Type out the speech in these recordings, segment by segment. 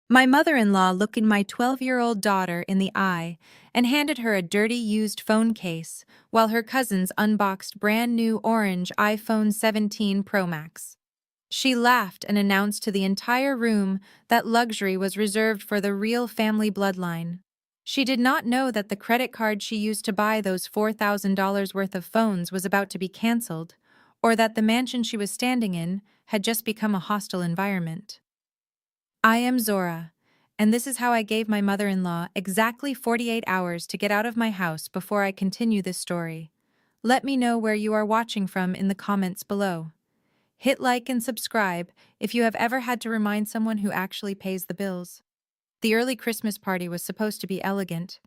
My mother-in-law looked my 12-year-old daughter in the eye and handed her a dirty used phone case, while her cousins unboxed brand-new orange iPhone 17 Pro Max. She laughed and announced to the entire room that luxury was reserved for the real family bloodline. She did not know that the credit card she used to buy those $4,000 worth of phones was about to be canceled, or that the mansion she was standing in had just become a hostile environment. I am Zora, and this is how I gave my mother-in-law exactly 48 hours to get out of my house before I continue this story. Let me know where you are watching from in the comments below. Hit like and subscribe if you have ever had to remind someone who actually pays the bills. The early Christmas party was supposed to be elegant.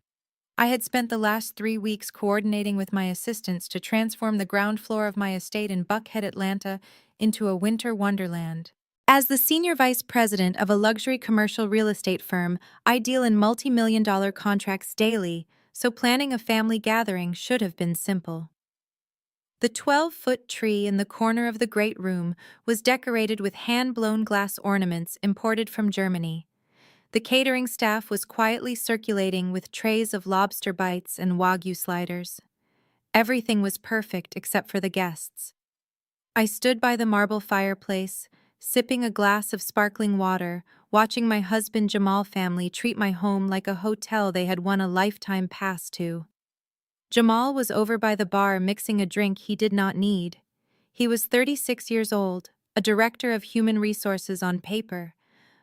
I had spent the last 3 weeks coordinating with my assistants to transform the ground floor of my estate in Buckhead, Atlanta, into a winter wonderland. As the senior vice president of a luxury commercial real estate firm, I deal in multi-million-dollar contracts daily, so planning a family gathering should have been simple. The 12-foot tree in the corner of the great room was decorated with hand-blown glass ornaments imported from Germany. The catering staff was quietly circulating with trays of lobster bites and Wagyu sliders. Everything was perfect except for the guests. I stood by the marble fireplace, sipping a glass of sparkling water, watching my husband Jamal family treat my home like a hotel they had won a lifetime pass to. Jamal was over by the bar mixing a drink he did not need. He was 36 years old, a director of human resources on paper,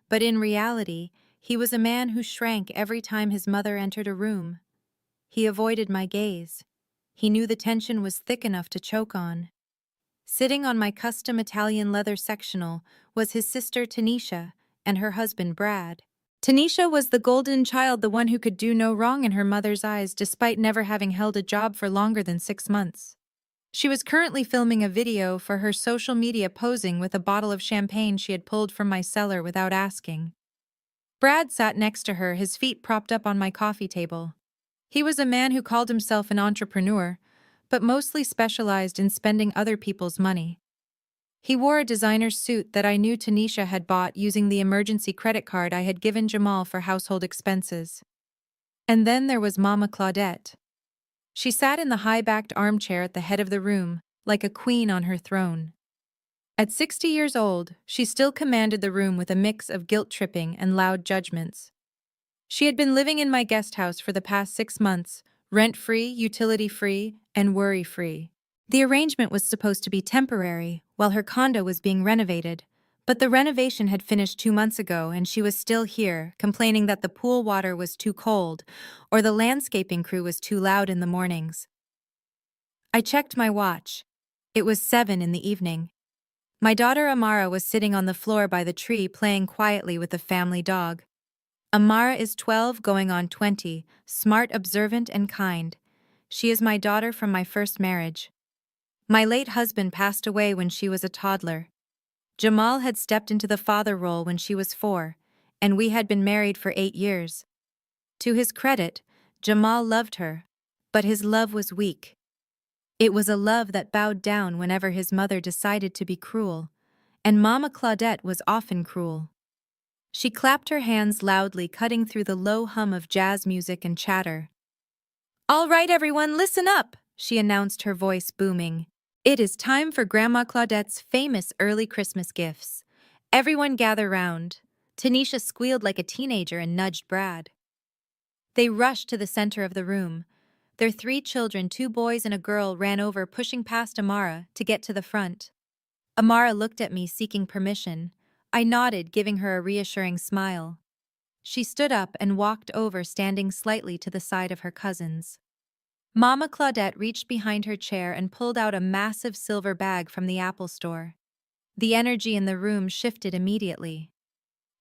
but in reality, he was a man who shrank every time his mother entered a room. He avoided my gaze. He knew the tension was thick enough to choke on. Sitting on my custom Italian leather sectional was his sister Tanisha and her husband Brad. Tanisha was the golden child, the one who could do no wrong in her mother's eyes despite never having held a job for longer than 6 months. She was currently filming a video for her social media, posing with a bottle of champagne she had pulled from my cellar without asking. Brad sat next to her, his feet propped up on my coffee table. He was a man who called himself an entrepreneur, but mostly specialized in spending other people's money. He wore a designer suit that I knew Tanisha had bought using the emergency credit card I had given Jamal for household expenses. And then there was Mama Claudette. She sat in the high-backed armchair at the head of the room, like a queen on her throne. At 60 years old, she still commanded the room with a mix of guilt-tripping and loud judgments. She had been living in my guest house for the past 6 months, rent-free, utility-free, and worry-free. The arrangement was supposed to be temporary, while her condo was being renovated, but the renovation had finished 2 months ago and she was still here, complaining that the pool water was too cold or the landscaping crew was too loud in the mornings. I checked my watch. It was 7 in the evening. My daughter Amara was sitting on the floor by the tree playing quietly with the family dog. Amara is 12 going on 20, smart, observant, and kind. She is my daughter from my first marriage. My late husband passed away when she was a toddler. Jamal had stepped into the father role when she was 4, and we had been married for 8 years. To his credit, Jamal loved her, but his love was weak. It was a love that bowed down whenever his mother decided to be cruel, and Mama Claudette was often cruel. She clapped her hands loudly, cutting through the low hum of jazz music and chatter. "All right, everyone, listen up," she announced, her voice booming. "It is time for Grandma Claudette's famous early Christmas gifts. Everyone gather round." Tanisha squealed like a teenager and nudged Brad. They rushed to the center of the room. Their 3 children, 2 boys and a girl, ran over, pushing past Amara to get to the front. Amara looked at me, seeking permission. I nodded, giving her a reassuring smile. She stood up and walked over, standing slightly to the side of her cousins. Mama Claudette reached behind her chair and pulled out a massive silver bag from the Apple store. The energy in the room shifted immediately.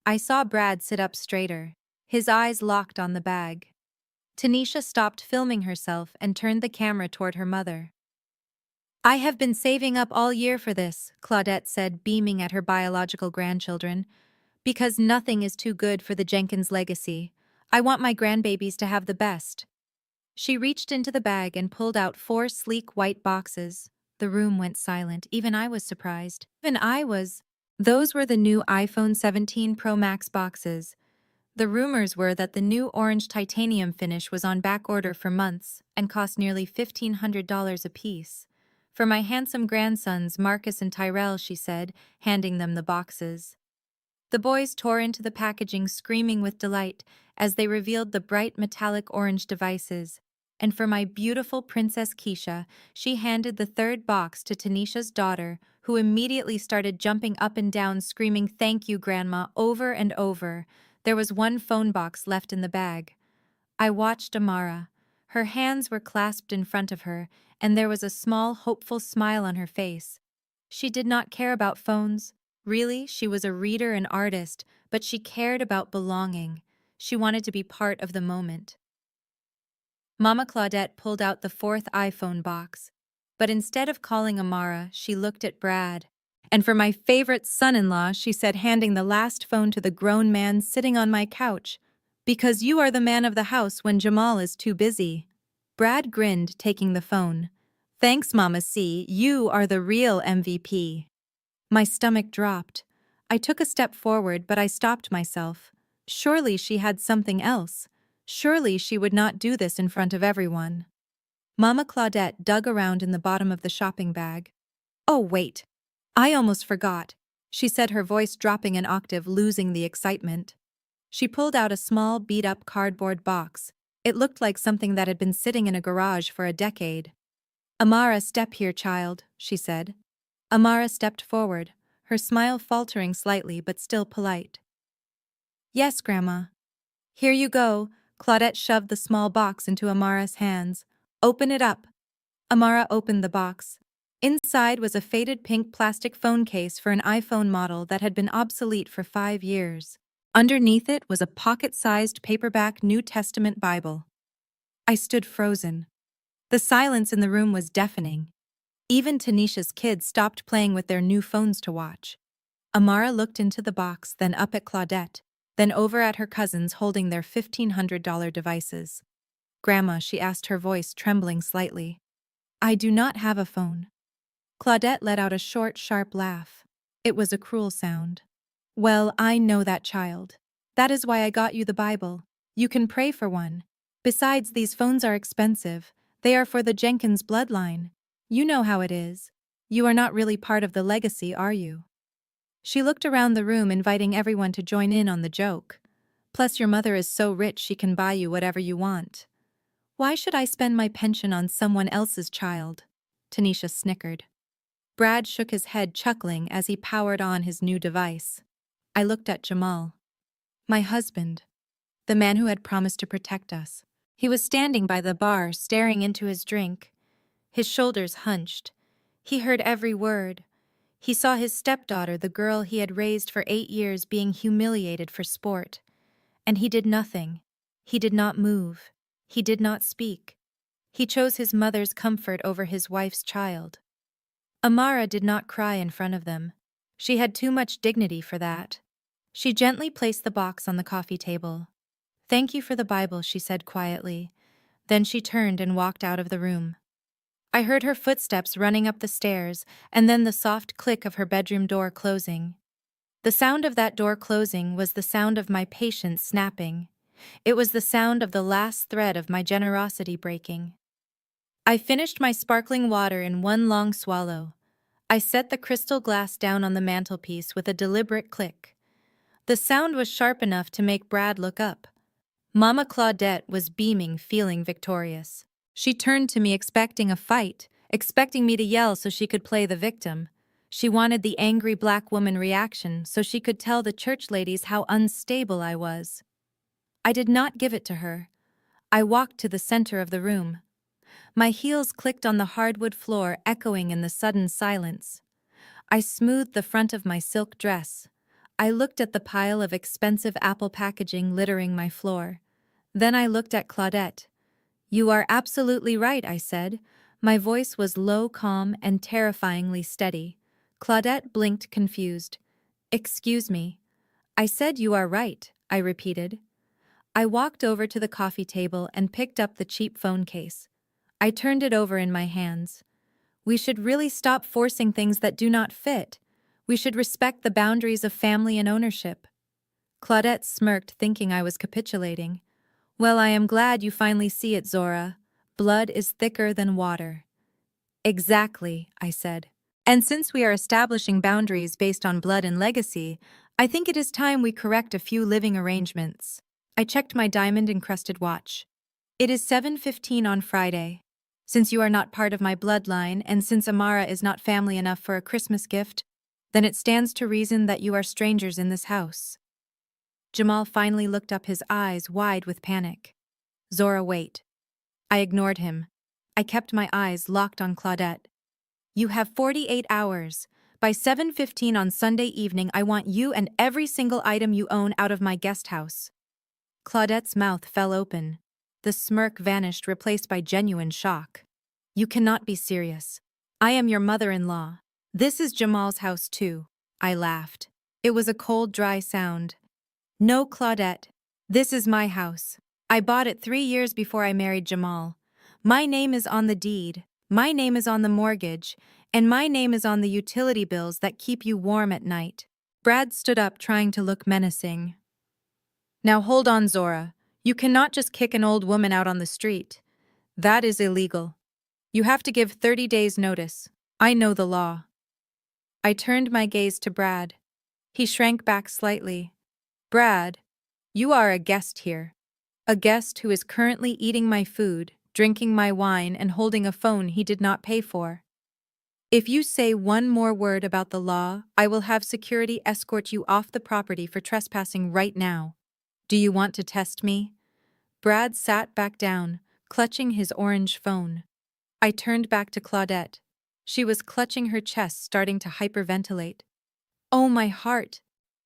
I saw Brad sit up straighter, his eyes locked on the bag. Tanisha stopped filming herself and turned the camera toward her mother. "I have been saving up all year for this," Claudette said, beaming at her biological grandchildren. "Because nothing is too good for the Jenkins legacy. I want my grandbabies to have the best." She reached into the bag and pulled out 4 sleek white boxes. The room went silent. Even I was surprised. Those were the new iPhone 17 Pro Max boxes. The rumors were that the new orange titanium finish was on back order for months and cost nearly $1,500 apiece. For my handsome grandsons, Marcus and Tyrell, she said, handing them the boxes. The boys tore into the packaging, screaming with delight as they revealed the bright metallic orange devices. And for my beautiful Princess Keisha, she handed the third box to Tanisha's daughter, who immediately started jumping up and down, screaming, "Thank you, Grandma," over and over. There was one phone box left in the bag. I watched Amara. Her hands were clasped in front of her, and there was a small, hopeful smile on her face. She did not care about phones. Really, she was a reader and artist, but she cared about belonging. She wanted to be part of the moment. Mama Claudette pulled out the fourth iPhone box, but instead of calling Amara, she looked at Brad. And for my favorite son-in-law, she said, handing the last phone to the grown man sitting on my couch, "Because you are the man of the house when Jamal is too busy." Brad grinned, taking the phone. "Thanks, Mama C, you are the real MVP." My stomach dropped. I took a step forward, but I stopped myself. Surely she had something else. Surely she would not do this in front of everyone. Mama Claudette dug around in the bottom of the shopping bag. "Oh, wait. I almost forgot," she said, her voice dropping an octave, losing the excitement. She pulled out a small, beat-up cardboard box. It looked like something that had been sitting in a garage for a decade. "Amara, step here, child," she said. Amara stepped forward, her smile faltering slightly but still polite. "Yes, Grandma." "Here you go." Claudette shoved the small box into Amara's hands. "Open it up." Amara opened the box. Inside was a faded pink plastic phone case for an iPhone model that had been obsolete for 5 years. Underneath it was a pocket-sized paperback New Testament Bible. I stood frozen. The silence in the room was deafening. Even Tanisha's kids stopped playing with their new phones to watch. Amara looked into the box, then up at Claudette, then over at her cousins holding their $1,500 devices. "Grandma," she asked, her voice trembling slightly, "I do not have a phone." Claudette let out a short, sharp laugh. It was a cruel sound. "Well, I know that, child. That is why I got you the Bible. You can pray for one. Besides, these phones are expensive. They are for the Jenkins bloodline. You know how it is. You are not really part of the legacy, are you?" She looked around the room, inviting everyone to join in on the joke. "Plus, your mother is so rich she can buy you whatever you want." "Why should I spend my pension on someone else's child?" Tanisha snickered. Brad shook his head, chuckling as he powered on his new device. I looked at Jamal. My husband. The man who had promised to protect us. He was standing by the bar, staring into his drink. His shoulders hunched. He heard every word. He saw his stepdaughter, the girl he had raised for 8 years, being humiliated for sport. And he did nothing. He did not move. He did not speak. He chose his mother's comfort over his wife's child. Amara did not cry in front of them. She had too much dignity for that. She gently placed the box on the coffee table. "Thank you for the Bible," she said quietly. Then she turned and walked out of the room. I heard her footsteps running up the stairs, and then the soft click of her bedroom door closing. The sound of that door closing was the sound of my patience snapping. It was the sound of the last thread of my generosity breaking. I finished my sparkling water in one long swallow. I set the crystal glass down on the mantelpiece with a deliberate click. The sound was sharp enough to make Brad look up. Mama Claudette was beaming, feeling victorious. She turned to me expecting a fight, expecting me to yell so she could play the victim. She wanted the angry black woman reaction so she could tell the church ladies how unstable I was. I did not give it to her. I walked to the center of the room. My heels clicked on the hardwood floor, echoing in the sudden silence. I smoothed the front of my silk dress. I looked at the pile of expensive Apple packaging littering my floor. Then I looked at Claudette. "You are absolutely right," I said. My voice was low, calm, and terrifyingly steady. Claudette blinked, confused. "Excuse me." "I said you are right," I repeated. I walked over to the coffee table and picked up the cheap phone case. I turned it over in my hands. We should really stop forcing things that do not fit. We should respect the boundaries of family and ownership. Claudette smirked, thinking I was capitulating. Well, I am glad you finally see it, Zora. Blood is thicker than water. Exactly, I said. And since we are establishing boundaries based on blood and legacy, I think it is time we correct a few living arrangements. I checked my diamond-encrusted watch. It is 7:15 on Friday. Since you are not part of my bloodline, and since Amara is not family enough for a Christmas gift, then it stands to reason that you are strangers in this house. Jamal finally looked up, his eyes wide with panic. Zora, wait. I ignored him. I kept my eyes locked on Claudette. You have 48 hours. By 7:15 on Sunday evening, I want you and every single item you own out of my guest house. Claudette's mouth fell open. The smirk vanished, replaced by genuine shock. You cannot be serious. I am your mother-in-law. This is Jamal's house too. I laughed. It was a cold, dry sound. No, Claudette. This is my house. I bought it 3 years before I married Jamal. My name is on the deed, my name is on the mortgage, and my name is on the utility bills that keep you warm at night. Brad stood up, trying to look menacing. Now hold on, Zora. You cannot just kick an old woman out on the street. That is illegal. You have to give 30 days notice. I know the law. I turned my gaze to Brad. He shrank back slightly. Brad, you are a guest here. A guest who is currently eating my food, drinking my wine, and holding a phone he did not pay for. If you say one more word about the law, I will have security escort you off the property for trespassing right now. Do you want to test me? Brad sat back down, clutching his orange phone. I turned back to Claudette. She was clutching her chest, starting to hyperventilate. Oh, my heart!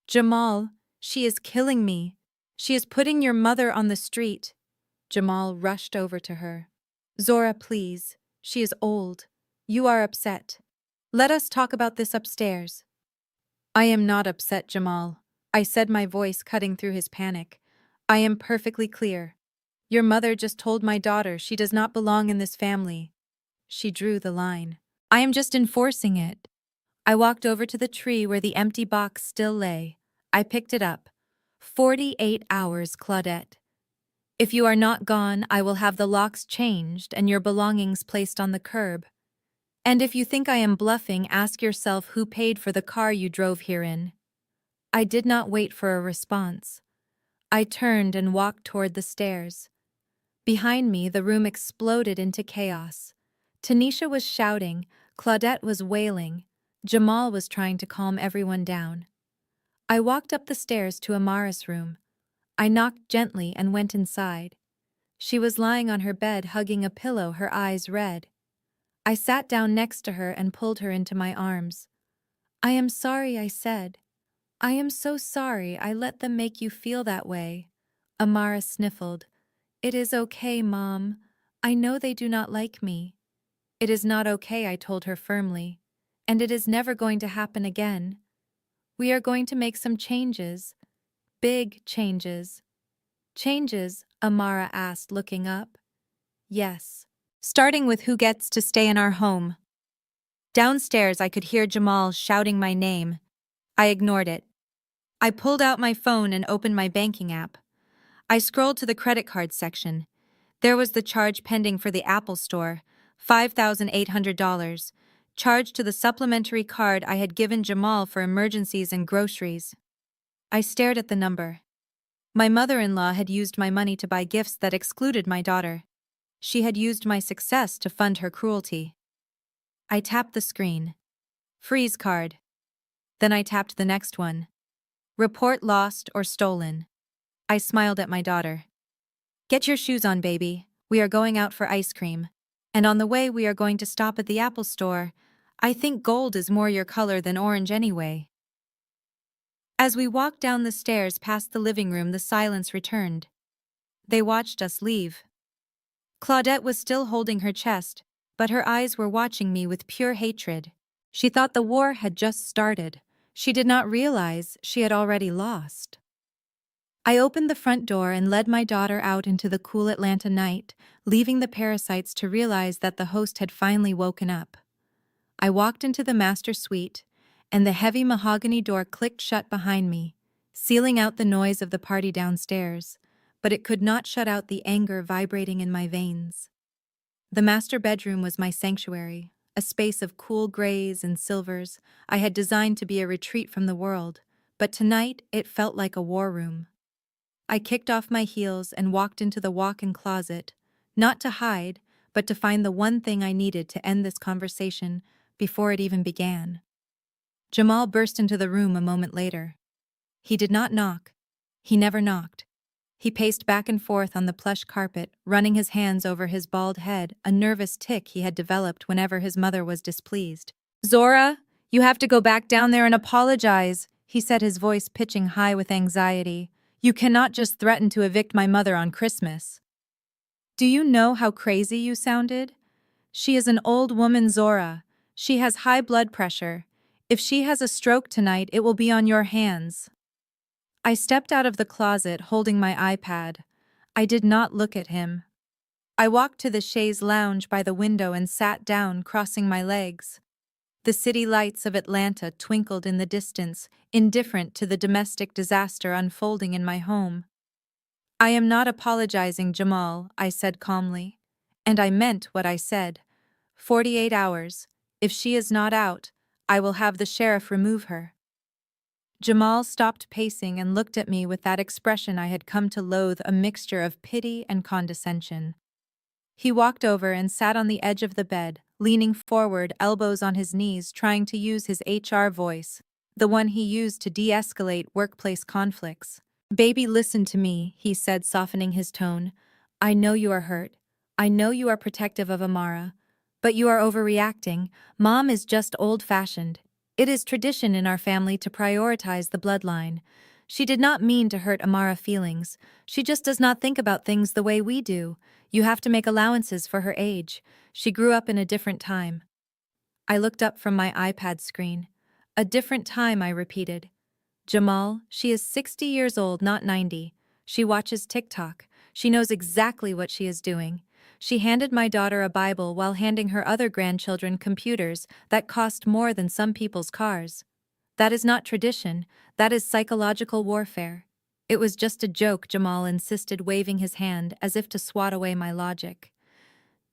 Jamal, she is killing me. She is putting your mother on the street. Jamal rushed over to her. Zora, please. She is old. You are upset. Let us talk about this upstairs. I am not upset, Jamal. I said, my voice cutting through his panic. I am perfectly clear. Your mother just told my daughter she does not belong in this family. She drew the line. I am just enforcing it. I walked over to the tree where the empty box still lay. I picked it up. 48 hours, Claudette. If you are not gone, I will have the locks changed and your belongings placed on the curb. And if you think I am bluffing, ask yourself who paid for the car you drove here in. I did not wait for a response. I turned and walked toward the stairs. Behind me, the room exploded into chaos. Tanisha was shouting, Claudette was wailing, Jamal was trying to calm everyone down. I walked up the stairs to Amara's room. I knocked gently and went inside. She was lying on her bed, hugging a pillow, her eyes red. I sat down next to her and pulled her into my arms. I am sorry, I said. I am so sorry I let them make you feel that way. Amara sniffled. It is okay, Mom. I know they do not like me. It is not okay, I told her firmly. And it is never going to happen again. We are going to make some changes. Big changes. Changes? Amara asked, looking up. Yes. Starting with who gets to stay in our home. Downstairs, I could hear Jamal shouting my name. I ignored it. I pulled out my phone and opened my banking app. I scrolled to the credit card section. There was the charge pending for the Apple Store, $5,800, charged to the supplementary card I had given Jamal for emergencies and groceries. I stared at the number. My mother-in-law had used my money to buy gifts that excluded my daughter. She had used my success to fund her cruelty. I tapped the screen. Freeze card. Then I tapped the next one. Report lost or stolen. I smiled at my daughter. Get your shoes on, baby. We are going out for ice cream. And on the way we are going to stop at the Apple Store. I think gold is more your color than orange anyway. As we walked down the stairs past the living room, the silence returned. They watched us leave. Claudette was still holding her chest, but her eyes were watching me with pure hatred. She thought the war had just started. She did not realize she had already lost. I opened the front door and led my daughter out into the cool Atlanta night, leaving the parasites to realize that the host had finally woken up. I walked into the master suite, and the heavy mahogany door clicked shut behind me, sealing out the noise of the party downstairs, but it could not shut out the anger vibrating in my veins. The master bedroom was my sanctuary, a space of cool grays and silvers I had designed to be a retreat from the world, but tonight it felt like a war room. I kicked off my heels and walked into the walk-in closet, not to hide, but to find the one thing I needed to end this conversation before it even began. Jamal burst into the room a moment later. He did not knock. He never knocked. He paced back and forth on the plush carpet, running his hands over his bald head, a nervous tic he had developed whenever his mother was displeased. "Zora, you have to go back down there and apologize," he said, his voice pitching high with anxiety. "You cannot just threaten to evict my mother on Christmas." "Do you know how crazy you sounded? She is an old woman, Zora. She has high blood pressure. If she has a stroke tonight, it will be on your hands." I stepped out of the closet holding my iPad. I did not look at him. I walked to the chaise lounge by the window and sat down, crossing my legs. The city lights of Atlanta twinkled in the distance, indifferent to the domestic disaster unfolding in my home. "I am not apologizing, Jamal," I said calmly. And I meant what I said. 48 hours. If she is not out, I will have the sheriff remove her. Jamal stopped pacing and looked at me with that expression I had come to loathe, a mixture of pity and condescension. He walked over and sat on the edge of the bed, leaning forward, elbows on his knees, trying to use his HR voice, the one he used to de-escalate workplace conflicts. "Baby, listen to me," he said, softening his tone. "I know you are hurt. I know you are protective of Amara. But you are overreacting. Mom is just old-fashioned. It is tradition in our family to prioritize the bloodline. She did not mean to hurt Amara's feelings. She just does not think about things the way we do. You have to make allowances for her age. She grew up in a different time." I looked up from my iPad screen. "A different time," I repeated. "Jamal, she is 60 years old, not 90. She watches TikTok. She knows exactly what she is doing. She handed my daughter a Bible while handing her other grandchildren computers that cost more than some people's cars. That is not tradition, that is psychological warfare." "It was just a joke," Jamal insisted, waving his hand as if to swat away my logic.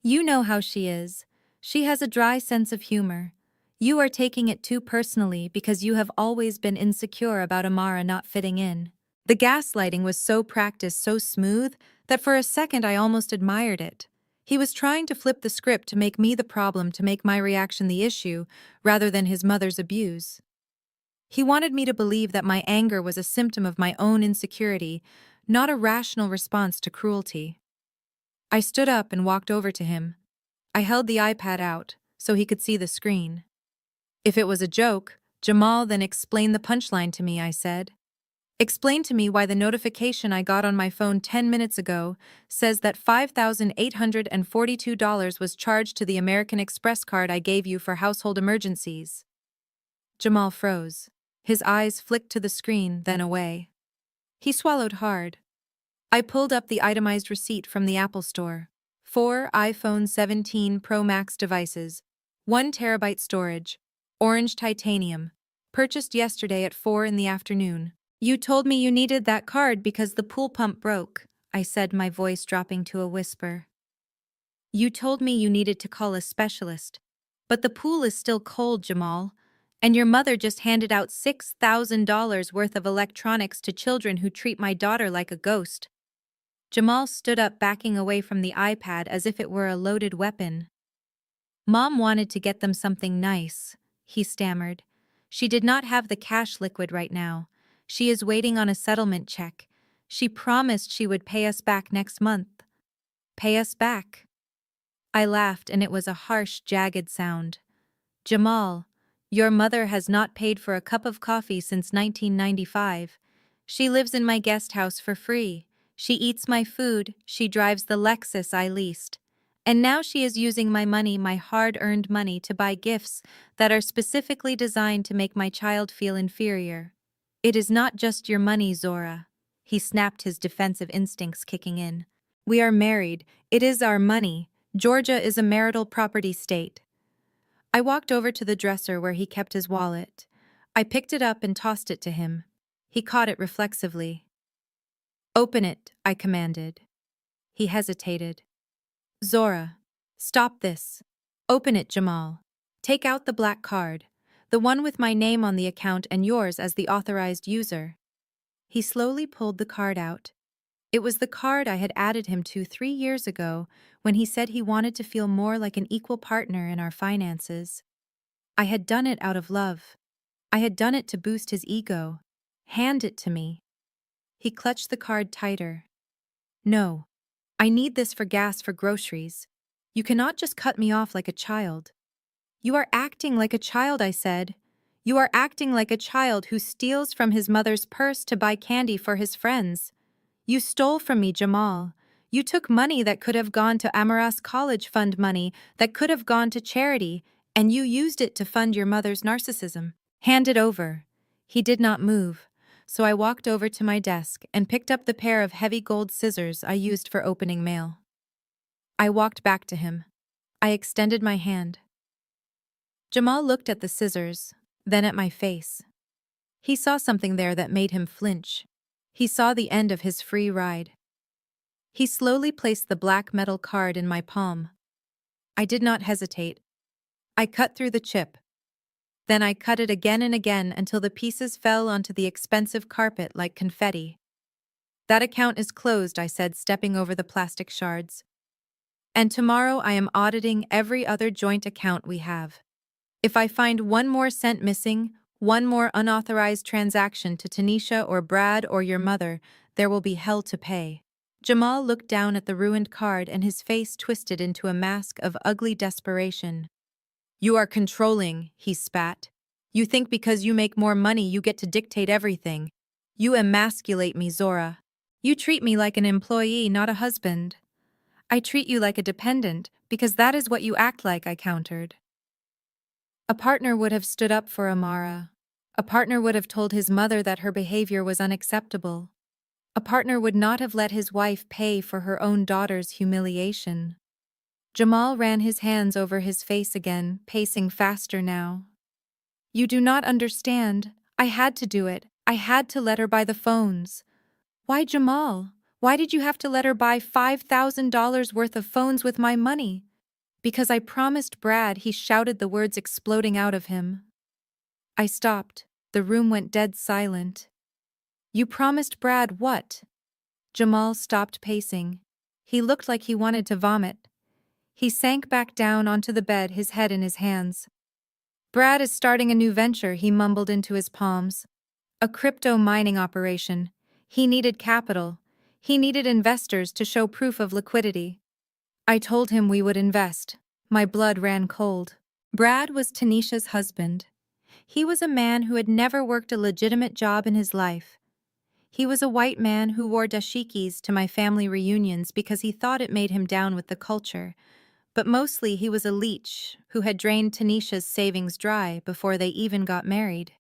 "You know how she is. She has a dry sense of humor. You are taking it too personally because you have always been insecure about Amara not fitting in." The gaslighting was so practiced, so smooth, that for a second I almost admired it. He was trying to flip the script to make me the problem, to make my reaction the issue, rather than his mother's abuse. He wanted me to believe that my anger was a symptom of my own insecurity, not a rational response to cruelty. I stood up and walked over to him. I held the iPad out so he could see the screen. "If it was a joke, Jamal, then explain the punchline to me," I said. "Explain to me why the notification I got on my phone 10 minutes ago says that $5,842 was charged to the American Express card I gave you for household emergencies." Jamal froze. His eyes flicked to the screen, then away. He swallowed hard. I pulled up the itemized receipt from the Apple Store. 4 iPhone 17 Pro Max devices, 1 terabyte storage, orange titanium, purchased yesterday at 4 in the afternoon. "You told me you needed that card because the pool pump broke," I said, my voice dropping to a whisper. "You told me you needed to call a specialist. But the pool is still cold, Jamal. And your mother just handed out $6,000 worth of electronics to children who treat my daughter like a ghost." Jamal stood up, backing away from the iPad as if it were a loaded weapon. "Mom wanted to get them something nice," he stammered. "She did not have the cash liquid right now. She is waiting on a settlement check. She promised she would pay us back next month." "Pay us back?" I laughed, and it was a harsh, jagged sound. "Jamal, your mother has not paid for a cup of coffee since 1995. She lives in my guest house for free. She eats my food. She drives the Lexus I leased. And now she is using my money, my hard-earned money, to buy gifts that are specifically designed to make my child feel inferior. It is not just your money, Zora." He snapped, his defensive instincts kicking in. "We are married. It is our money. Georgia is a marital property state." I walked over to the dresser where he kept his wallet. I picked it up and tossed it to him. He caught it reflexively. "Open it," I commanded. He hesitated. "Zora, stop this. Open it, Jamal. Take out the black card, the one with my name on the account and yours as the authorized user." He slowly pulled the card out. It was the card I had added him to 3 years ago when he said he wanted to feel more like an equal partner in our finances. I had done it out of love. I had done it to boost his ego. "Hand it to me." He clutched the card tighter. "No. I need this for gas for groceries. You cannot just cut me off like a child." "You are acting like a child," I said. "You are acting like a child who steals from his mother's purse to buy candy for his friends. You stole from me, Jamal. You took money that could have gone to Amara's college fund, money that could have gone to charity, and you used it to fund your mother's narcissism. Hand it over." He did not move, so I walked over to my desk and picked up the pair of heavy gold scissors I used for opening mail. I walked back to him. I extended my hand. Jamal looked at the scissors, then at my face. He saw something there that made him flinch. He saw the end of his free ride. He slowly placed the black metal card in my palm. I did not hesitate. I cut through the chip. Then I cut it again and again until the pieces fell onto the expensive carpet like confetti. "That account is closed," I said, stepping over the plastic shards. "And tomorrow I am auditing every other joint account we have. If I find one more cent missing, one more unauthorized transaction to Tanisha or Brad or your mother, there will be hell to pay." Jamal looked down at the ruined card and his face twisted into a mask of ugly desperation. "You are controlling," he spat. "You think because you make more money you get to dictate everything. You emasculate me, Zora. You treat me like an employee, not a husband." "I treat you like a dependent, because that is what you act like," I countered. A partner would have stood up for Amara. A partner would have told his mother that her behavior was unacceptable. A partner would not have let his wife pay for her own daughter's humiliation. Jamal ran his hands over his face again, pacing faster now. "You do not understand. I had to do it. I had to let her buy the phones." "Why, Jamal? Why did you have to let her buy $5,000 worth of phones with my money?" "Because I promised Brad," he shouted, the words exploding out of him. I stopped. The room went dead silent. "You promised Brad what?" Jamal stopped pacing. He looked like he wanted to vomit. He sank back down onto the bed, his head in his hands. "Brad is starting a new venture," he mumbled into his palms. "A crypto mining operation. He needed capital. He needed investors to show proof of liquidity." I told him we would invest. My blood ran cold. Brad was Tanisha's husband. He was a man who had never worked a legitimate job in his life. He was a white man who wore dashikis to my family reunions because he thought it made him down with the culture. But mostly he was a leech who had drained Tanisha's savings dry before they even got married.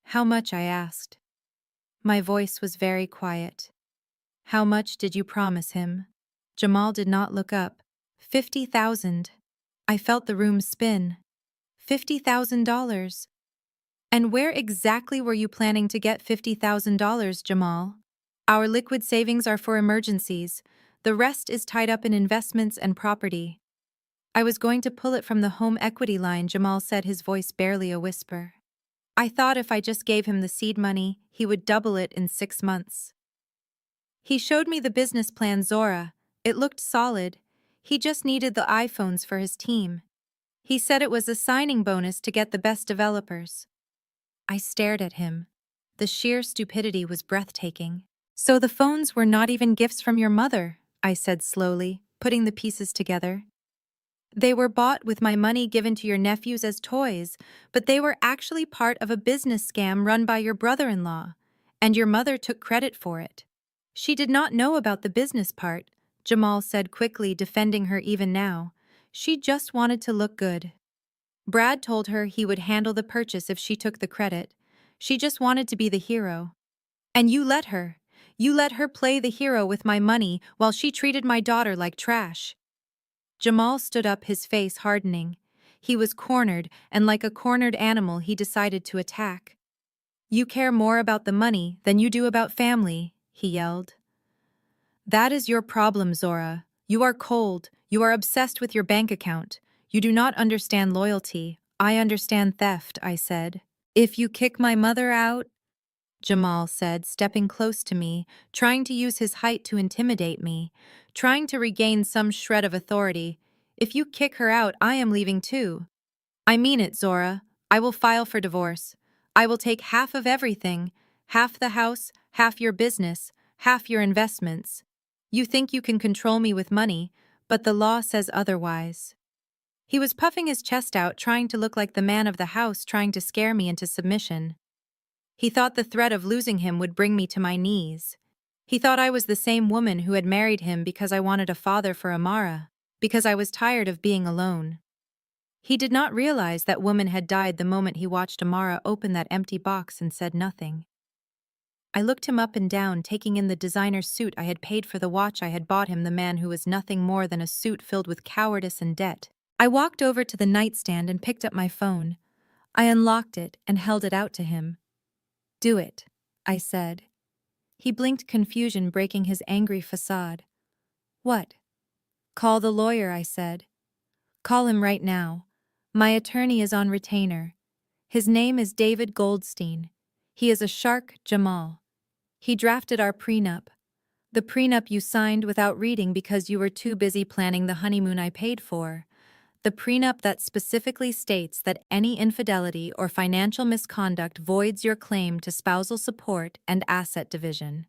"How much?" I asked. My voice was very quiet. "How much did you promise him?" Jamal did not look up. 50,000. I felt the room spin. $50,000. "And where exactly were you planning to get $50,000, Jamal?" "Our liquid savings are for emergencies. The rest is tied up in investments and property." "I was going to pull it from the home equity line," Jamal said, his voice barely a whisper. "I thought if I just gave him the seed money, he would double it in 6 months." He showed me the business plan, Zora. It looked solid. He just needed the iPhones for his team. He said it was a signing bonus to get the best developers. I stared at him. The sheer stupidity was breathtaking. "So the phones were not even gifts from your mother," I said slowly, putting the pieces together. "They were bought with my money given to your nephews as toys, but they were actually part of a business scam run by your brother-in-law, and your mother took credit for it." "She did not know about the business part," Jamal said quickly, defending her even now. "She just wanted to look good. Brad told her he would handle the purchase if she took the credit. She just wanted to be the hero. And you let her. You let her play the hero with my money while she treated my daughter like trash." Jamal stood up, his face hardening. He was cornered, and like a cornered animal he decided to attack. You care more about the money than you do about family, he yelled. That is your problem, Zora. You are cold, you are obsessed with your bank account. You do not understand loyalty. I understand theft, I said. If you kick my mother out, Jamal said, stepping close to me, trying to use his height to intimidate me, trying to regain some shred of authority. If you kick her out, I am leaving too. I mean it, Zora. I will file for divorce. I will take half of everything, half the house, half your business, half your investments. You think you can control me with money, but the law says otherwise. He was puffing his chest out, trying to look like the man of the house, trying to scare me into submission. He thought the threat of losing him would bring me to my knees. He thought I was the same woman who had married him because I wanted a father for Amara, because I was tired of being alone. He did not realize that woman had died the moment he watched Amara open that empty box and said nothing. I looked him up and down, taking in the designer suit I had paid for the watch I had bought him, the man who was nothing more than a suit filled with cowardice and debt. I walked over to the nightstand and picked up my phone. I unlocked it and held it out to him. Do it, I said. He blinked, confusion breaking his angry facade. What? Call the lawyer, I said. Call him right now. My attorney is on retainer. His name is David Goldstein. He is a shark, Jamal. He drafted our prenup. The prenup you signed without reading because you were too busy planning the honeymoon I paid for. The prenup that specifically states that any infidelity or financial misconduct voids your claim to spousal support and asset division.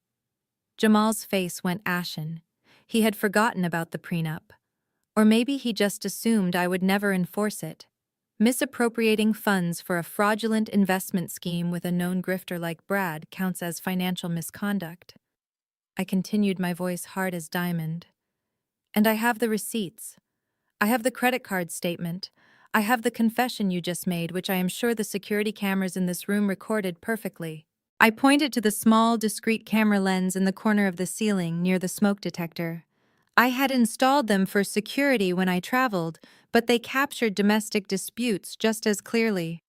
Jamal's face went ashen. He had forgotten about the prenup. Or maybe he just assumed I would never enforce it. Misappropriating funds for a fraudulent investment scheme with a known grifter like Brad counts as financial misconduct. I continued, my voice hard as diamond. And I have the receipts. I have the credit card statement. I have the confession you just made, which I am sure the security cameras in this room recorded perfectly. I pointed to the small, discreet camera lens in the corner of the ceiling near the smoke detector. I had installed them for security when I traveled, but they captured domestic disputes just as clearly.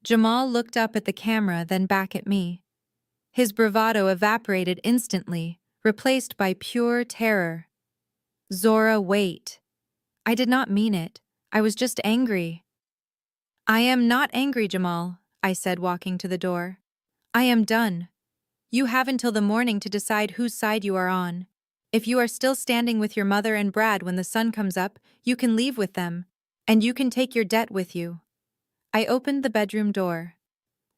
Jamal looked up at the camera, then back at me. His bravado evaporated instantly, replaced by pure terror. Zora, wait. I did not mean it. I was just angry. I am not angry, Jamal, I said, walking to the door. I am done. You have until the morning to decide whose side you are on. If you are still standing with your mother and Brad when the sun comes up, you can leave with them, and you can take your debt with you. I opened the bedroom door.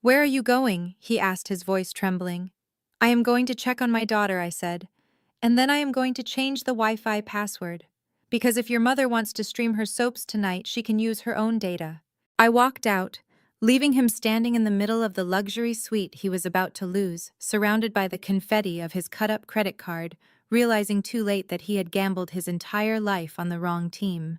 Where are you going? He asked, his voice trembling. I am going to check on my daughter, I said, and then I am going to change the Wi-Fi password. Because if your mother wants to stream her soaps tonight, she can use her own data. I walked out, leaving him standing in the middle of the luxury suite he was about to lose, surrounded by the confetti of his cut-up credit card, realizing too late that he had gambled his entire life on the wrong team.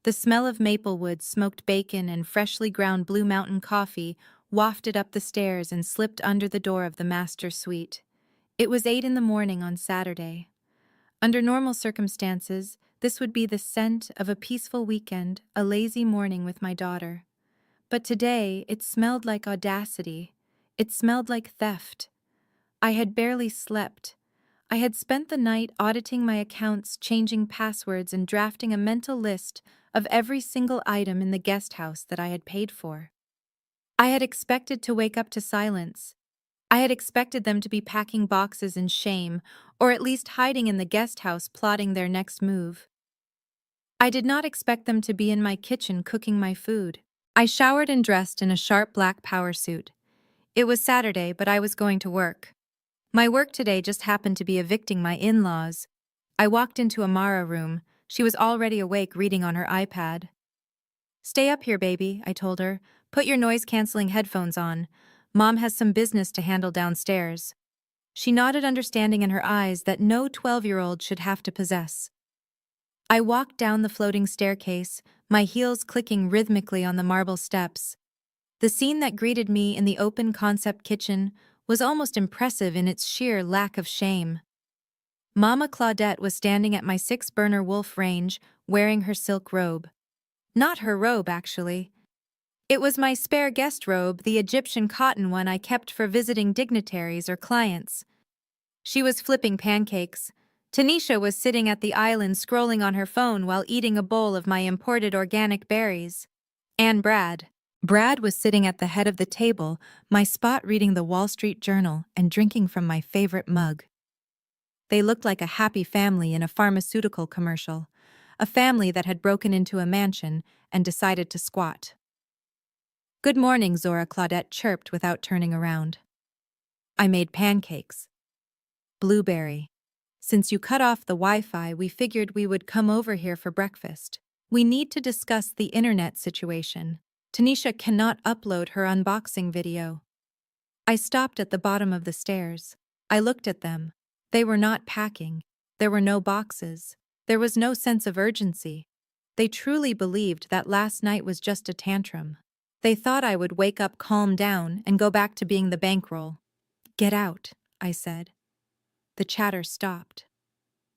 The smell of maplewood, smoked bacon, and freshly ground Blue Mountain coffee wafted up the stairs and slipped under the door of the master suite. It was 8 in the morning on Saturday. Under normal circumstances, this would be the scent of a peaceful weekend, a lazy morning with my daughter. But today, it smelled like audacity. It smelled like theft. I had barely slept. I had spent the night auditing my accounts, changing passwords, and drafting a mental list of every single item in the guest house that I had paid for. I had expected to wake up to silence. I had expected them to be packing boxes in shame, or at least hiding in the guest house plotting their next move. I did not expect them to be in my kitchen cooking my food. I showered and dressed in a sharp black power suit. It was Saturday, but I was going to work. My work today just happened to be evicting my in-laws. I walked into Amara's room. She was already awake, reading on her iPad. Stay up here, baby, I told her. Put your noise-canceling headphones on. Mom has some business to handle downstairs. She nodded, understanding in her eyes that no 12-year-old should have to possess. I walked down the floating staircase, my heels clicking rhythmically on the marble steps. The scene that greeted me in the open-concept kitchen was almost impressive in its sheer lack of shame. Mama Clawudette was standing at my 6-burner wolf range, wearing her silk robe. Not her robe, actually. It was my spare guest robe, the Egyptian cotton one I kept for visiting dignitaries or clients. She was flipping pancakes. Tanisha was sitting at the island scrolling on her phone while eating a bowl of my imported organic berries. And Brad was sitting at the head of the table, my spot reading the Wall Street Journal and drinking from my favorite mug. They looked like a happy family in a pharmaceutical commercial, a family that had broken into a mansion and decided to squat. "Good morning," Zora Claudette chirped without turning around. "I made pancakes. Blueberry. Since you cut off the Wi-Fi, we figured we would come over here for breakfast. We need to discuss the internet situation. Tanisha cannot upload her unboxing video." I stopped at the bottom of the stairs. I looked at them. They were not packing. There were no boxes. There was no sense of urgency. They truly believed that last night was just a tantrum. They thought I would wake up, calm down, and go back to being the bankroll. "Get out," I said. The chatter stopped.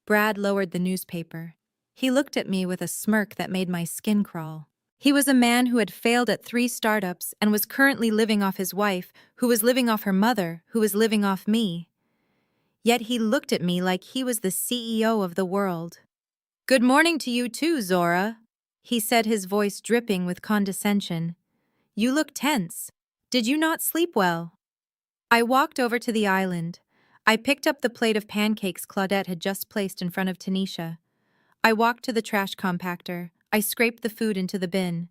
Brad lowered the newspaper. He looked at me with a smirk that made my skin crawl. He was a man who had failed at 3 startups and was currently living off his wife, who was living off her mother, who was living off me. Yet he looked at me like he was the CEO of the world. "Good morning to you too, Zora," he said, his voice dripping with condescension. "You look tense. Did you not sleep well?" I walked over to the island. I picked up the plate of pancakes Claudette had just placed in front of Tanisha. I walked to the trash compactor. I scraped the food into the bin.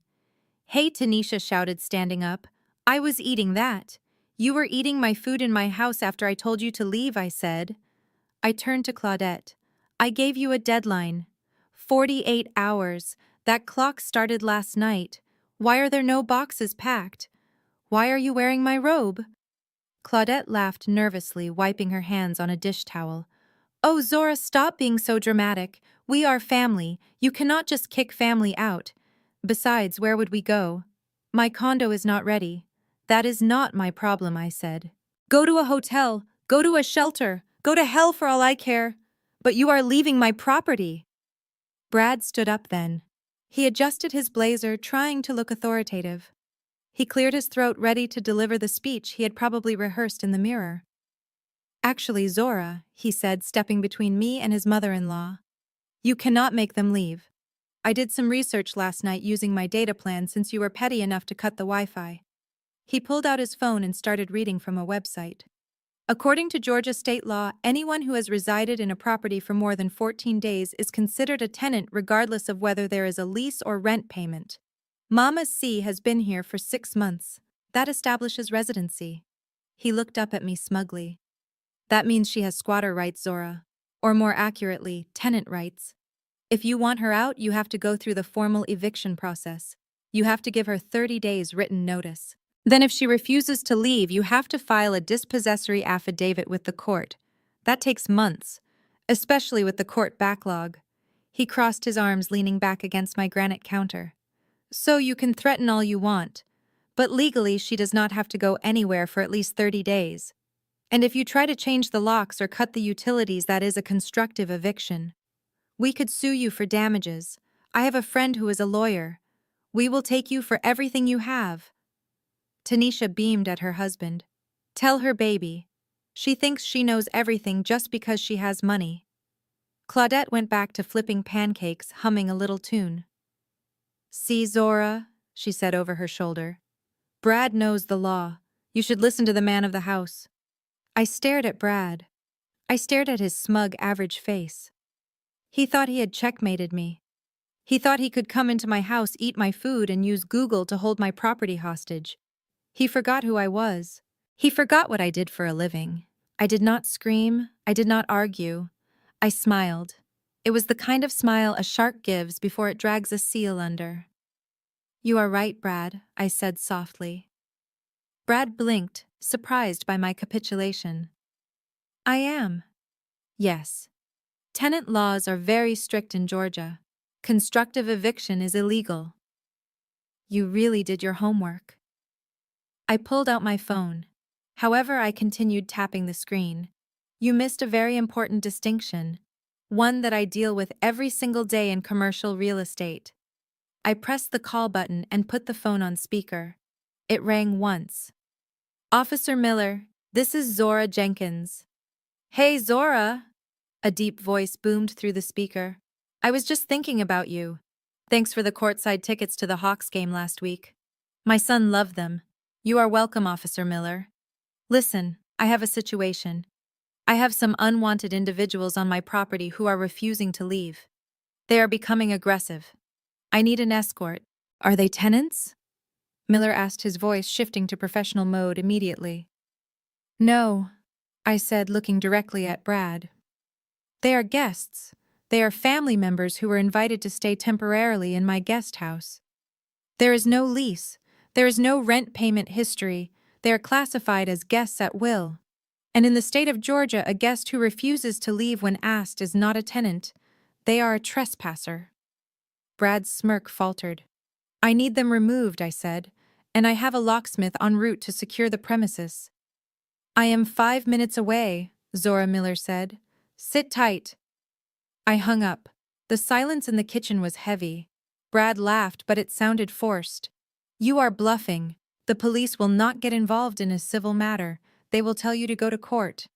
"Hey," Tanisha shouted, standing up. "I was eating that. You were eating my food in my house after I told you to leave," I said. I turned to Claudette. "I gave you a deadline. 48 hours. That clock started last night. Why are there no boxes packed? Why are you wearing my robe?" Claudette laughed nervously, wiping her hands on a dish towel. "Oh, Zora, stop being so dramatic. We are family. You cannot just kick family out. Besides, where would we go? My condo is not ready." "That is not my problem," I said. "Go to a hotel. Go to a shelter. Go to hell for all I care. But you are leaving my property." Brad stood up then. He adjusted his blazer, trying to look authoritative. He cleared his throat, ready to deliver the speech he had probably rehearsed in the mirror. "Actually, Zora," he said, stepping between me and his mother-in-law, "you cannot make them leave. I did some research last night using my data plan since you were petty enough to cut the Wi-Fi." He pulled out his phone and started reading from a website. "According to Georgia state law, anyone who has resided in a property for more than 14 days is considered a tenant regardless of whether there is a lease or rent payment. Mama C has been here for 6 months. That establishes residency." He looked up at me smugly. "That means she has squatter rights, Zora. Or more accurately, tenant rights. If you want her out, you have to go through the formal eviction process. You have to give her 30 days written notice. Then if she refuses to leave, you have to file a dispossessory affidavit with the court. That takes months, especially with the court backlog." He crossed his arms, leaning back against my granite counter. "So you can threaten all you want, but legally she does not have to go anywhere for at least 30 days. And if you try to change the locks or cut the utilities, that is a constructive eviction. We could sue you for damages. I have a friend who is a lawyer. We will take you for everything you have." Tanisha beamed at her husband. "Tell her, baby. She thinks she knows everything just because she has money." Claudette went back to flipping pancakes, humming a little tune. "See, Zora," she said over her shoulder. "Brad knows the law. You should listen to the man of the house." I stared at Brad. I stared at his smug, average face. He thought he had checkmated me. He thought he could come into my house, eat my food, and use Google to hold my property hostage. He forgot who I was. He forgot what I did for a living. I did not scream. I did not argue. I smiled. It was the kind of smile a shark gives before it drags a seal under. "You are right, Brad," I said softly. Brad blinked, surprised by my capitulation. "I am." "Yes. Tenant laws are very strict in Georgia. Constructive eviction is illegal." "You really did your homework." I pulled out my phone. However, I continued tapping the screen. "You missed a very important distinction, one that I deal with every single day in commercial real estate. I pressed the call button and put the phone on speaker. It rang once. Officer Miller, this is Zora Jenkins. Hey, Zora! A deep voice boomed through the speaker. I was just thinking about you. Thanks for the courtside tickets to the Hawks game last week. My son loved them. You are welcome, Officer Miller. Listen, I have a situation. I have some unwanted individuals on my property who are refusing to leave. They are becoming aggressive. I need an escort. Are they tenants? Miller asked, his voice shifting to professional mode immediately. No, I said, looking directly at Brad. They are guests. They are family members who were invited to stay temporarily in my guest house. There is no lease. There is no rent payment history. They are classified as guests at will. And in the state of Georgia, a guest who refuses to leave when asked is not a tenant. They are a trespasser. Brad's smirk faltered. I need them removed, I said, and I have a locksmith en route to secure the premises. I am 5 minutes away, Zora Miller said. Sit tight. I hung up. The silence in the kitchen was heavy. Brad laughed, but it sounded forced. You are bluffing. The police will not get involved in a civil matter. They will tell you to go to court.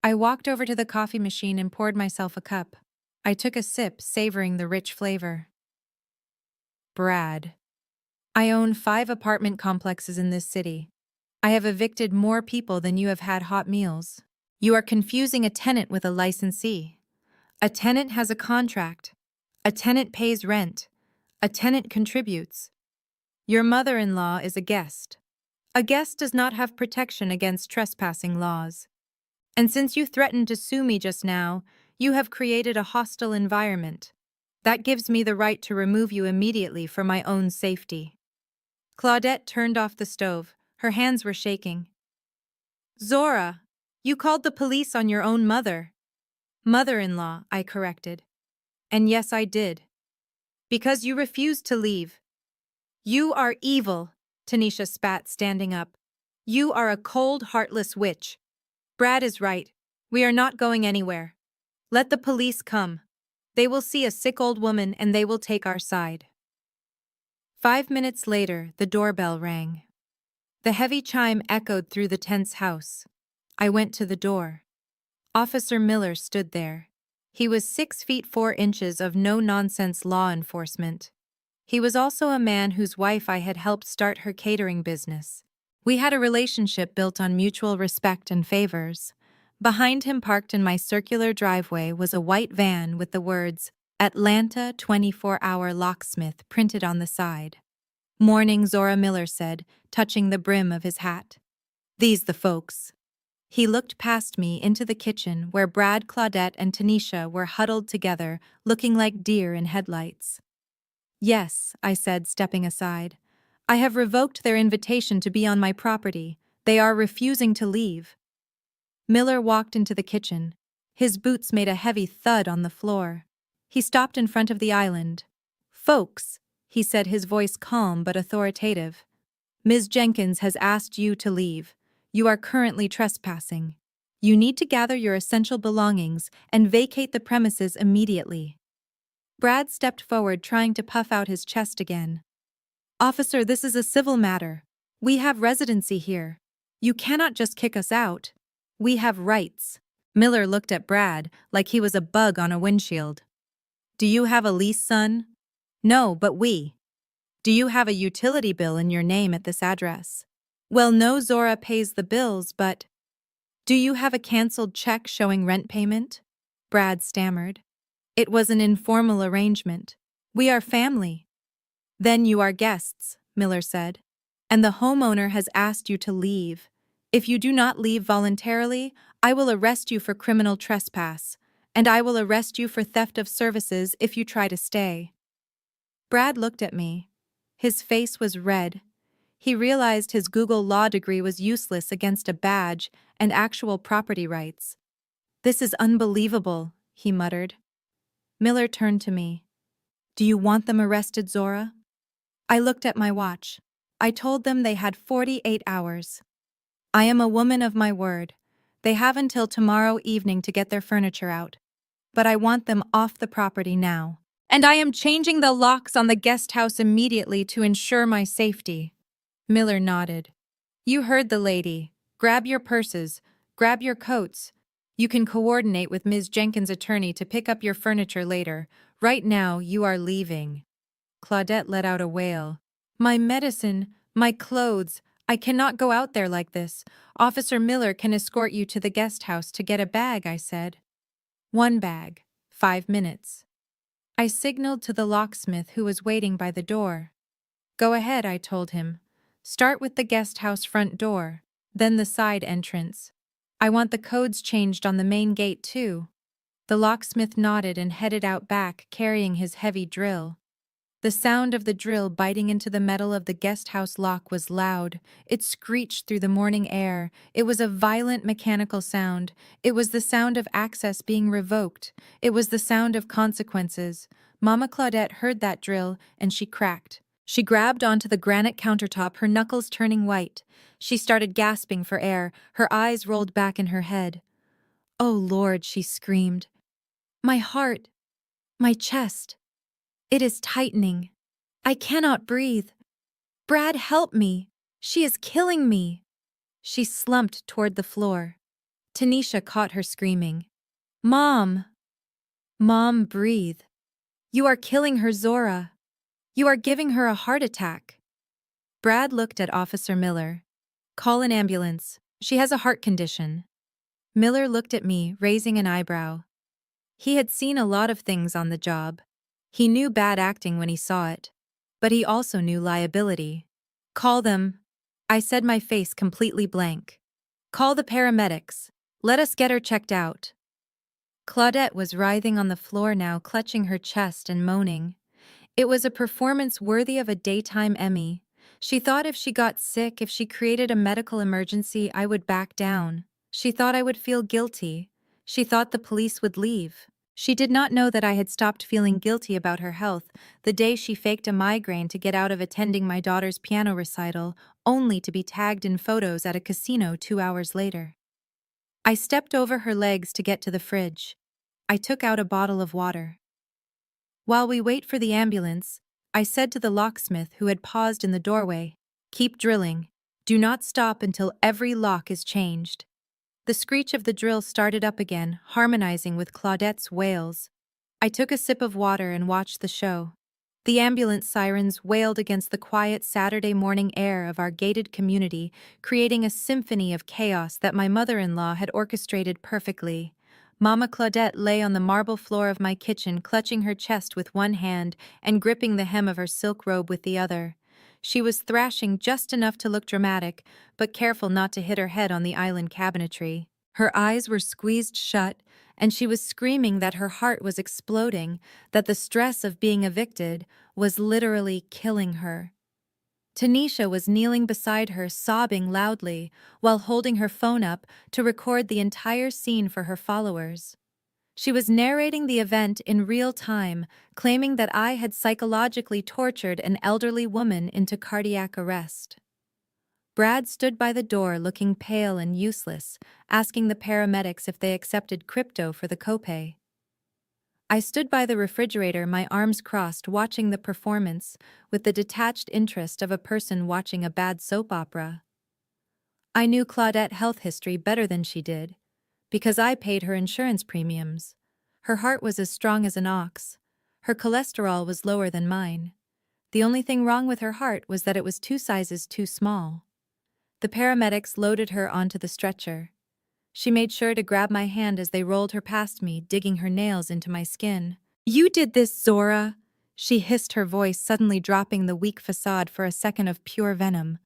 I walked over to the coffee machine and poured myself a cup. I took a sip, savoring the rich flavor. Brad. I own 5 apartment complexes in this city. I have evicted more people than you have had hot meals. You are confusing a tenant with a licensee. A tenant has a contract. A tenant pays rent. A tenant contributes. Your mother-in-law is a guest. A guest does not have protection against trespassing laws. And since you threatened to sue me just now, you have created a hostile environment. That gives me the right to remove you immediately for my own safety. Claudette turned off the stove. Her hands were shaking. Zora, you called the police on your own mother. Mother-in-law, I corrected. And yes, I did. Because you refused to leave. You are evil, Tanisha spat, standing up. You are a cold, heartless witch. Brad is right. We are not going anywhere. Let the police come. They will see a sick old woman and they will take our side. 5 minutes later, the doorbell rang. The heavy chime echoed through the tense house. I went to the door. Officer Miller stood there. He was 6 feet 4 inches of no-nonsense law enforcement. He was also a man whose wife I had helped start her catering business. We had a relationship built on mutual respect and favors. Behind him, parked in my circular driveway, was a white van with the words, Atlanta 24-hour locksmith printed on the side. Morning, Zora Miller said, touching the brim of his hat. These the folks. He looked past me into the kitchen where Brad, Claudette, and Tanisha were huddled together, looking like deer in headlights. Yes, I said, stepping aside. I have revoked their invitation to be on my property. They are refusing to leave. Miller walked into the kitchen. His boots made a heavy thud on the floor. He stopped in front of the island. Folks, he said, his voice calm but authoritative. Ms. Jenkins has asked you to leave. You are currently trespassing. You need to gather your essential belongings and vacate the premises immediately. Brad stepped forward, trying to puff out his chest again. Officer, this is a civil matter. We have residency here. You cannot just kick us out. We have rights. Miller looked at Brad like he was a bug on a windshield. Do you have a lease, son? No, but we. Do you have a utility bill in your name at this address? Well, no, Zora pays the bills, but... Do you have a canceled check showing rent payment? Brad stammered. It was an informal arrangement. We are family. Then you are guests, Miller said. And the homeowner has asked you to leave. If you do not leave voluntarily, I will arrest you for criminal trespass, and I will arrest you for theft of services if you try to stay. Brad looked at me. His face was red. He realized his Google law degree was useless against a badge and actual property rights. This is unbelievable, he muttered. Miller turned to me. Do you want them arrested, Zora? I looked at my watch. I told them they had 48 hours. I am a woman of my word. They have until tomorrow evening to get their furniture out. But I want them off the property now. And I am changing the locks on the guest house immediately to ensure my safety. Miller nodded. You heard the lady. Grab your purses. Grab your coats. You can coordinate with Ms. Jenkins' attorney to pick up your furniture later. Right now, you are leaving. Claudette let out a wail. My medicine, my clothes. I cannot go out there like this. Officer Miller can escort you to the guest house to get a bag, I said. One bag. 5 minutes. I signaled to the locksmith who was waiting by the door. Go ahead, I told him. Start with the guest house front door, then the side entrance. I want the codes changed on the main gate too. The locksmith nodded and headed out back, carrying his heavy drill. The sound of the drill biting into the metal of the guest house lock was loud. It screeched through the morning air. It was a violent mechanical sound. It was the sound of access being revoked. It was the sound of consequences. Mama Claudette heard that drill, and she cracked. She grabbed onto the granite countertop, her knuckles turning white. She started gasping for air. Her eyes rolled back in her head. Oh, Lord, she screamed. My heart. My chest. It is tightening. I cannot breathe. Brad, help me. She is killing me. She slumped toward the floor. Tanisha caught her screaming. Mom! Mom, breathe. You are killing her, Zora. You are giving her a heart attack. Brad looked at Officer Miller. Call an ambulance. She has a heart condition. Miller looked at me, raising an eyebrow. He had seen a lot of things on the job. He knew bad acting when he saw it. But he also knew liability. Call them. I said, my face completely blank. Call the paramedics. Let us get her checked out. Claudette was writhing on the floor now, clutching her chest and moaning. It was a performance worthy of a daytime Emmy. She thought if she got sick, if she created a medical emergency, I would back down. She thought I would feel guilty. She thought the police would leave. She did not know that I had stopped feeling guilty about her health the day she faked a migraine to get out of attending my daughter's piano recital, only to be tagged in photos at a casino 2 hours later. I stepped over her legs to get to the fridge. I took out a bottle of water. While we wait for the ambulance, I said to the locksmith who had paused in the doorway, keep drilling. Do not stop until every lock is changed. The screech of the drill started up again, harmonizing with Claudette's wails. I took a sip of water and watched the show. The ambulance sirens wailed against the quiet Saturday morning air of our gated community, creating a symphony of chaos that my mother-in-law had orchestrated perfectly. Mama Claudette lay on the marble floor of my kitchen, clutching her chest with one hand and gripping the hem of her silk robe with the other. She was thrashing just enough to look dramatic, but careful not to hit her head on the island cabinetry. Her eyes were squeezed shut, and she was screaming that her heart was exploding, that the stress of being evicted was literally killing her. Tanisha was kneeling beside her, sobbing loudly, while holding her phone up to record the entire scene for her followers. She was narrating the event in real time, claiming that I had psychologically tortured an elderly woman into cardiac arrest. Brad stood by the door looking pale and useless, asking the paramedics if they accepted crypto for the copay. I stood by the refrigerator, my arms crossed, watching the performance, with the detached interest of a person watching a bad soap opera. I knew Claudette's health history better than she did, because I paid her insurance premiums. Her heart was as strong as an ox. Her cholesterol was lower than mine. The only thing wrong with her heart was that it was 2 sizes too small. The paramedics loaded her onto the stretcher. She made sure to grab my hand as they rolled her past me, digging her nails into my skin. You did this, Zora, she hissed, her voice suddenly dropping the weak facade for a second of pure venom.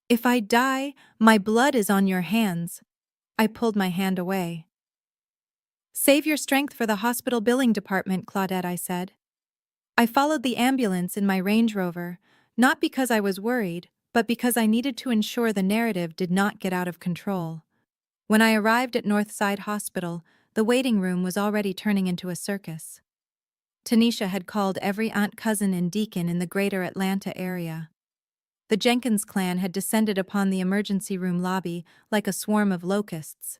If I die, my blood is on your hands. I pulled my hand away. Save your strength for the hospital billing department, Claudette, I said. I followed the ambulance in my Range Rover, not because I was worried, but because I needed to ensure the narrative did not get out of control. When I arrived at Northside Hospital, the waiting room was already turning into a circus. Tanisha had called every aunt, cousin, and deacon in the greater Atlanta area. The Jenkins clan had descended upon the emergency room lobby like a swarm of locusts.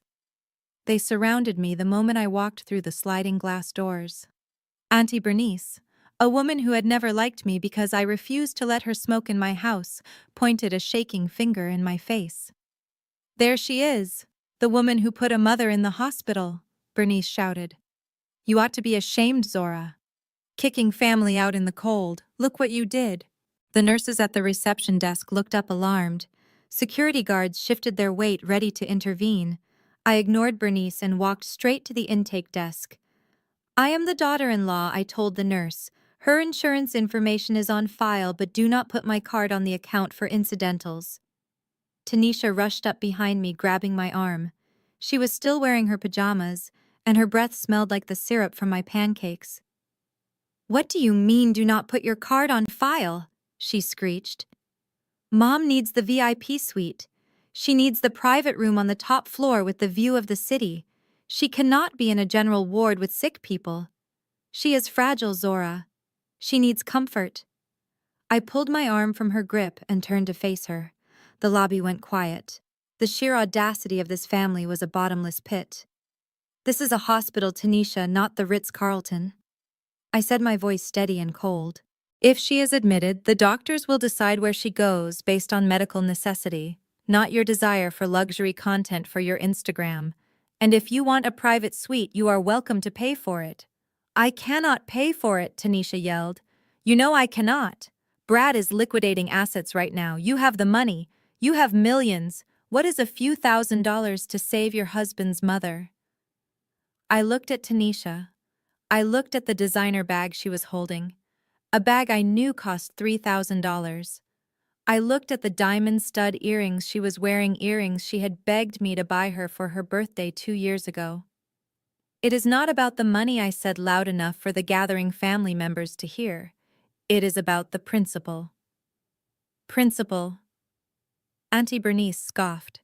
They surrounded me the moment I walked through the sliding glass doors. Auntie Bernice, A woman who had never liked me because I refused to let her smoke in my house pointed a shaking finger in my face. "There she is, the woman who put a mother in the hospital," Bernice shouted. "You ought to be ashamed, Zora. Kicking family out in the cold, look what you did." The nurses at the reception desk looked up alarmed. Security guards shifted their weight, ready to intervene. I ignored Bernice and walked straight to the intake desk. "I am the daughter-in-law," I told the nurse. "Her insurance information is on file, but do not put my card on the account for incidentals." Tanisha rushed up behind me, grabbing my arm. She was still wearing her pajamas, and her breath smelled like the syrup from my pancakes. "What do you mean, do not put your card on file?" she screeched. "Mom needs the VIP suite. She needs the private room on the top floor with the view of the city. She cannot be in a general ward with sick people. She is fragile, Zora. She needs comfort." I pulled my arm from her grip and turned to face her. The lobby went quiet. The sheer audacity of this family was a bottomless pit. "This is a hospital, Tanisha, not the Ritz-Carlton." I said, my voice steady and cold. "If she is admitted, the doctors will decide where she goes based on medical necessity, not your desire for luxury content for your Instagram. And if you want a private suite, you are welcome to pay for it." "I cannot pay for it," Tanisha yelled. "You know I cannot. Brad is liquidating assets right now. You have the money. You have millions. What is a few $1,000s to save your husband's mother?" I looked at Tanisha. I looked at the designer bag she was holding. A bag I knew cost $3,000. I looked at the diamond stud earrings she was wearing, earrings she had begged me to buy her for her birthday 2 years ago. "It is not about the money," I said loud enough for the gathering family members to hear. "It is about the principle." "Principle?" Auntie Bernice scoffed.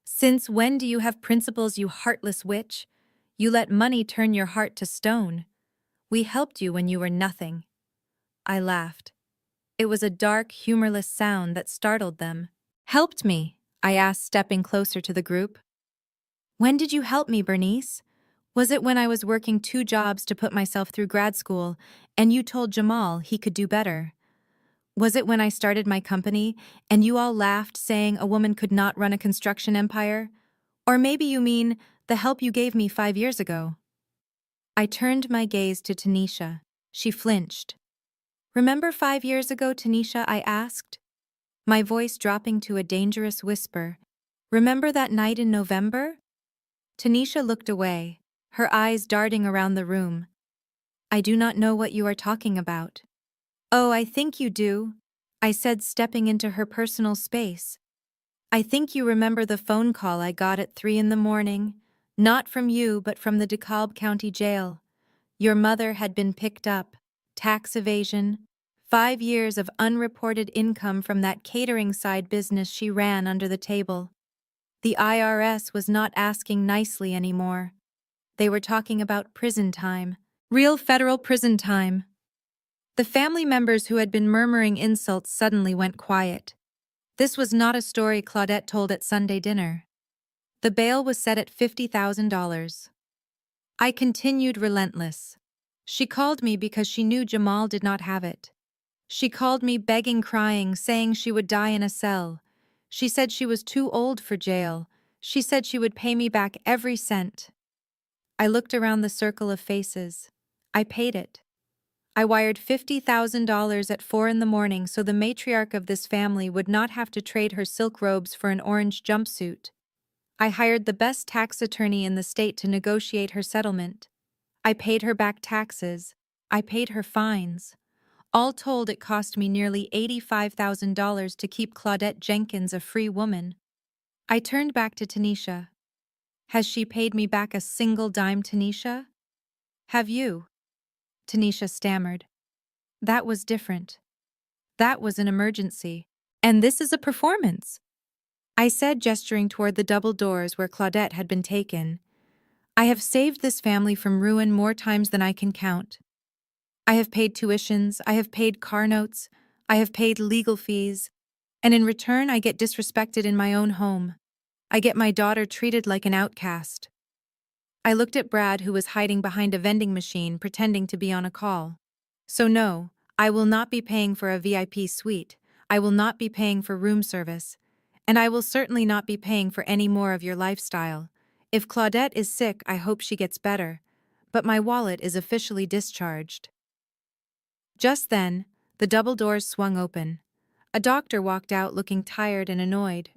"Since when do you have principles, you heartless witch? You let money turn your heart to stone. We helped you when you were nothing." I laughed. It was a dark, humorless sound that startled them. "Helped me?" I asked, stepping closer to the group. "When did you help me, Bernice? Was it when I was working 2 jobs to put myself through grad school, and you told Jamal he could do better? Was it when I started my company, and you all laughed, saying a woman could not run a construction empire? Or maybe you mean the help you gave me 5 years ago?" I turned my gaze to Tanisha. She flinched. "Remember 5 years ago, Tanisha?" I asked, my voice dropping to a dangerous whisper. "Remember that night in November?" Tanisha looked away, her eyes darting around the room. "I do not know what you are talking about." "Oh, I think you do," I said, stepping into her personal space. "I think you remember the phone call I got at 3 in the morning. Not from you, but from the DeKalb County Jail. Your mother had been picked up. Tax evasion. 5 years of unreported income from that catering side business she ran under the table. The IRS was not asking nicely anymore. They were talking about prison time. Real federal prison time." The family members who had been murmuring insults suddenly went quiet. This was not a story Claudette told at Sunday dinner. The bail was set at $50,000. I continued, relentless. She called me because she knew Jamal did not have it. She called me begging, crying, saying she would die in a cell. She said she was too old for jail. She said she would pay me back every cent. I looked around the circle of faces. I paid it. I wired $50,000 at 4 in the morning so the matriarch of this family would not have to trade her silk robes for an orange jumpsuit. I hired the best tax attorney in the state to negotiate her settlement. I paid her back taxes. I paid her fines. All told, it cost me nearly $85,000 to keep Claudette Jenkins a free woman. I turned back to Tanisha. "Has she paid me back a single dime, Tanisha?" "Have you?" Tanisha stammered. "That was different. That was an emergency. And this is a performance," I said, gesturing toward the double doors where Claudette had been taken. "I have saved this family from ruin more times than I can count. I have paid tuitions, I have paid car notes, I have paid legal fees, and in return I get disrespected in my own home. I get my daughter treated like an outcast." I looked at Brad, who was hiding behind a vending machine, pretending to be on a call. So no, I will not be paying for a VIP suite, I will not be paying for room service, and I will certainly not be paying for any more of your lifestyle. If Claudette is sick, I hope she gets better, but my wallet is officially discharged. Just then, the double doors swung open. A doctor walked out looking tired and annoyed.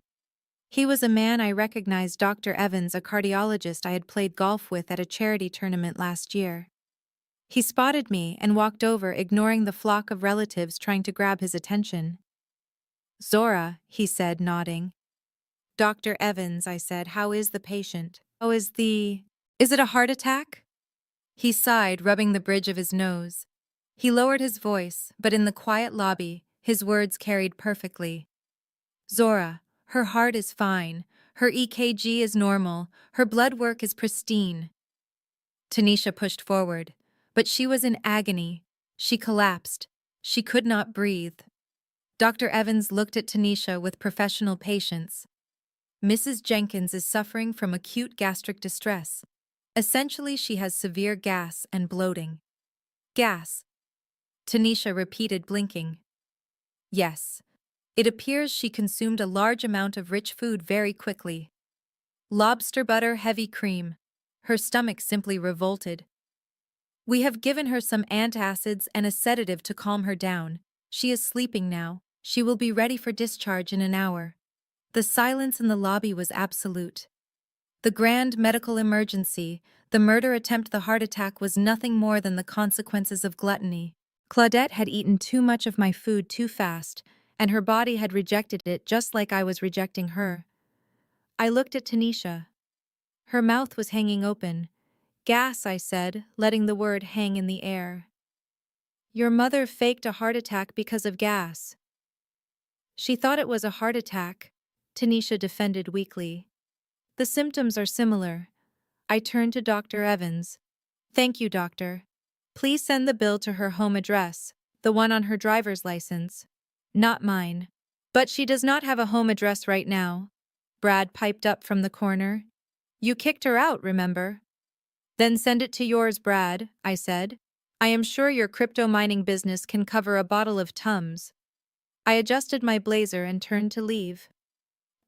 He was a man I recognized, Dr. Evans, a cardiologist I had played golf with at a charity tournament last year. He spotted me and walked over, ignoring the flock of relatives trying to grab his attention. "Zora," he said, nodding. "Dr. Evans," I said, "how is the patient? Is it a heart attack?" He sighed, rubbing the bridge of his nose. He lowered his voice, but in the quiet lobby, his words carried perfectly. "Zora, her heart is fine, her EKG is normal, her blood work is pristine." Tanisha pushed forward, but she was in agony. She collapsed. She could not breathe. Dr. Evans looked at Tanisha with professional patience. "Mrs. Jenkins is suffering from acute gastric distress. Essentially, she has severe gas and bloating." "Gas?" Tanisha repeated, blinking. "Yes. It appears she consumed a large amount of rich food very quickly. Lobster butter, heavy cream. Her stomach simply revolted. We have given her some antacids and a sedative to calm her down. She is sleeping now. She will be ready for discharge in an hour." The silence in the lobby was absolute. The grand medical emergency, the murder attempt, the heart attack was nothing more than the consequences of gluttony. Claudette had eaten too much of my food too fast, and her body had rejected it just like I was rejecting her. I looked at Tanisha. Her mouth was hanging open. "Gas," I said, letting the word hang in the air. "Your mother faked a heart attack because of gas." "She thought it was a heart attack," Tanisha defended weakly. "The symptoms are similar." I turned to Dr. Evans. "Thank you, doctor. Please send the bill to her home address, the one on her driver's license. Not mine." "But she does not have a home address right now," Brad piped up from the corner. "You kicked her out, remember?" "Then send it to yours, Brad," I said. "I am sure your crypto mining business can cover a bottle of Tums." I adjusted my blazer and turned to leave.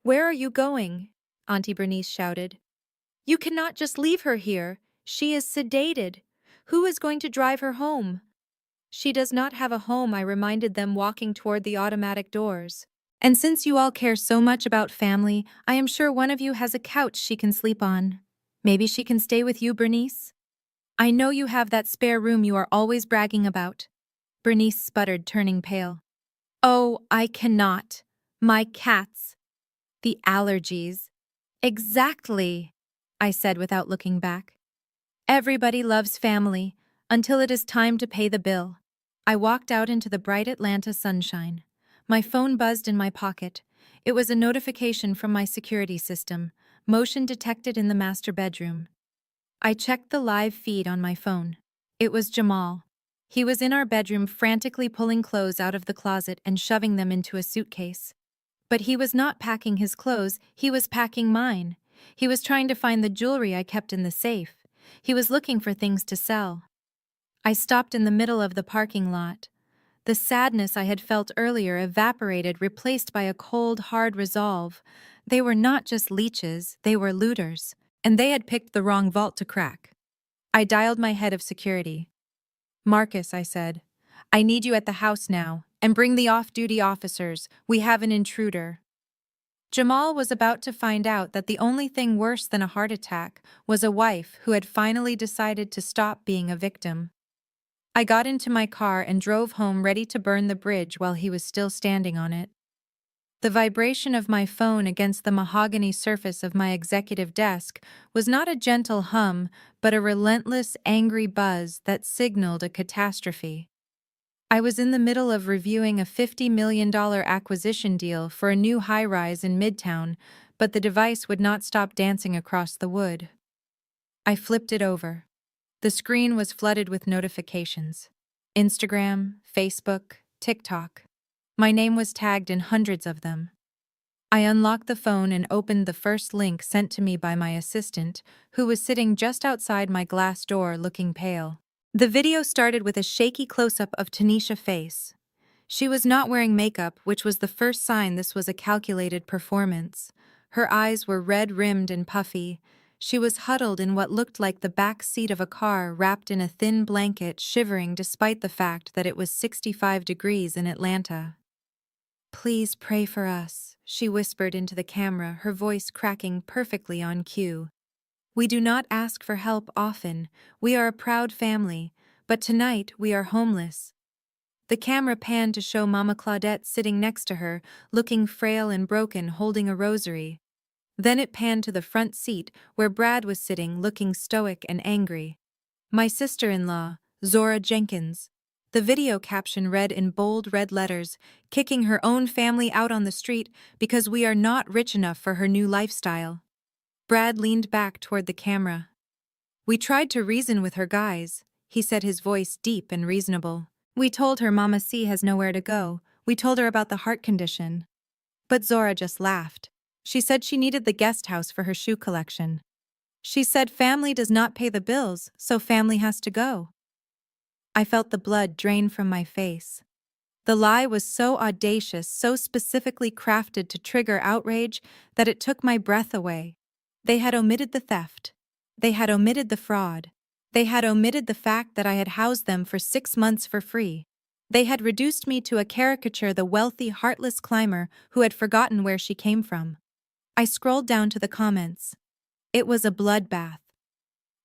"Where are you going?" Auntie Bernice shouted. "You cannot just leave her here. She is sedated. Who is going to drive her home?" "She does not have a home," I reminded them, walking toward the automatic doors. "And since you all care so much about family, I am sure one of you has a couch she can sleep on. Maybe she can stay with you, Bernice? I know you have that spare room you are always bragging about." Bernice sputtered, turning pale. "Oh, I cannot. My cats. The allergies." "Exactly," I said without looking back. "Everybody loves family, until it is time to pay the bill." I walked out into the bright Atlanta sunshine. My phone buzzed in my pocket. It was a notification from my security system, motion detected in the master bedroom. I checked the live feed on my phone. It was Jamal. He was in our bedroom, frantically pulling clothes out of the closet and shoving them into a suitcase. But he was not packing his clothes, he was packing mine. He was trying to find the jewelry I kept in the safe. He was looking for things to sell. I stopped in the middle of the parking lot. The sadness I had felt earlier evaporated, replaced by a cold, hard resolve. They were not just leeches, they were looters, and they had picked the wrong vault to crack. I dialed my head of security. "Marcus," I said, "I need you at the house now, and bring the off-duty officers. We have an intruder." Jamal was about to find out that the only thing worse than a heart attack was a wife who had finally decided to stop being a victim. I got into my car and drove home, ready to burn the bridge while he was still standing on it. The vibration of my phone against the mahogany surface of my executive desk was not a gentle hum, but a relentless, angry buzz that signaled a catastrophe. I was in the middle of reviewing a $50 million acquisition deal for a new high-rise in Midtown, but the device would not stop dancing across the wood. I flipped it over. The screen was flooded with notifications. Instagram, Facebook, TikTok. My name was tagged in hundreds of them. I unlocked the phone and opened the first link sent to me by my assistant, who was sitting just outside my glass door looking pale. The video started with a shaky close-up of Tanisha's face. She was not wearing makeup, which was the first sign this was a calculated performance. Her eyes were red-rimmed and puffy. She was huddled in what looked like the back seat of a car, wrapped in a thin blanket, shivering despite the fact that it was 65 degrees in Atlanta. "Please pray for us," she whispered into the camera, her voice cracking perfectly on cue. "We do not ask for help often. We are a proud family, but tonight we are homeless." The camera panned to show Mama Claudette sitting next to her, looking frail and broken, holding a rosary. Then it panned to the front seat, where Brad was sitting, looking stoic and angry. "My sister-in-law, Zora Jenkins." The video caption read in bold red letters, "Kicking her own family out on the street because we are not rich enough for her new lifestyle." Brad leaned back toward the camera. "We tried to reason with her, guys," he said, his voice deep and reasonable. "We told her Mama C has nowhere to go. We told her about the heart condition." But Zora just laughed. She said she needed the guest house for her shoe collection. She said family does not pay the bills, so family has to go. I felt the blood drain from my face. The lie was so audacious, so specifically crafted to trigger outrage, that it took my breath away. They had omitted the theft. They had omitted the fraud. They had omitted the fact that I had housed them for 6 months for free. They had reduced me to a caricature, the wealthy, heartless climber who had forgotten where she came from. I scrolled down to the comments. It was a bloodbath.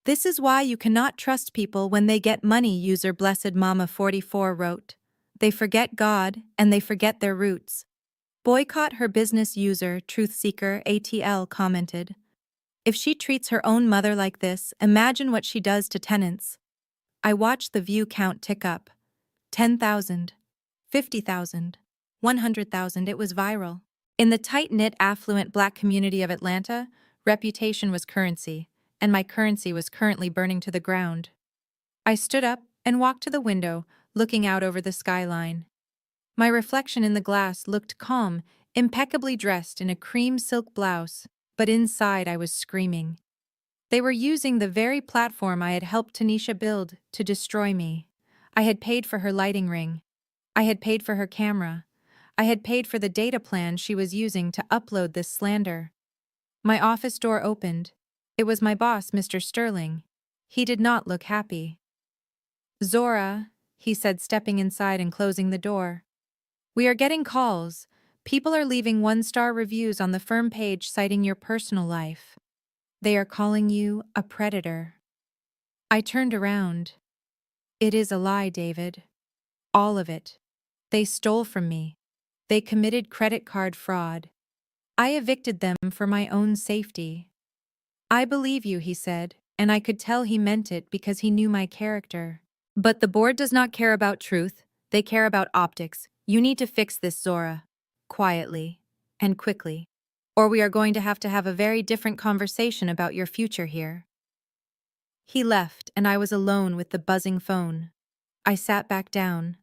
"This is why you cannot trust people when they get money," user Blessed Mama 44 wrote. "They forget God, and they forget their roots." Boycott her business, user Truthseeker ATL commented. "If she treats her own mother like this, imagine what she does to tenants." I watched the view count tick up. 10,000, 50,000, 100,000. It was viral. In the tight-knit, affluent Black community of Atlanta, reputation was currency, and my currency was currently burning to the ground. I stood up and walked to the window, looking out over the skyline. My reflection in the glass looked calm, impeccably dressed in a cream silk blouse, but inside I was screaming. They were using the very platform I had helped Tanisha build to destroy me. I had paid for her lighting ring. I had paid for her camera. I had paid for the data plan she was using to upload this slander. My office door opened. It was my boss, Mr. Sterling. He did not look happy. "Zora," he said, stepping inside and closing the door. "We are getting calls. People are leaving 1-star reviews on the firm page citing your personal life. They are calling you a predator." I turned around. "It is a lie, David. All of it. They stole from me. They committed credit card fraud. I evicted them for my own safety." "I believe you," he said, and I could tell he meant it because he knew my character. "But the board does not care about truth. They care about optics. You need to fix this, Zora. Quietly. And quickly. Or we are going to have a very different conversation about your future here." He left, and I was alone with the buzzing phone. I sat back down.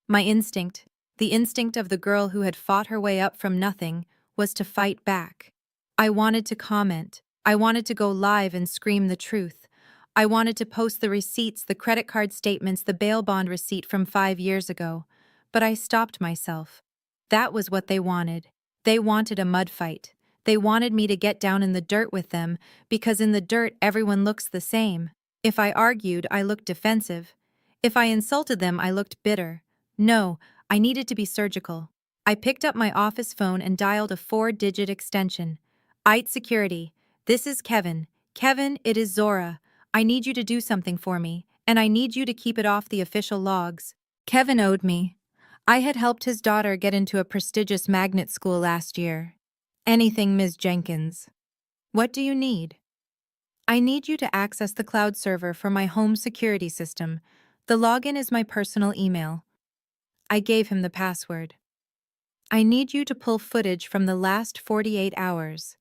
My instinct, the instinct of the girl who had fought her way up from nothing, was to fight back. I wanted to comment. I wanted to go live and scream the truth. I wanted to post the receipts, the credit card statements, the bail bond receipt from 5 years ago. But I stopped myself. That was what they wanted. They wanted a mud fight. They wanted me to get down in the dirt with them, because in the dirt everyone looks the same. If I argued, I looked defensive. If I insulted them, I looked bitter. No, I needed to be surgical. I picked up my office phone and dialed a 4-digit extension. "IT Security. This is Kevin. Kevin, it is Zora. I need you to do something for me, and I need you to keep it off the official logs." Kevin owed me. I had helped his daughter get into a prestigious magnet school last year. "Anything, Ms. Jenkins." "What do you need?" "I need you to access the cloud server for my home security system. The login is my personal email." I gave him the password. "I need you to pull footage from the last 48 hours.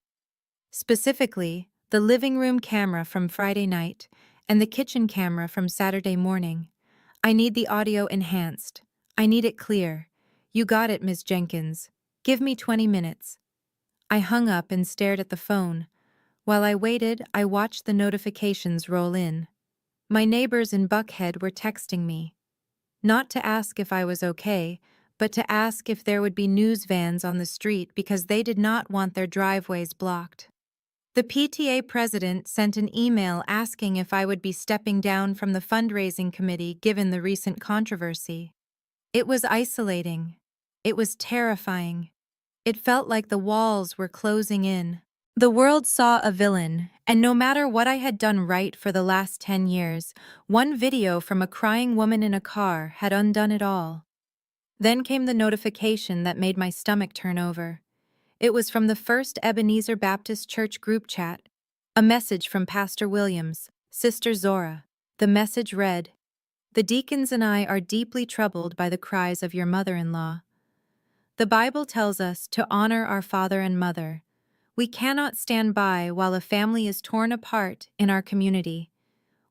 Specifically, the living room camera from Friday night and the kitchen camera from Saturday morning. I need the audio enhanced. I need it clear. You got it, Ms. Jenkins. Give me 20 minutes." I hung up and stared at the phone. While I waited, I watched the notifications roll in. My neighbors in Buckhead were texting me, not to ask if I was okay, but to ask if there would be news vans on the street because they did not want their driveways blocked. The PTA president sent an email asking if I would be stepping down from the fundraising committee given the recent controversy. It was isolating. It was terrifying. It felt like the walls were closing in. The world saw a villain, and no matter what I had done right for the last 10 years, one video from a crying woman in a car had undone it all. Then came the notification that made my stomach turn over. It was from the First Ebenezer Baptist Church group chat. A message from Pastor Williams, Sister Zora. The message read, "The deacons and I are deeply troubled by the cries of your mother-in-law. The Bible tells us to honor our father and mother. We cannot stand by while a family is torn apart in our community.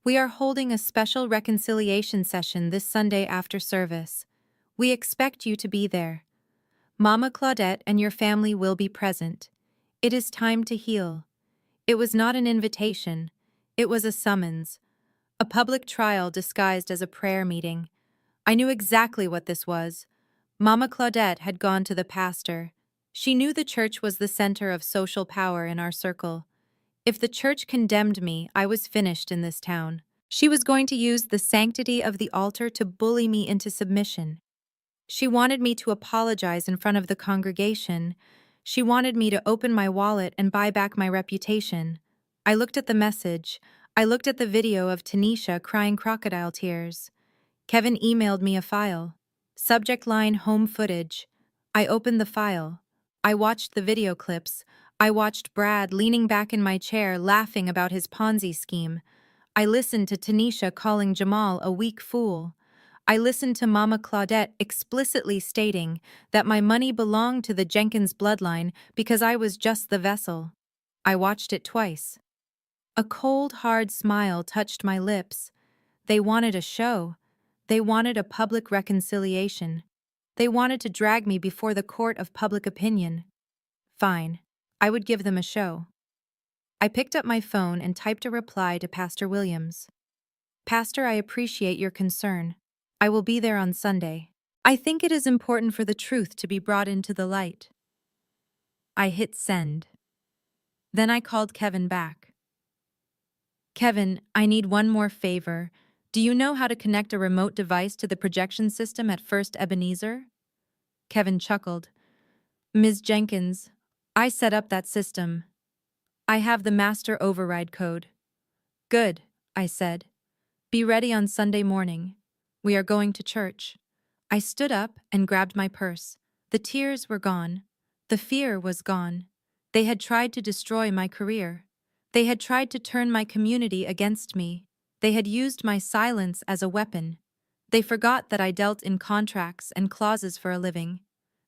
We are holding a special reconciliation session this Sunday after service. We expect you to be there. Mama Claudette and your family will be present. It is time to heal." It was not an invitation. It was a summons. A public trial disguised as a prayer meeting. I knew exactly what this was. Mama Claudette had gone to the pastor. She knew the church was the center of social power in our circle. If the church condemned me, I was finished in this town. She was going to use the sanctity of the altar to bully me into submission. She wanted me to apologize in front of the congregation. She wanted me to open my wallet and buy back my reputation. I looked at the message. I looked at the video of Tanisha crying crocodile tears. Kevin emailed me a file. Subject line home footage. I opened the file. I watched the video clips. I watched Brad leaning back in my chair laughing about his Ponzi scheme. I listened to Tanisha calling Jamal a weak fool. I listened to Mama Claudette explicitly stating that my money belonged to the Jenkins bloodline because I was just the vessel. I watched it twice. A cold, hard smile touched my lips. They wanted a show. They wanted a public reconciliation. They wanted to drag me before the court of public opinion. Fine. I would give them a show. I picked up my phone and typed a reply to Pastor Williams. "Pastor, I appreciate your concern. I will be there on Sunday. I think it is important for the truth to be brought into the light." I hit send. Then I called Kevin back. "Kevin, I need one more favor. Do you know how to connect a remote device to the projection system at First Ebenezer?" Kevin chuckled. "Ms. Jenkins, I set up that system. I have the master override code." "Good," I said. "Be ready on Sunday morning. We are going to church." I stood up and grabbed my purse. The tears were gone. The fear was gone. They had tried to destroy my career. They had tried to turn my community against me. They had used my silence as a weapon. They forgot that I dealt in contracts and clauses for a living.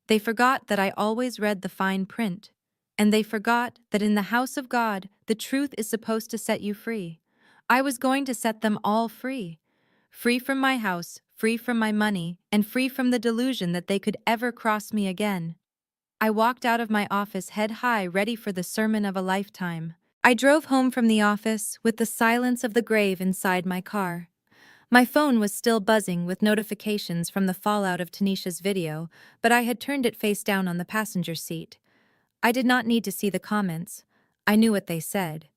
They forgot that I always read the fine print. And they forgot that in the house of God, the truth is supposed to set you free. I was going to set them all free. Free from my house, free from my money, and free from the delusion that they could ever cross me again. I walked out of my office head high, ready for the sermon of a lifetime. I drove home from the office with the silence of the grave inside my car. My phone was still buzzing with notifications from the fallout of Tanisha's video, but I had turned it face down on the passenger seat. I did not need to see the comments. I knew what they said.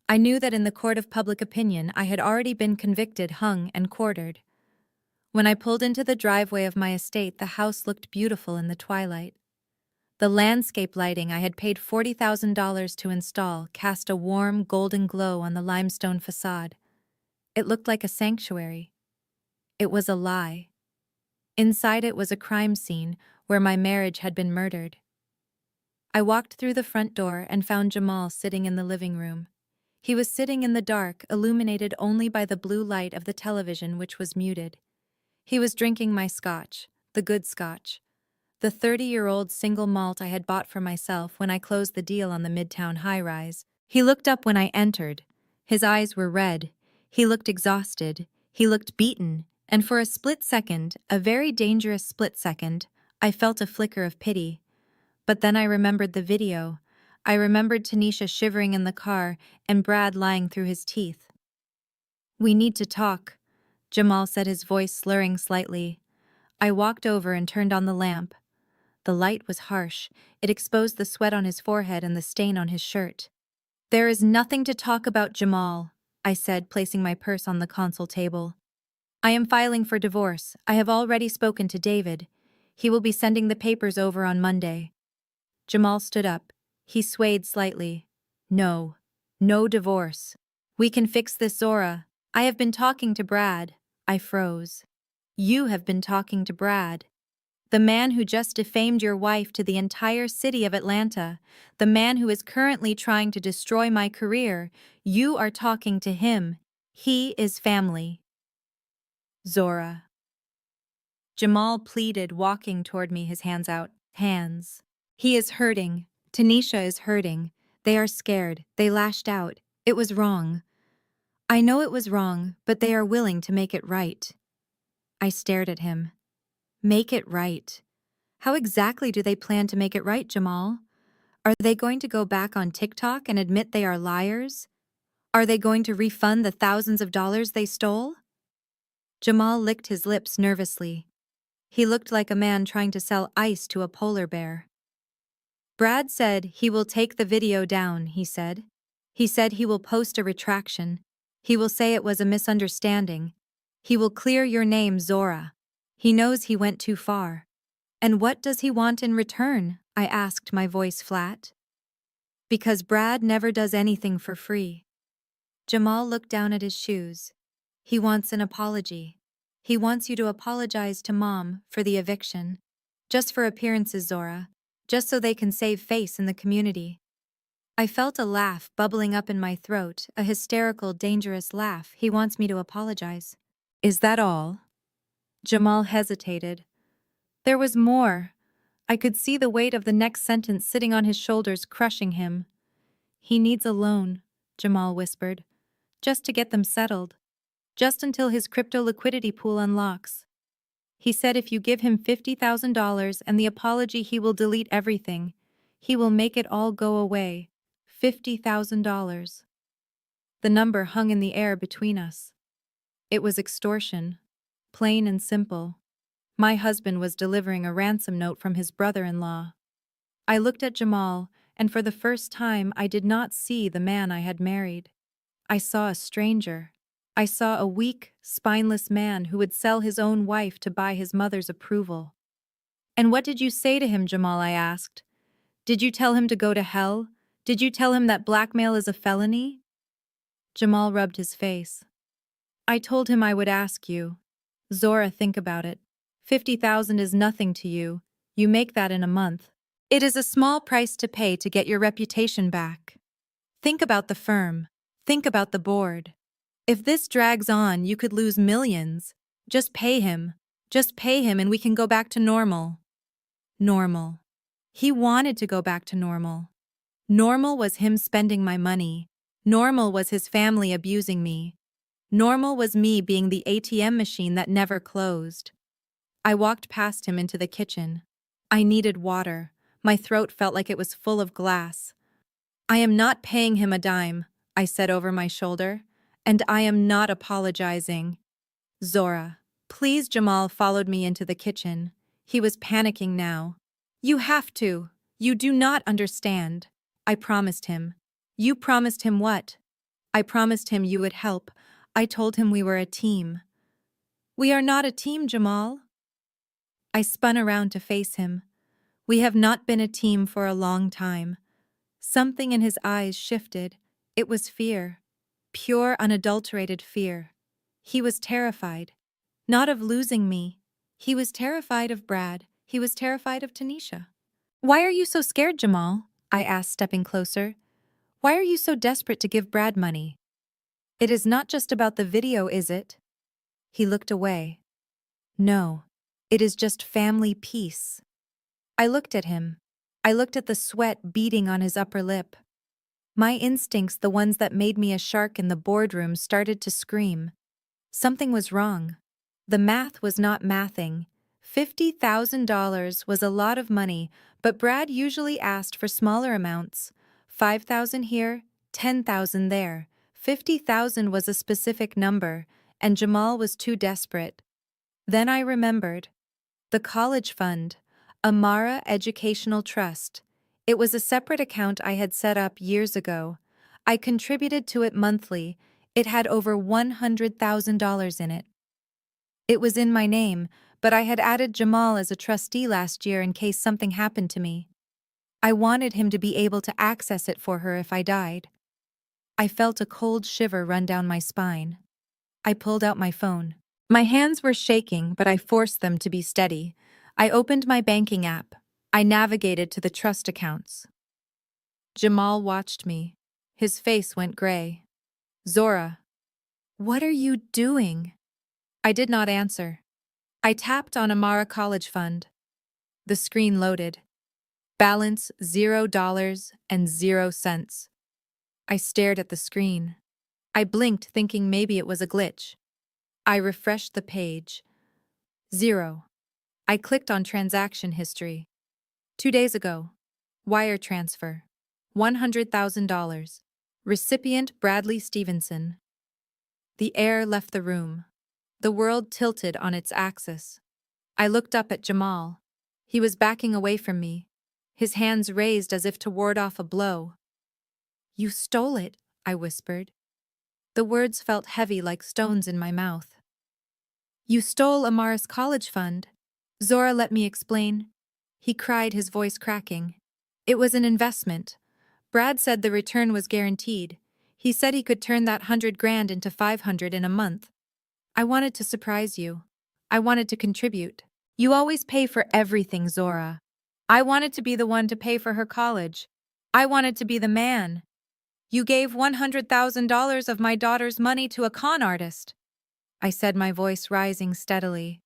I knew that in the court of public opinion I had already been convicted, hung, and quartered. When I pulled into the driveway of my estate, the house looked beautiful in the twilight. The landscape lighting I had paid $40,000 to install cast a warm, golden glow on the limestone facade. It looked like a sanctuary. It was a lie. Inside it was a crime scene where my marriage had been murdered. I walked through the front door and found Jamal sitting in the living room. He was sitting in the dark, illuminated only by the blue light of the television, which was muted. He was drinking my scotch, the good scotch, the 30-year-old single malt I had bought for myself when I closed the deal on the Midtown high-rise. He looked up when I entered. His eyes were red. He looked exhausted. He looked beaten. And for a split second, a very dangerous split second, I felt a flicker of pity. But then I remembered the video. I remembered Tanisha shivering in the car and Brad lying through his teeth. We need to talk, Jamal said, his voice slurring slightly. I walked over and turned on the lamp. The light was harsh. It exposed the sweat on his forehead and the stain on his shirt. There is nothing to talk about, Jamal, I said, placing my purse on the console table. I am filing for divorce. I have already spoken to David. He will be sending the papers over on Monday. Jamal stood up. He swayed slightly. No. No divorce. We can fix this, Zora. I have been talking to Brad. I froze. You have been talking to Brad. The man who just defamed your wife to the entire city of Atlanta. The man who is currently trying to destroy my career. You are talking to him. He is family. Zora. Jamal pleaded, walking toward me, his hands out. Hands. He is hurting. Tanisha is hurting. They are scared. They lashed out. It was wrong. I know it was wrong, but they are willing to make it right. I stared at him. Make it right. How exactly do they plan to make it right, Jamal? Are they going to go back on TikTok and admit they are liars? Are they going to refund the thousands of dollars they stole? Jamal licked his lips nervously. He looked like a man trying to sell ice to a polar bear. Brad said he will take the video down, he said. He said he will post a retraction. He will say it was a misunderstanding. He will clear your name, Zora. He knows he went too far. And what does he want in return? I asked, my voice flat. Because Brad never does anything for free. Jamal looked down at his shoes. He wants an apology. He wants you to apologize to Mom for the eviction. Just for appearances, Zora. Just so they can save face in the community. I felt a laugh bubbling up in my throat, a hysterical, dangerous laugh. He wants me to apologize. Is that all? Jamal hesitated. There was more. I could see the weight of the next sentence sitting on his shoulders, crushing him. He needs a loan, Jamal whispered. Just to get them settled. Just until his crypto liquidity pool unlocks. He said if you give him $50,000 and the apology, he will delete everything. He will make it all go away. $50,000. The number hung in the air between us. It was extortion. Plain and simple. My husband was delivering a ransom note from his brother-in-law. I looked at Jamal, and for the first time I did not see the man I had married. I saw a stranger. I saw a weak, spineless man who would sell his own wife to buy his mother's approval. And what did you say to him, Jamal? I asked. Did you tell him to go to hell? Did you tell him that blackmail is a felony? Jamal rubbed his face. I told him I would ask you. Zora, think about it. 50,000 is nothing to you. You make that in a month. It is a small price to pay to get your reputation back. Think about the firm. Think about the board. If this drags on, you could lose millions. Just pay him. Just pay him and we can go back to normal. Normal. He wanted to go back to normal. Normal was him spending my money. Normal was his family abusing me. Normal was me being the ATM machine that never closed. I walked past him into the kitchen. I needed water. My throat felt like it was full of glass. I am not paying him a dime, I said over my shoulder, and I am not apologizing. Zora, please. Jamal followed me into the kitchen. He was panicking now. You have to. You do not understand. I promised him. You promised him what? I promised him you would help. I told him we were a team. We are not a team, Jamal. I spun around to face him. We have not been a team for a long time. Something in his eyes shifted. It was fear. Pure, unadulterated fear. He was terrified. Not of losing me. He was terrified of Brad. He was terrified of Tanisha. Why are you so scared, Jamal? I asked, stepping closer. Why are you so desperate to give Brad money? It is not just about the video, is it? He looked away. No, it is just family peace. I looked at him. I looked at the sweat beading on his upper lip. My instincts, the ones that made me a shark in the boardroom, started to scream. Something was wrong. The math was not mathing. $50,000 was a lot of money, but Brad usually asked for smaller amounts. $5,000 here, $10,000 there. 50,000 was a specific number, and Jamal was too desperate. Then I remembered. The college fund, Amara Educational Trust. It was a separate account I had set up years ago. I contributed to it monthly. It had over $100,000 in it. It was in my name, but I had added Jamal as a trustee last year in case something happened to me. I wanted him to be able to access it for her if I died. I felt a cold shiver run down my spine. I pulled out my phone. My hands were shaking, but I forced them to be steady. I opened my banking app. I navigated to the trust accounts. Jamal watched me. His face went gray. Zora, what are you doing? I did not answer. I tapped on Amara College Fund. The screen loaded. Balance $0.00. I stared at the screen. I blinked, thinking maybe it was a glitch. I refreshed the page. 0. I clicked on transaction history. 2 days ago. Wire transfer. $100,000. Recipient Bradley Stevenson. The air left the room. The world tilted on its axis. I looked up at Jamal. He was backing away from me, his hands raised as if to ward off a blow. You stole it, I whispered. The words felt heavy like stones in my mouth. You stole Amara's college fund. Zora, let me explain. He cried, his voice cracking. It was an investment. Brad said the return was guaranteed. He said he could turn that $100,000 into $500 in a month. I wanted to surprise you. I wanted to contribute. You always pay for everything, Zora. I wanted to be the one to pay for her college. I wanted to be the man. You gave $100,000 of my daughter's money to a con artist, I said, my voice rising steadily.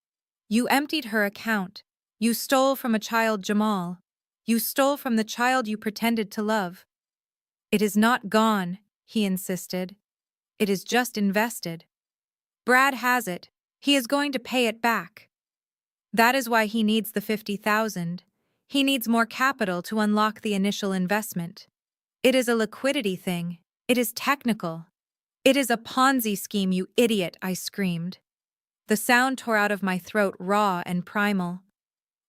You emptied her account. You stole from a child, Jamal. You stole from the child you pretended to love. It is not gone, he insisted. It is just invested. Brad has it. He is going to pay it back. That is why he needs the $50,000. He needs more capital to unlock the initial investment. It is a liquidity thing. It is technical. It is a Ponzi scheme, you idiot, I screamed. The sound tore out of my throat, raw and primal.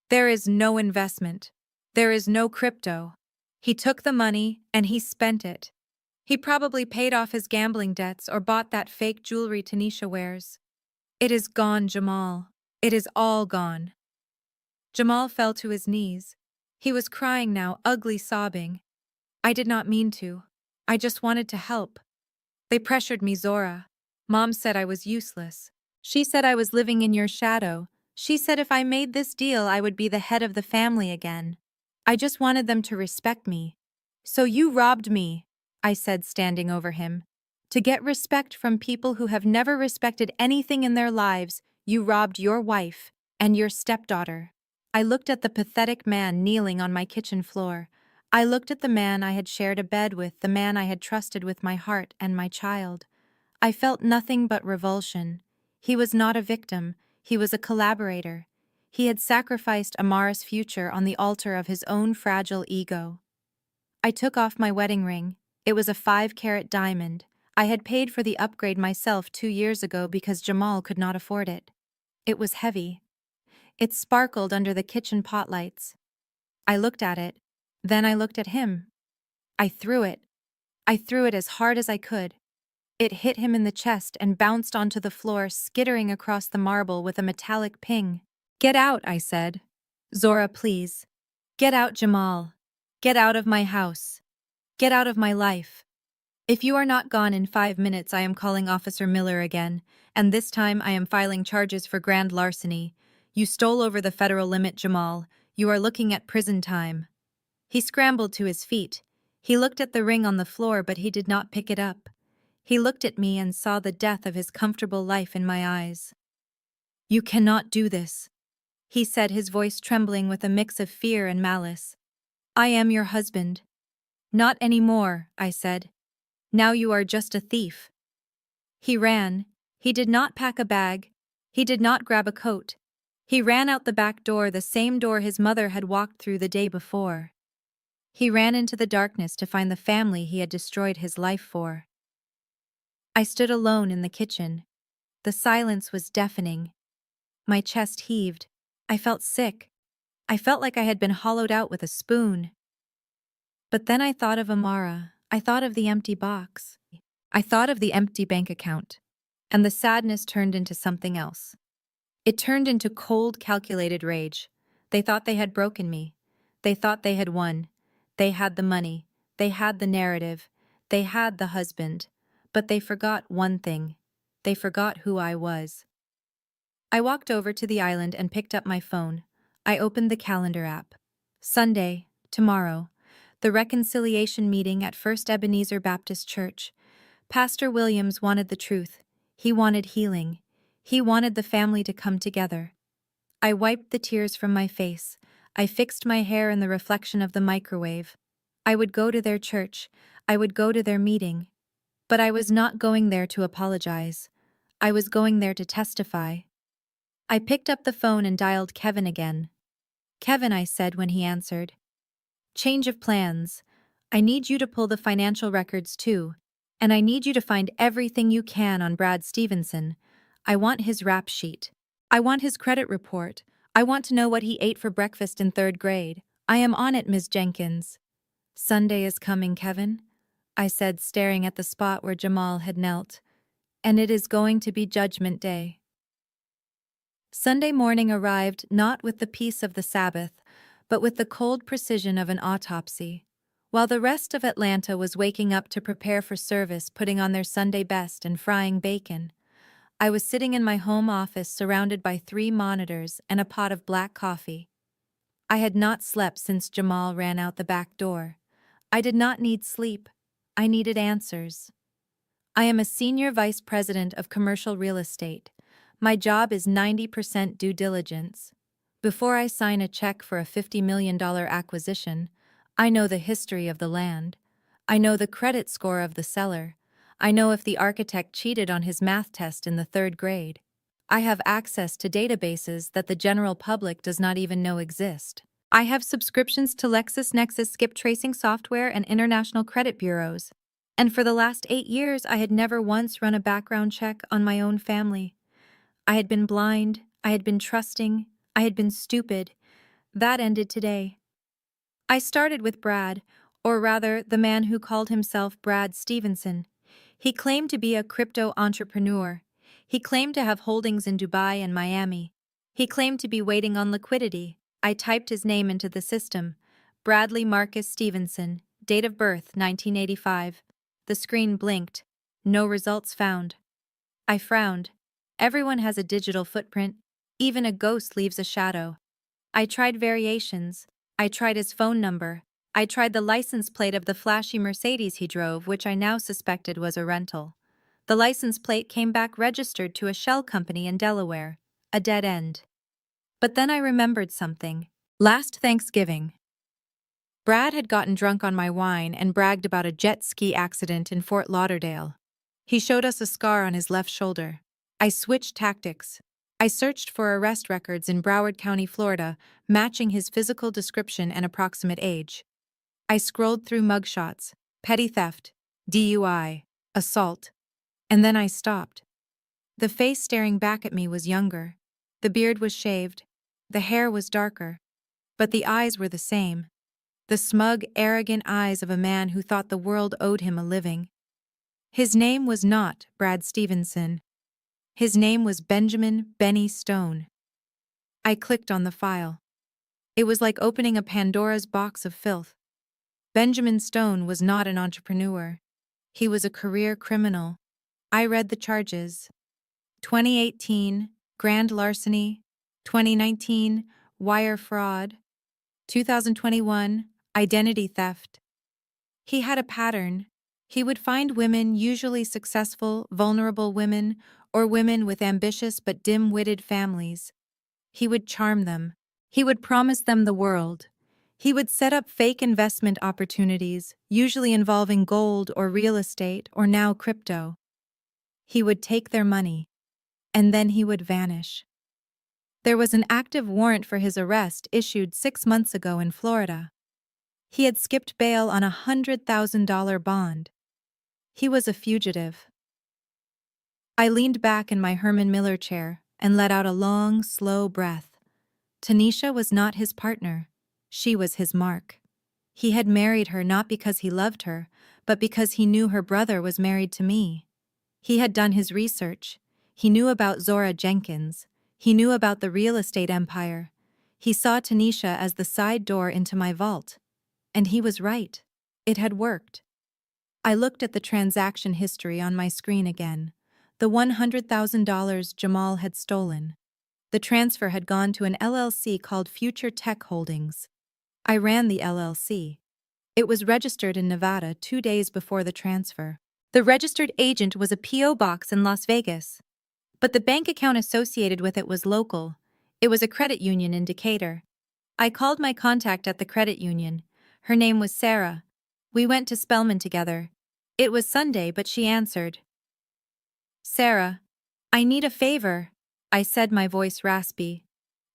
There is no investment. There is no crypto. He took the money and he spent it. He probably paid off his gambling debts or bought that fake jewelry Tanisha wears. It is gone, Jamal. It is all gone. Jamal fell to his knees. He was crying now, ugly sobbing. I did not mean to. I just wanted to help. They pressured me, Zora. Mom said I was useless. She said I was living in your shadow. She said if I made this deal, I would be the head of the family again. I just wanted them to respect me. So you robbed me, I said, standing over him. To get respect from people who have never respected anything in their lives, you robbed your wife and your stepdaughter. I looked at the pathetic man kneeling on my kitchen floor. I looked at the man I had shared a bed with, the man I had trusted with my heart and my child. I felt nothing but revulsion. He was not a victim. He was a collaborator. He had sacrificed Amara's future on the altar of his own fragile ego. I took off my wedding ring. It was a 5-carat diamond. I had paid for the upgrade myself 2 years ago because Jamal could not afford it. It was heavy. It sparkled under the kitchen pot lights. I looked at it. Then I looked at him. I threw it. I threw it as hard as I could. It hit him in the chest and bounced onto the floor, skittering across the marble with a metallic ping. Get out, I said. Zora, please. Get out, Jamal. Get out of my house. Get out of my life. If you are not gone in 5 minutes, I am calling Officer Miller again, and this time I am filing charges for grand larceny. You stole over the federal limit, Jamal. You are looking at prison time. He scrambled to his feet. He looked at the ring on the floor, but he did not pick it up. He looked at me and saw the death of his comfortable life in my eyes. You cannot do this, he said, his voice trembling with a mix of fear and malice. I am your husband. Not anymore, I said. Now you are just a thief. He ran. He did not pack a bag. He did not grab a coat. He ran out the back door, the same door his mother had walked through the day before. He ran into the darkness to find the family he had destroyed his life for. I stood alone in the kitchen. The silence was deafening. My chest heaved. I felt sick. I felt like I had been hollowed out with a spoon. But then I thought of Amara. I thought of the empty box. I thought of the empty bank account. And the sadness turned into something else. It turned into cold, calculated rage. They thought they had broken me. They thought they had won. They had the money. They had the narrative. They had the husband. But they forgot one thing. They forgot who I was. I walked over to the island and picked up my phone. I opened the calendar app. Sunday, tomorrow, the reconciliation meeting at First Ebenezer Baptist Church. Pastor Williams wanted the truth. He wanted healing. He wanted the family to come together. I wiped the tears from my face. I fixed my hair in the reflection of the microwave. I would go to their church. I would go to their meeting. But I was not going there to apologize. I was going there to testify. I picked up the phone and dialed Kevin again. Kevin, I said when he answered. Change of plans. I need you to pull the financial records too. And I need you to find everything you can on Brad Stevenson. I want his rap sheet. I want his credit report. I want to know what he ate for breakfast in 3rd grade. I am on it, Ms. Jenkins. Sunday is coming, Kevin, I said, staring at the spot where Jamal had knelt. And it is going to be Judgment Day. Sunday morning arrived not with the peace of the Sabbath, but with the cold precision of an autopsy. While the rest of Atlanta was waking up to prepare for service, putting on their Sunday best and frying bacon, I was sitting in my home office surrounded by 3 monitors and a pot of black coffee. I had not slept since Jamal ran out the back door. I did not need sleep. I needed answers. I am a senior vice president of commercial real estate. My job is 90% due diligence. Before I sign a check for a $50 million acquisition, I know the history of the land. I know the credit score of the seller. I know if the architect cheated on his math test in the 3rd grade. I have access to databases that the general public does not even know exist. I have subscriptions to LexisNexis skip tracing software and international credit bureaus. And for the last 8 years, I had never once run a background check on my own family. I had been blind, I had been trusting, I had been stupid. That ended today. I started with Brad, or rather, the man who called himself Brad Stevenson. He claimed to be a crypto entrepreneur. He claimed to have holdings in Dubai and Miami. He claimed to be waiting on liquidity. I typed his name into the system. Bradley Marcus Stevenson, date of birth 1985. The screen blinked. No results found. I frowned. Everyone has a digital footprint. Even a ghost leaves a shadow. I tried variations. I tried his phone number. I tried the license plate of the flashy Mercedes he drove, which I now suspected was a rental. The license plate came back registered to a shell company in Delaware. A dead end. But then I remembered something. Last Thanksgiving, Brad had gotten drunk on my wine and bragged about a jet ski accident in Fort Lauderdale. He showed us a scar on his left shoulder. I switched tactics. I searched for arrest records in Broward County, Florida, matching his physical description and approximate age. I scrolled through mugshots, petty theft, DUI, assault, and then I stopped. The face staring back at me was younger. The beard was shaved. The hair was darker. But the eyes were the same. The smug, arrogant eyes of a man who thought the world owed him a living. His name was not Brad Stevenson. His name was Benjamin Benny Stone. I clicked on the file. It was like opening a Pandora's box of filth. Benjamin Stone was not an entrepreneur. He was a career criminal. I read the charges. 2018, grand larceny. 2019, wire fraud. 2021, identity theft. He had a pattern. He would find women, usually successful, vulnerable women, or women with ambitious but dim-witted families. He would charm them. He would promise them the world. He would set up fake investment opportunities, usually involving gold or real estate or now crypto. He would take their money, and then he would vanish. There was an active warrant for his arrest issued 6 months ago in Florida. He had skipped bail on a $100,000 bond. He was a fugitive. I leaned back in my Herman Miller chair and let out a long, slow breath. Tanisha was not his partner. She was his mark. He had married her not because he loved her, but because he knew her brother was married to me. He had done his research. He knew about Zora Jenkins. He knew about the real estate empire. He saw Tanisha as the side door into my vault. And he was right. It had worked. I looked at the transaction history on my screen again. The $100,000 Jamal had stolen. The transfer had gone to an LLC called Future Tech Holdings. I ran the LLC. It was registered in Nevada 2 days before the transfer. The registered agent was a P.O. box in Las Vegas. But the bank account associated with it was local. It was a credit union in Decatur. I called my contact at the credit union. Her name was Sarah. We went to Spelman together. It was Sunday, but she answered. "Sarah, I need a favor," I said, my voice raspy.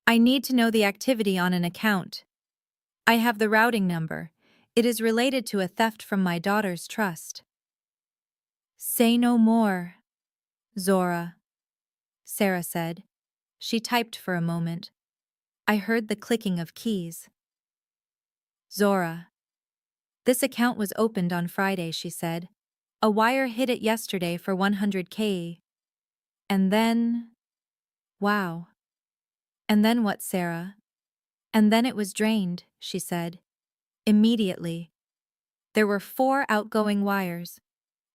"I need to know the activity on an account. I have the routing number. It is related to a theft from my daughter's trust." "Say no more, Zora," Sarah said. She typed for a moment. I heard the clicking of keys. "Zora, this account was opened on Friday," she said. "A wire hit it yesterday for $100K. And then..." "Wow. And then what, Sarah?" "And then it was drained," she said. "Immediately. There were 4 outgoing wires.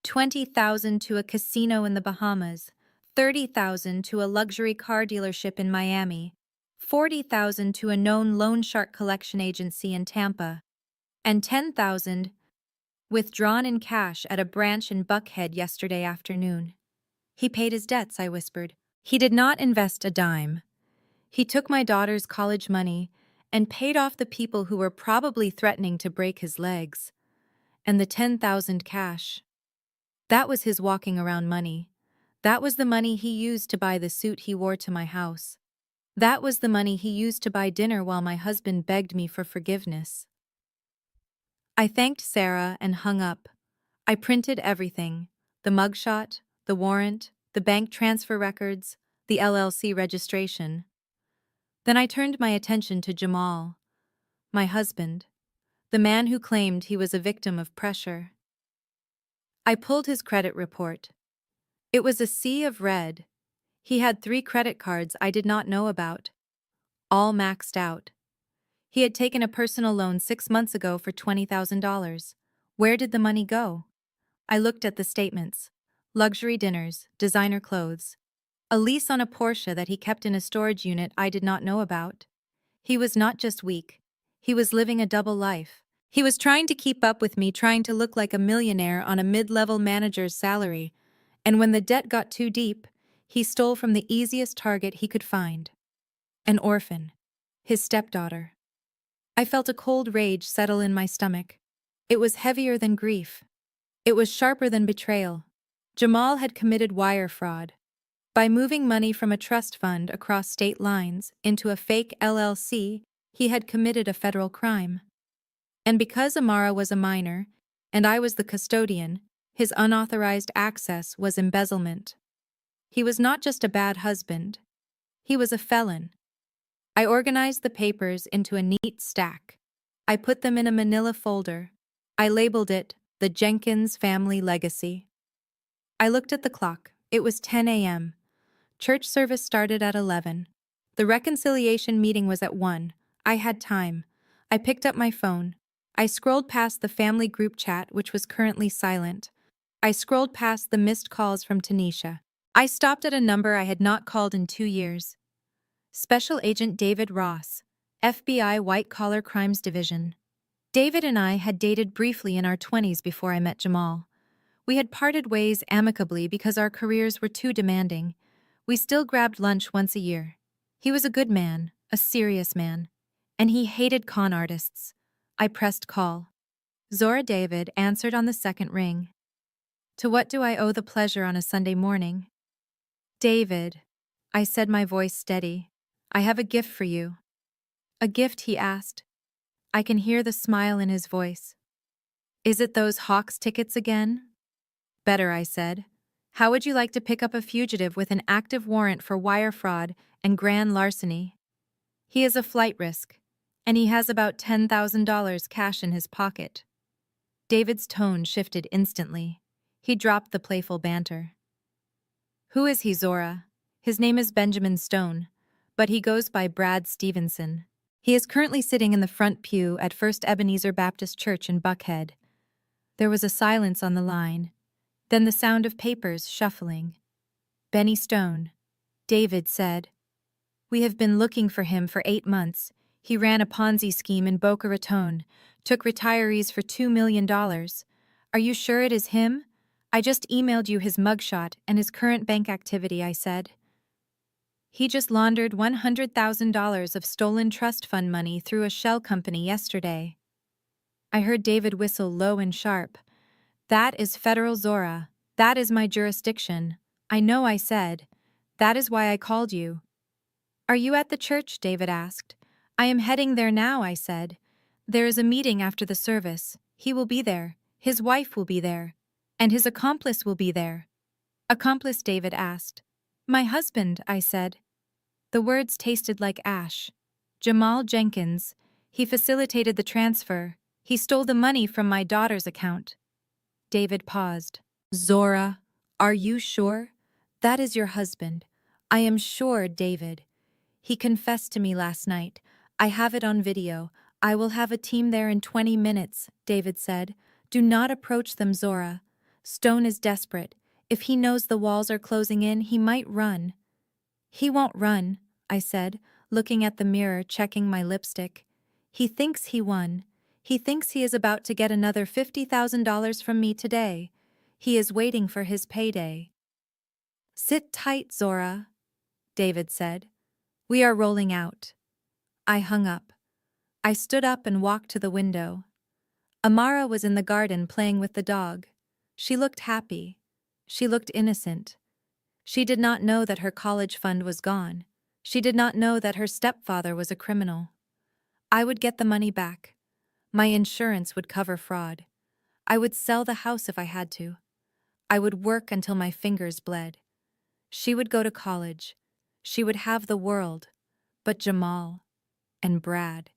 20,000 to a casino in the Bahamas, 30,000 to a luxury car dealership in Miami, 40,000 to a known loan shark collection agency in Tampa, and 10,000 withdrawn in cash at a branch in Buckhead yesterday afternoon." "He paid his debts," I whispered. "He did not invest a dime. He took my daughter's college money and paid off the people who were probably threatening to break his legs. And the 10,000 cash. That was his walking around money. That was the money he used to buy the suit he wore to my house. That was the money he used to buy dinner while my husband begged me for forgiveness." I thanked Sarah and hung up. I printed everything: the mugshot, the warrant, the bank transfer records, the LLC registration. Then I turned my attention to Jamal, my husband, the man who claimed he was a victim of pressure. I pulled his credit report. It was a sea of red. He had 3 credit cards I did not know about, all maxed out. He had taken a personal loan 6 months ago for $20,000. Where did the money go? I looked at the statements. Luxury dinners, designer clothes. A lease on a Porsche that he kept in a storage unit I did not know about. He was not just weak. He was living a double life. He was trying to keep up with me, trying to look like a millionaire on a mid-level manager's salary. And when the debt got too deep, he stole from the easiest target he could find. An orphan. His stepdaughter. I felt a cold rage settle in my stomach. It was heavier than grief. It was sharper than betrayal. Jamal had committed wire fraud. By moving money from a trust fund across state lines into a fake LLC, he had committed a federal crime. And because Amara was a minor, and I was the custodian, his unauthorized access was embezzlement. He was not just a bad husband. He was a felon. I organized the papers into a neat stack. I put them in a manila folder. I labeled it the Jenkins Family Legacy. I looked at the clock. It was 10 a.m. Church service started at 11. The reconciliation meeting was at 1. I had time. I picked up my phone. I scrolled past the family group chat, which was currently silent. I scrolled past the missed calls from Tanisha. I stopped at a number I had not called in 2 years. Special Agent David Ross, FBI White Collar Crimes Division. David and I had dated briefly in our 20s before I met Jamal. We had parted ways amicably because our careers were too demanding. We still grabbed lunch once a year. He was a good man, a serious man, and he hated con artists. I pressed call. Zora David answered on the second ring. "To what do I owe the pleasure on a Sunday morning?" "David," I said, my voice steady, "I have a gift for you." "A gift?" he asked. I can hear the smile in his voice. "Is it those Hawks tickets again?" "Better," I said. How would you like to pick up a fugitive with an active warrant for wire fraud and grand larceny? He is a flight risk, and he has about $10,000 cash in his pocket. David's tone shifted instantly. He dropped the playful banter. Who is he, Zora? His name is Benjamin Stone, but he goes by Brad Stevenson. He is currently sitting in the front pew at First Ebenezer Baptist Church in Buckhead. There was a silence on the line, then the sound of papers shuffling. Benny Stone, David said. We have been looking for him for 8 months. He ran a Ponzi scheme in Boca Raton, took retirees for $2 million. Are you sure it is him? I just emailed you his mugshot and his current bank activity, I said. He just laundered $100,000 of stolen trust fund money through a shell company yesterday. I heard David whistle low and sharp. That is federal, Zora. That is my jurisdiction. I know, I said. That is why I called you. Are you at the church? David asked. I am heading there now, I said. There is a meeting after the service. He will be there. His wife will be there. And his accomplice will be there. Accomplice? David asked. My husband, I said. The words tasted like ash. Jamal Jenkins. He facilitated the transfer. He stole the money from my daughter's account. David paused. Zora, are you sure? That is your husband. I am sure, David. He confessed to me last night. I have it on video. I will have a team there in 20 minutes, David said. Do not approach them, Zora. Stone is desperate. If he knows the walls are closing in, he might run. He won't run, I said, looking at the mirror, checking my lipstick. He thinks he won. He thinks he is about to get another $50,000 from me today. He is waiting for his payday. Sit tight, Zora, David said. We are rolling out. I hung up. I stood up and walked to the window. Amara was in the garden playing with the dog. She looked happy. She looked innocent. She did not know that her college fund was gone. She did not know that her stepfather was a criminal. I would get the money back. My insurance would cover fraud. I would sell the house if I had to. I would work until my fingers bled. She would go to college. She would have the world. But Jamal, and Brad,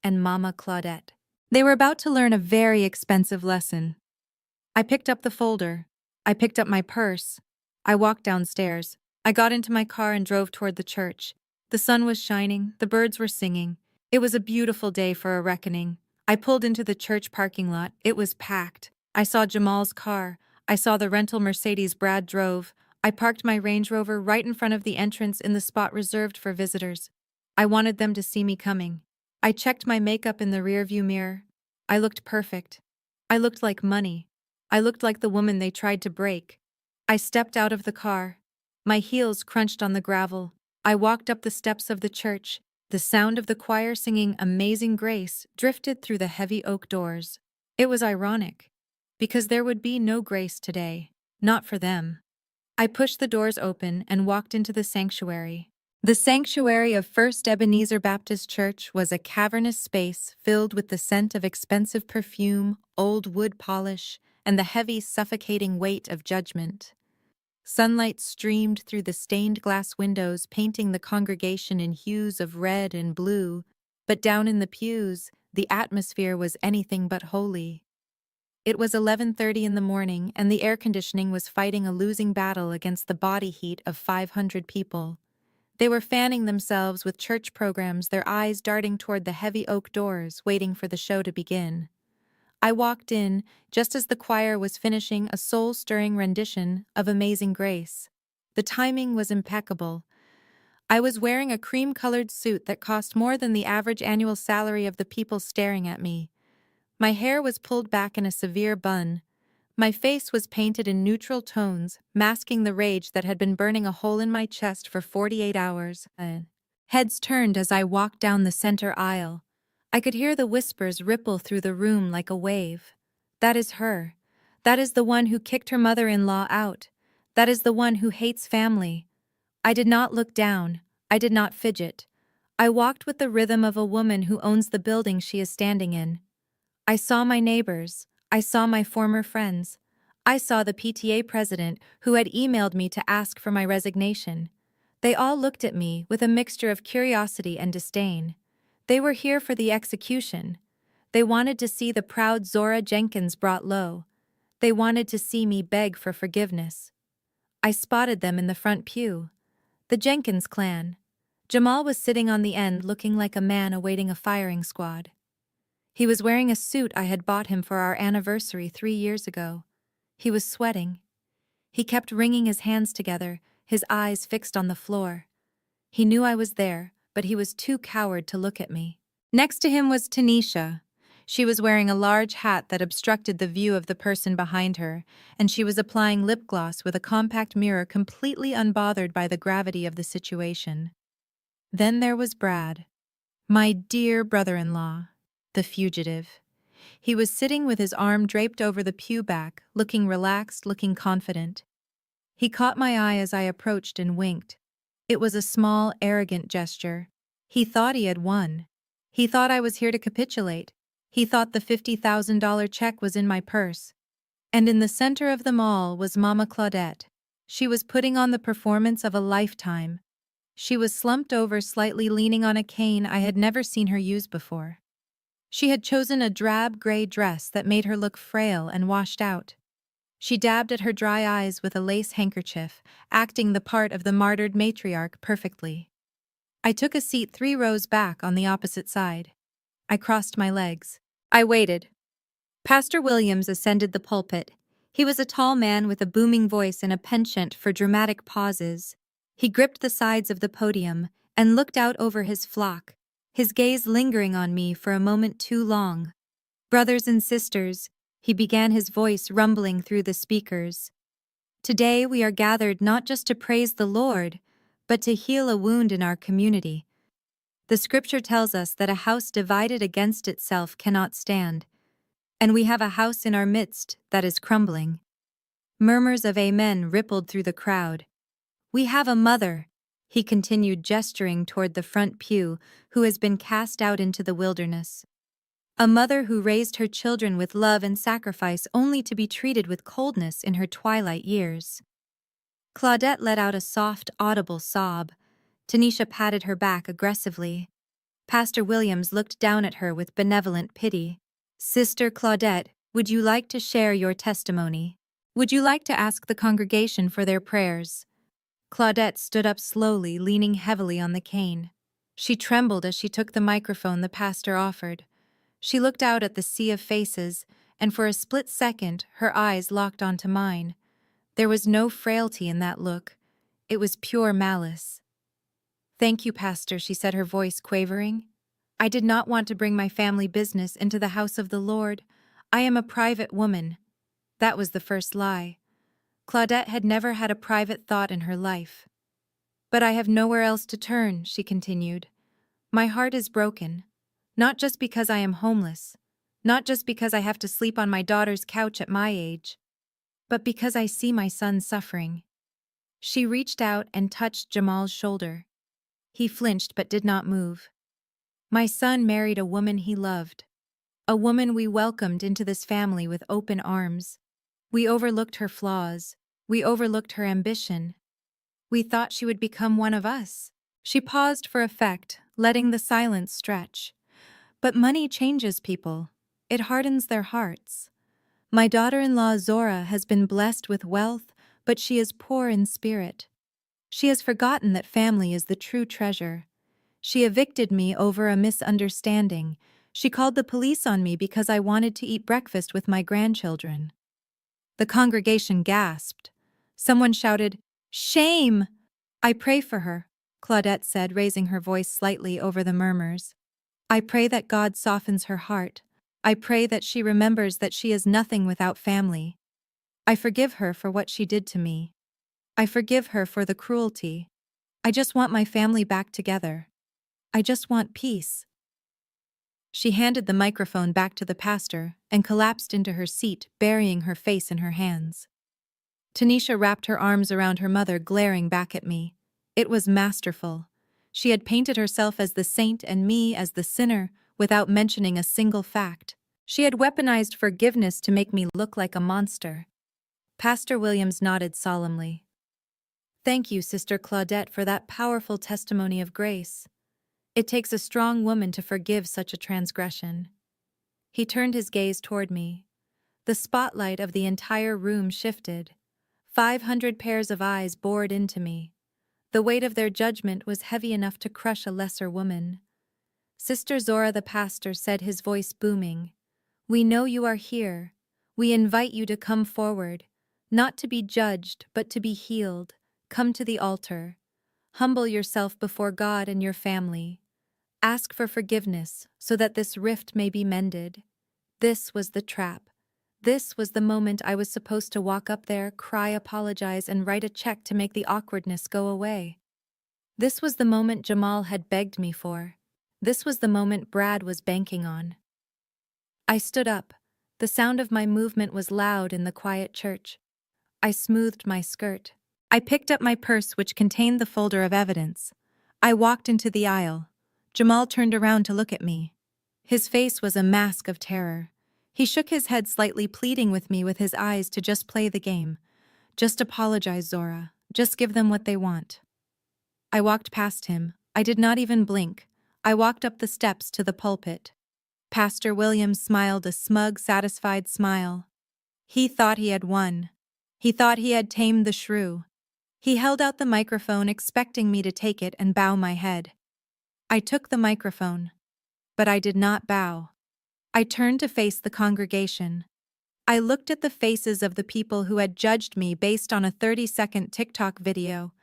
and Mama Clawudette. They were about to learn a very expensive lesson. I picked up the folder. I picked up my purse. I walked downstairs. I got into my car and drove toward the church. The sun was shining. The birds were singing. It was a beautiful day for a reckoning. I pulled into the church parking lot. It was packed. I saw Jamal's car. I saw the rental Mercedes Brad drove. I parked my Range Rover right in front of the entrance in the spot reserved for visitors. I wanted them to see me coming. I checked my makeup in the rearview mirror. I looked perfect. I looked like money. I looked like the woman they tried to break. I stepped out of the car. My heels crunched on the gravel. I walked up the steps of the church. The sound of the choir singing Amazing Grace drifted through the heavy oak doors. It was ironic, because there would be no grace today, not for them. I pushed the doors open and walked into the sanctuary. The sanctuary of First Ebenezer Baptist Church was a cavernous space filled with the scent of expensive perfume, old wood polish, and the heavy, suffocating weight of judgment. Sunlight streamed through the stained glass windows, painting the congregation in hues of red and blue, but down in the pews, the atmosphere was anything but holy. It was 11:30 in the morning, and the air conditioning was fighting a losing battle against the body heat of 500 people. They were fanning themselves with church programs, their eyes darting toward the heavy oak doors, waiting for the show to begin. I walked in just as the choir was finishing a soul-stirring rendition of Amazing Grace. The timing was impeccable. I was wearing a cream-colored suit that cost more than the average annual salary of the people staring at me. My hair was pulled back in a severe bun. My face was painted in neutral tones, masking the rage that had been burning a hole in my chest for 48 hours. Heads turned as I walked down the center aisle. I could hear the whispers ripple through the room like a wave. That is her. That is the one who kicked her mother-in-law out. That is the one who hates family. I did not look down. I did not fidget. I walked with the rhythm of a woman who owns the building she is standing in. I saw my neighbors. I saw my former friends. I saw the PTA president who had emailed me to ask for my resignation. They all looked at me with a mixture of curiosity and disdain. They were here for the execution. They wanted to see the proud Zora Jenkins brought low. They wanted to see me beg for forgiveness. I spotted them in the front pew. The Jenkins clan. Jamal was sitting on the end looking like a man awaiting a firing squad. He was wearing a suit I had bought him for our anniversary 3 years ago. He was sweating. He kept wringing his hands together, his eyes fixed on the floor. He knew I was there, but he was too coward to look at me. Next to him was Tanisha. She was wearing a large hat that obstructed the view of the person behind her, and she was applying lip gloss with a compact mirror completely unbothered by the gravity of the situation. Then there was Brad, my dear brother-in-law, the fugitive. He was sitting with his arm draped over the pew back, looking relaxed, looking confident. He caught my eye as I approached and winked. It was a small, arrogant gesture. He thought he had won. He thought I was here to capitulate. He thought the $50,000 check was in my purse. And in the center of them all was Mama Claudette. She was putting on the performance of a lifetime. She was slumped over, slightly leaning on a cane I had never seen her use before. She had chosen a drab gray dress that made her look frail and washed out. She dabbed at her dry eyes with a lace handkerchief, acting the part of the martyred matriarch perfectly. I took a seat 3 rows back on the opposite side. I crossed my legs. I waited. Pastor Williams ascended the pulpit. He was a tall man with a booming voice and a penchant for dramatic pauses. He gripped the sides of the podium and looked out over his flock, his gaze lingering on me for a moment too long. Brothers and sisters, he began, his voice rumbling through the speakers. Today we are gathered not just to praise the Lord, but to heal a wound in our community. The scripture tells us that a house divided against itself cannot stand, and we have a house in our midst that is crumbling. Murmurs of amen rippled through the crowd. We have a mother, he continued, gesturing toward the front pew, who has been cast out into the wilderness. A mother who raised her children with love and sacrifice only to be treated with coldness in her twilight years. Claudette let out a soft, audible sob. Tanisha patted her back aggressively. Pastor Williams looked down at her with benevolent pity. Sister Claudette, would you like to share your testimony? Would you like to ask the congregation for their prayers? Claudette stood up slowly, leaning heavily on the cane. She trembled as she took the microphone the pastor offered. She looked out at the sea of faces, and for a split second, her eyes locked onto mine. There was no frailty in that look. It was pure malice. Thank you, Pastor, she said, her voice quavering. I did not want to bring my family business into the house of the Lord. I am a private woman. That was the first lie. Claudette had never had a private thought in her life. But I have nowhere else to turn, she continued. My heart is broken. Not just because I am homeless, not just because I have to sleep on my daughter's couch at my age, but because I see my son suffering. She reached out and touched Jamal's shoulder. He flinched but did not move. My son married a woman he loved, a woman we welcomed into this family with open arms. We overlooked her flaws. We overlooked her ambition. We thought she would become one of us. She paused for effect, letting the silence stretch. But money changes people. It hardens their hearts. My daughter-in-law Zora has been blessed with wealth, but she is poor in spirit. She has forgotten that family is the true treasure. She evicted me over a misunderstanding. She called the police on me because I wanted to eat breakfast with my grandchildren. The congregation gasped. Someone shouted, "Shame!" I pray for her, Claudette said, raising her voice slightly over the murmurs. I pray that God softens her heart. I pray that she remembers that she is nothing without family. I forgive her for what she did to me. I forgive her for the cruelty. I just want my family back together. I just want peace. She handed the microphone back to the pastor and collapsed into her seat, burying her face in her hands. Tanisha wrapped her arms around her mother, glaring back at me. It was masterful. She had painted herself as the saint and me as the sinner without mentioning a single fact. She had weaponized forgiveness to make me look like a monster. Pastor Williams nodded solemnly. Thank you, Sister Claudette, for that powerful testimony of grace. It takes a strong woman to forgive such a transgression. He turned his gaze toward me. The spotlight of the entire room shifted. 500 pairs of eyes bored into me. The weight of their judgment was heavy enough to crush a lesser woman. Sister Zora, the pastor, said, his voice booming, "We know you are here. We invite you to come forward, not to be judged, but to be healed. Come to the altar. Humble yourself before God and your family. Ask for forgiveness so that this rift may be mended." This was the trap. This was the moment I was supposed to walk up there, cry, apologize, and write a check to make the awkwardness go away. This was the moment Jamal had begged me for. This was the moment Brad was banking on. I stood up. The sound of my movement was loud in the quiet church. I smoothed my skirt. I picked up my purse, which contained the folder of evidence. I walked into the aisle. Jamal turned around to look at me. His face was a mask of terror. He shook his head slightly, pleading with me with his eyes to just play the game. Just apologize, Zora. Just give them what they want. I walked past him. I did not even blink. I walked up the steps to the pulpit. Pastor Williams smiled a smug, satisfied smile. He thought he had won. He thought he had tamed the shrew. He held out the microphone, expecting me to take it and bow my head. I took the microphone, but I did not bow. I turned to face the congregation. I looked at the faces of the people who had judged me based on a 30-second TikTok video.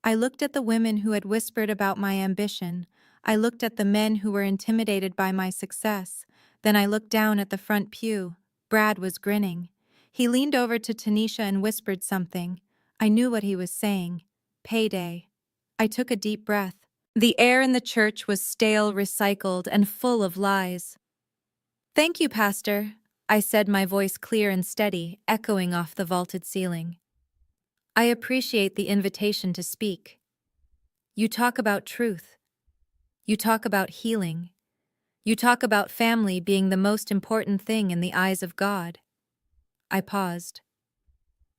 I looked at the women who had whispered about my ambition. I looked at the men who were intimidated by my success. Then I looked down at the front pew. Brad was grinning. He leaned over to Tanisha and whispered something. I knew what he was saying. Payday. I took a deep breath. The air in the church was stale, recycled, and full of lies. "Thank you, Pastor," I said, my voice clear and steady, echoing off the vaulted ceiling. "I appreciate the invitation to speak. You talk about truth. You talk about healing. You talk about family being the most important thing in the eyes of God." I paused.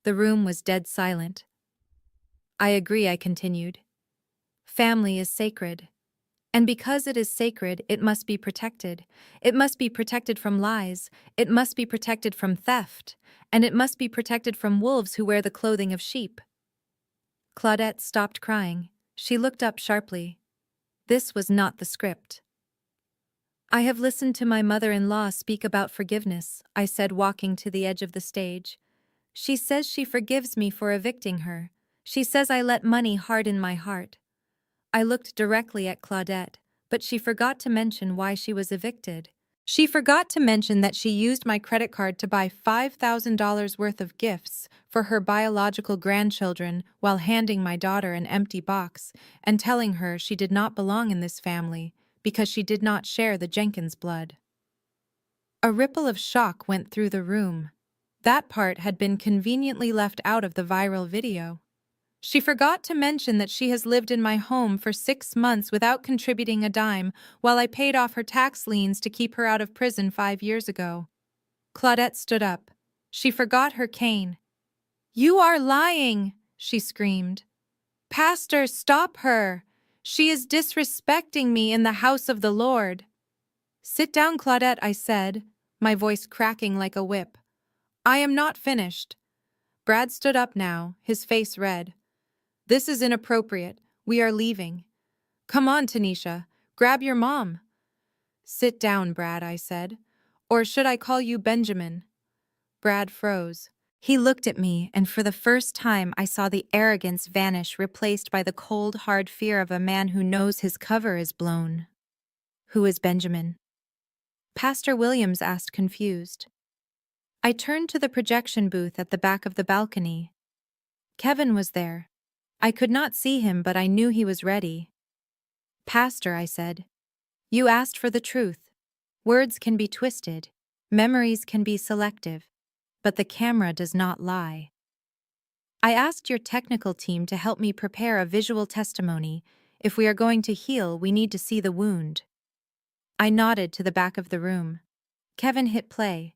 The room was dead silent. "I agree," I continued. "Family is sacred. And because it is sacred, it must be protected. It must be protected from lies. It must be protected from theft. And it must be protected from wolves who wear the clothing of sheep." Claudette stopped crying. She looked up sharply. This was not the script. "I have listened to my mother-in-law speak about forgiveness," I said, walking to the edge of the stage. "She says she forgives me for evicting her. She says I let money harden my heart." I looked directly at Claudette, but she forgot to mention why she was evicted. She forgot to mention that she used my credit card to buy $5,000 worth of gifts for her biological grandchildren while handing my daughter an empty box and telling her she did not belong in this family because she did not share the Jenkins blood. A ripple of shock went through the room. That part had been conveniently left out of the viral video. She forgot to mention that she has lived in my home for 6 months without contributing a dime while I paid off her tax liens to keep her out of prison 5 years ago. Claudette stood up. She forgot her cane. "You are lying," she screamed. "Pastor, stop her. She is disrespecting me in the house of the Lord." "Sit down, Claudette," I said, my voice cracking like a whip. "I am not finished." Brad stood up now, his face red. "This is inappropriate. We are leaving." "Come on, Tanisha. Grab your mom." "Sit down, Brad," I said. "Or should I call you Benjamin?" Brad froze. He looked at me, and for the first time I saw the arrogance vanish, replaced by the cold, hard fear of a man who knows his cover is blown. "Who is Benjamin?" Pastor Williams asked, confused. I turned to the projection booth at the back of the balcony. Kevin was there. I could not see him, but I knew he was ready. "Pastor," I said, "you asked for the truth. Words can be twisted, memories can be selective, but the camera does not lie. I asked your technical team to help me prepare a visual testimony. If we are going to heal, we need to see the wound." I nodded to the back of the room. Kevin hit play.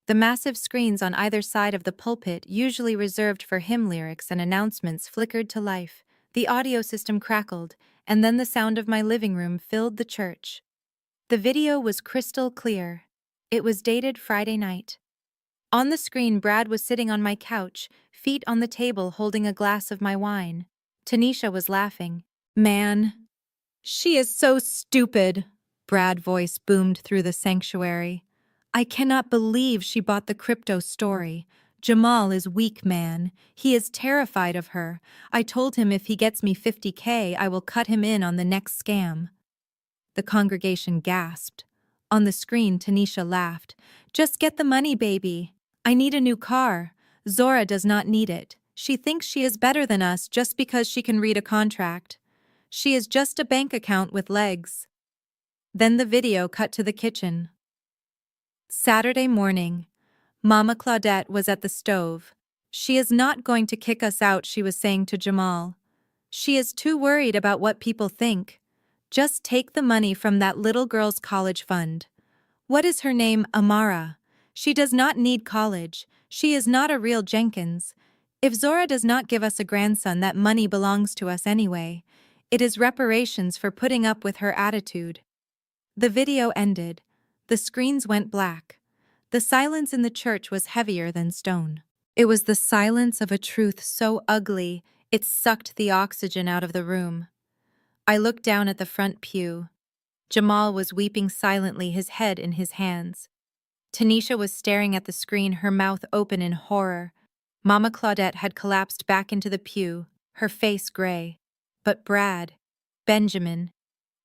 The massive screens on either side of the pulpit, usually reserved for hymn lyrics and announcements, flickered to life. The audio system crackled, and then the sound of my living room filled the church. The video was crystal clear. It was dated Friday night. On the screen, Brad was sitting on my couch, feet on the table, holding a glass of my wine. Tanisha was laughing. "Man, she is so stupid," Brad's voice boomed through the sanctuary. "I cannot believe she bought the crypto story. Jamal is weak, man. He is terrified of her. I told him if he gets me $50K, I will cut him in on the next scam." The congregation gasped. On the screen, Tanisha laughed. "Just get the money, baby. I need a new car. Zora does not need it. She thinks she is better than us just because she can read a contract. She is just a bank account with legs." Then the video cut to the kitchen. Saturday morning. Mama Claudette was at the stove. "She is not going to kick us out," she was saying to Jamal. "She is too worried about what people think. Just take the money from that little girl's college fund. What is her name? Amara. She does not need college. She is not a real Jenkins. If Zora does not give us a grandson, that money belongs to us anyway. It is reparations for putting up with her attitude." The video ended. The screens went black. The silence in the church was heavier than stone. It was the silence of a truth so ugly, it sucked the oxygen out of the room. I looked down at the front pew. Jamal was weeping silently, his head in his hands. Tanisha was staring at the screen, her mouth open in horror. Mama Claudette had collapsed back into the pew, her face gray. But Brad, Benjamin,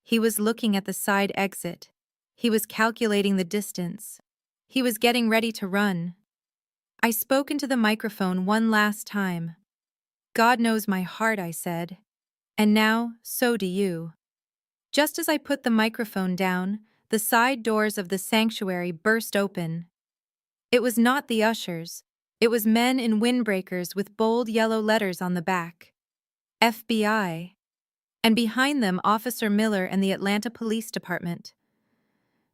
he was looking at the side exit. He was calculating the distance. He was getting ready to run. I spoke into the microphone one last time. "God knows my heart," I said. "And now, so do you." Just as I put the microphone down, the side doors of the sanctuary burst open. It was not the ushers. It was men in windbreakers with bold yellow letters on the back. FBI. And behind them, Officer Miller and the Atlanta Police Department.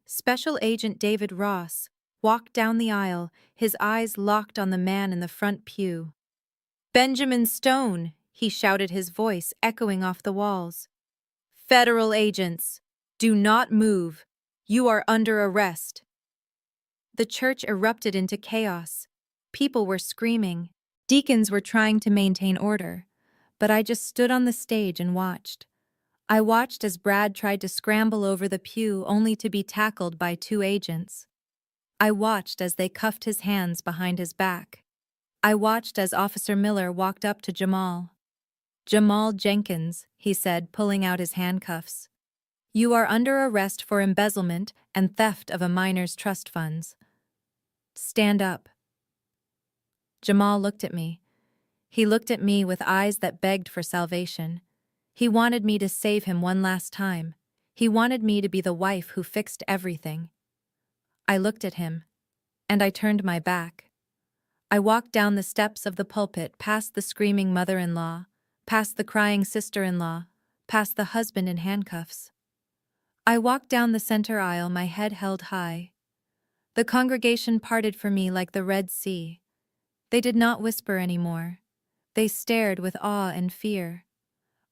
Special Agent David Ross walked down the aisle, his eyes locked on the man in the front pew. "Benjamin Stone," he shouted, his voice echoing off the walls. "Federal agents, do not move. You are under arrest." The church erupted into chaos. People were screaming. Deacons were trying to maintain order. But I just stood on the stage and watched. I watched as Brad tried to scramble over the pew only to be tackled by 2 agents. I watched as they cuffed his hands behind his back. I watched as Officer Miller walked up to Jamal. "Jamal Jenkins," he said, pulling out his handcuffs. "You are under arrest for embezzlement and theft of a minor's trust funds. Stand up." Jamal looked at me. He looked at me with eyes that begged for salvation. He wanted me to save him one last time. He wanted me to be the wife who fixed everything. I looked at him, and I turned my back. I walked down the steps of the pulpit, past the screaming mother-in-law, past the crying sister-in-law, past the husband in handcuffs. I walked down the center aisle, my head held high. The congregation parted for me like the Red Sea. They did not whisper anymore. They stared with awe and fear.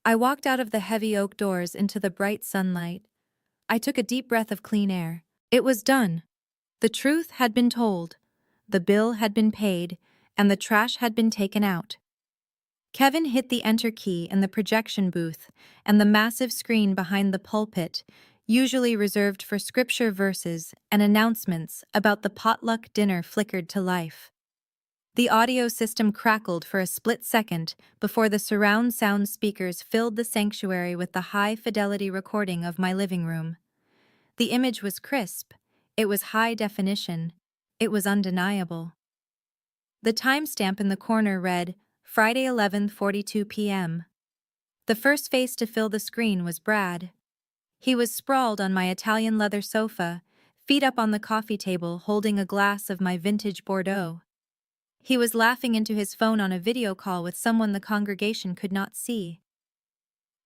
I walked out of the heavy oak doors into the bright sunlight. I took a deep breath of clean air. It was done. The truth had been told. The bill had been paid, and the trash had been taken out. Kevin hit the enter key in the projection booth, and the massive screen behind the pulpit, usually reserved for scripture verses and announcements about the potluck dinner, flickered to life. The audio system crackled for a split second before the surround sound speakers filled the sanctuary with the high-fidelity recording of my living room. The image was crisp. It was high definition. It was undeniable. The timestamp in the corner read, Friday 11:42 p.m. The first face to fill the screen was Brad. He was sprawled on my Italian leather sofa, feet up on the coffee table, holding a glass of my vintage Bordeaux. He was laughing into his phone on a video call with someone the congregation could not see.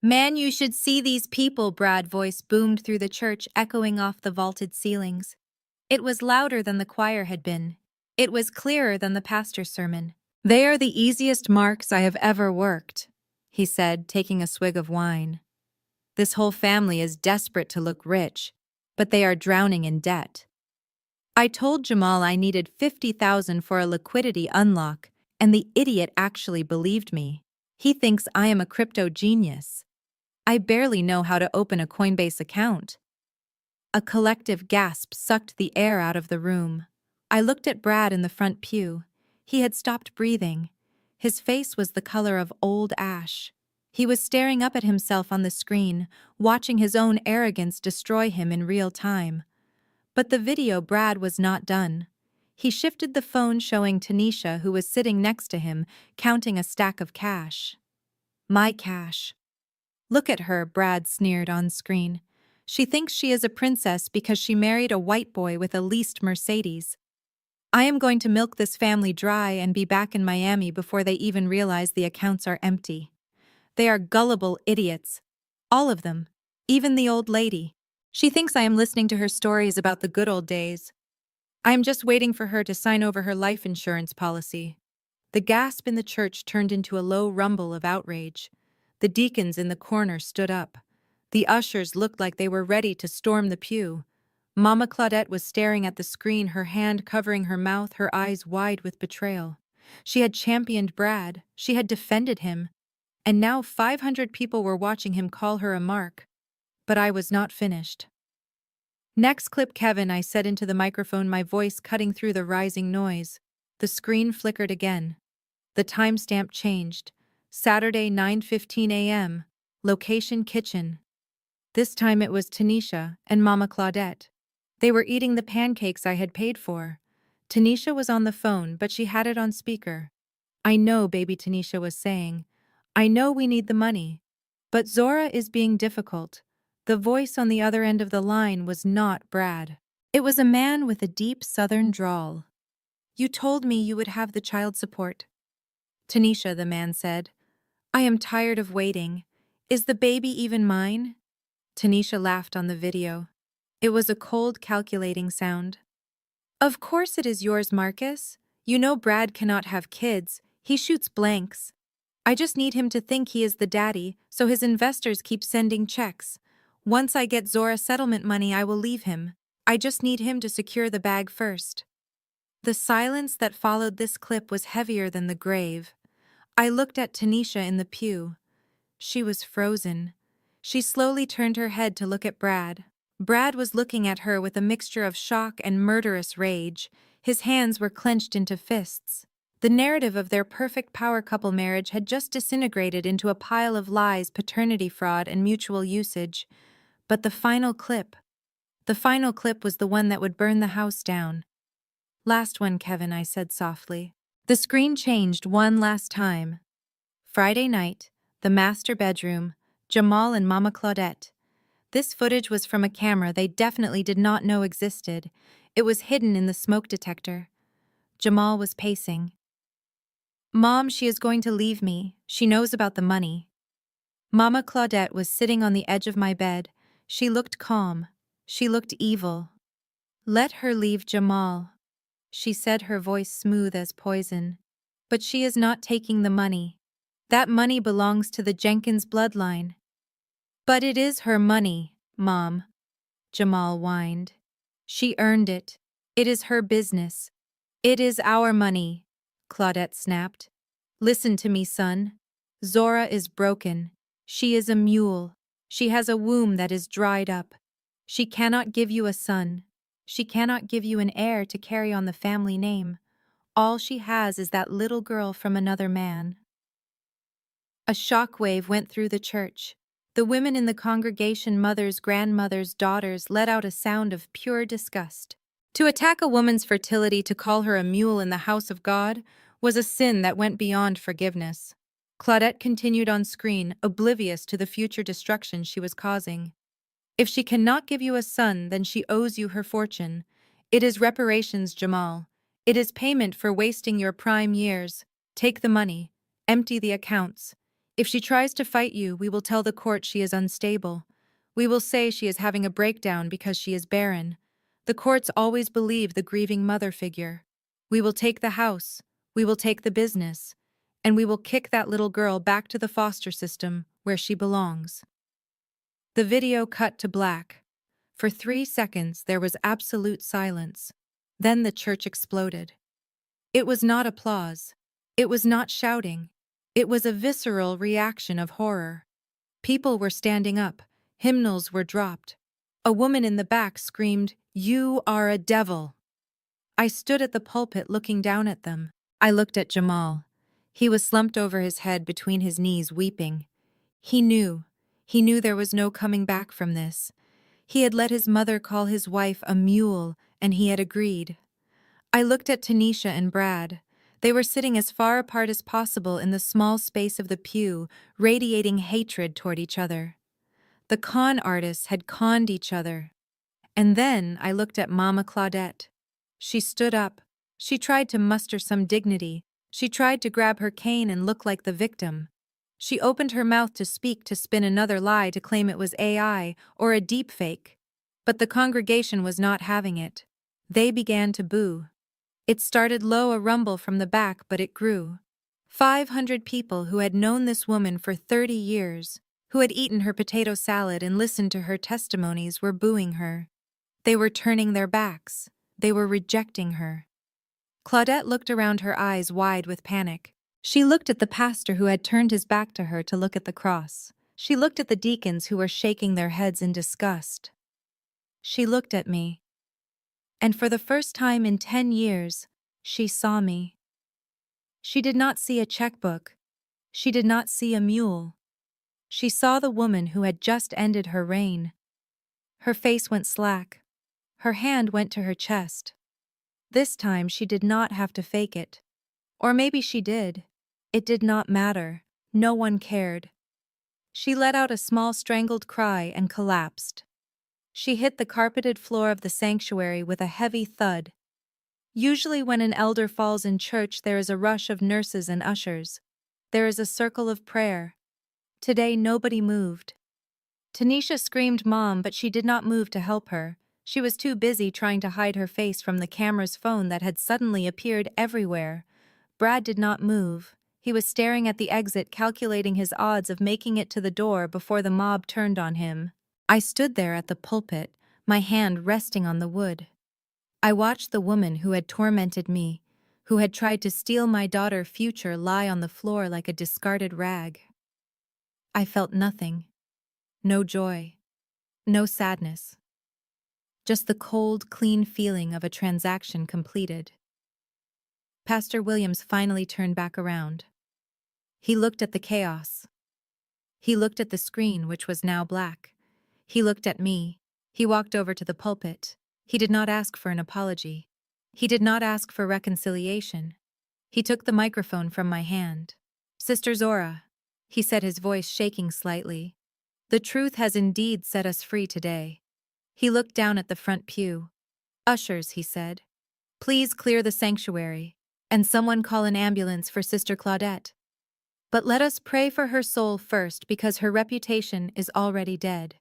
"Man, you should see these people," Brad's voice boomed through the church, echoing off the vaulted ceilings. It was louder than the choir had been. It was clearer than the pastor's sermon. "They are the easiest marks I have ever worked," he said, taking a swig of wine. "This whole family is desperate to look rich, but they are drowning in debt. I told Jamal I needed 50,000 for a liquidity unlock, and the idiot actually believed me. He thinks I am a crypto genius. I barely know how to open a Coinbase account." A collective gasp sucked the air out of the room. I looked at Brad in the front pew. He had stopped breathing. His face was the color of old ash. He was staring up at himself on the screen, watching his own arrogance destroy him in real time. But the video Brad was not done. He shifted the phone, showing Tanisha, who was sitting next to him, counting a stack of cash. "My cash." "Look at her," Brad sneered on screen. "She thinks she is a princess because she married a white boy with a leased Mercedes. I am going to milk this family dry and be back in Miami before they even realize the accounts are empty. They are gullible idiots. All of them. Even the old lady. She thinks I am listening to her stories about the good old days. I am just waiting for her to sign over her life insurance policy." The gasp in the church turned into a low rumble of outrage. The deacons in the corner stood up. The ushers looked like they were ready to storm the pew. Mama Claudette was staring at the screen, her hand covering her mouth, her eyes wide with betrayal. She had championed Brad, she had defended him, and now 500 people were watching him call her a mark. But I was not finished. "Next clip, Kevin," I said into the microphone, my voice cutting through the rising noise. The screen flickered again. The timestamp changed. Saturday, 9:15 a.m. Location kitchen. This time it was Tanisha and Mama Claudette. They were eating the pancakes I had paid for. Tanisha was on the phone, but she had it on speaker. "I know," baby Tanisha was saying. "I know we need the money. But Zora is being difficult." The voice on the other end of the line was not Brad. It was a man with a deep southern drawl. "You told me you would have the child support." "Tanisha," the man said, "I am tired of waiting. Is the baby even mine?" Tanisha laughed on the video. It was a cold, calculating sound. "Of course it is yours, Marcus. You know Brad cannot have kids. He shoots blanks. I just need him to think he is the daddy, so his investors keep sending checks. Once I get Zora settlement money, I will leave him. I just need him to secure the bag first." The silence that followed this clip was heavier than the grave. I looked at Tanisha in the pew. She was frozen. She slowly turned her head to look at Brad. Brad was looking at her with a mixture of shock and murderous rage. His hands were clenched into fists. The narrative of their perfect power couple marriage had just disintegrated into a pile of lies, paternity fraud, and mutual usage. But the final clip was the one that would burn the house down. "Last one, Kevin," I said softly. The screen changed one last time. Friday night, the master bedroom, Jamal and Mama Claudette. This footage was from a camera they definitely did not know existed. It was hidden in the smoke detector. Jamal was pacing. "Mom, she is going to leave me. She knows about the money." Mama Claudette was sitting on the edge of my bed. She looked calm. She looked evil. "Let her leave Jamal," she said, her voice smooth as poison. "But she is not taking the money. That money belongs to the Jenkins bloodline." "But it is her money, Mom," Jamal whined. "She earned it. It is her business." "It is our money," Claudette snapped. "Listen to me, son. Zora is broken. She is a mule. She has a womb that is dried up. She cannot give you a son. She cannot give you an heir to carry on the family name. All she has is that little girl from another man." A shockwave went through the church. The women in the congregation, mothers, grandmothers, daughters, let out a sound of pure disgust. To attack a woman's fertility, to call her a mule in the house of God, was a sin that went beyond forgiveness. Claudette continued on screen, oblivious to the future destruction she was causing. "If she cannot give you a son, then she owes you her fortune. It is reparations, Jamal. It is payment for wasting your prime years. Take the money. Empty the accounts. If she tries to fight you, we will tell the court she is unstable. We will say she is having a breakdown because she is barren. The courts always believe the grieving mother figure. We will take the house, we will take the business, and we will kick that little girl back to the foster system where she belongs." The video cut to black. For 3 seconds there was absolute silence. Then the church exploded. It was not applause. It was not shouting. It was a visceral reaction of horror. People were standing up. Hymnals were dropped. A woman in the back screamed, "You are a devil." I stood at the pulpit looking down at them. I looked at Jamal. He was slumped over his head between his knees, weeping. He knew. He knew there was no coming back from this. He had let his mother call his wife a mule, and he had agreed. I looked at Tanisha and Brad. They were sitting as far apart as possible in the small space of the pew, radiating hatred toward each other. The con artists had conned each other. And then I looked at Mama Claudette. She stood up. She tried to muster some dignity. She tried to grab her cane and look like the victim. She opened her mouth to speak, to spin another lie, to claim it was AI or a deepfake. But the congregation was not having it. They began to boo. It started low, a rumble from the back, but it grew. 500 people who had known this woman for 30 years, who had eaten her potato salad and listened to her testimonies, were booing her. They were turning their backs. They were rejecting her. Claudette looked around, her eyes wide with panic. She looked at the pastor who had turned his back to her to look at the cross. She looked at the deacons who were shaking their heads in disgust. She looked at me. And for the first time in 10 years, she saw me. She did not see a checkbook. She did not see a mule. She saw the woman who had just ended her reign. Her face went slack. Her hand went to her chest. This time she did not have to fake it. Or maybe she did. It did not matter. No one cared. She let out a small strangled cry and collapsed. She hit the carpeted floor of the sanctuary with a heavy thud. Usually when an elder falls in church, there is a rush of nurses and ushers. There is a circle of prayer. Today nobody moved. Tanisha screamed "Mom," but she did not move to help her. She was too busy trying to hide her face from the camera's phone that had suddenly appeared everywhere. Brad did not move. He was staring at the exit, calculating his odds of making it to the door before the mob turned on him. I stood there at the pulpit, my hand resting on the wood. I watched the woman who had tormented me, who had tried to steal my daughter's future, lie on the floor like a discarded rag. I felt nothing. No joy. No sadness. Just the cold, clean feeling of a transaction completed. Pastor Williams finally turned back around. He looked at the chaos. He looked at the screen, which was now black. He looked at me. He walked over to the pulpit. He did not ask for an apology. He did not ask for reconciliation. He took the microphone from my hand. "Sister Zora," he said, his voice shaking slightly, "the truth has indeed set us free today." He looked down at the front pew. "Ushers," he said, "please clear the sanctuary, and someone call an ambulance for Sister Claudette. But let us pray for her soul first, because her reputation is already dead."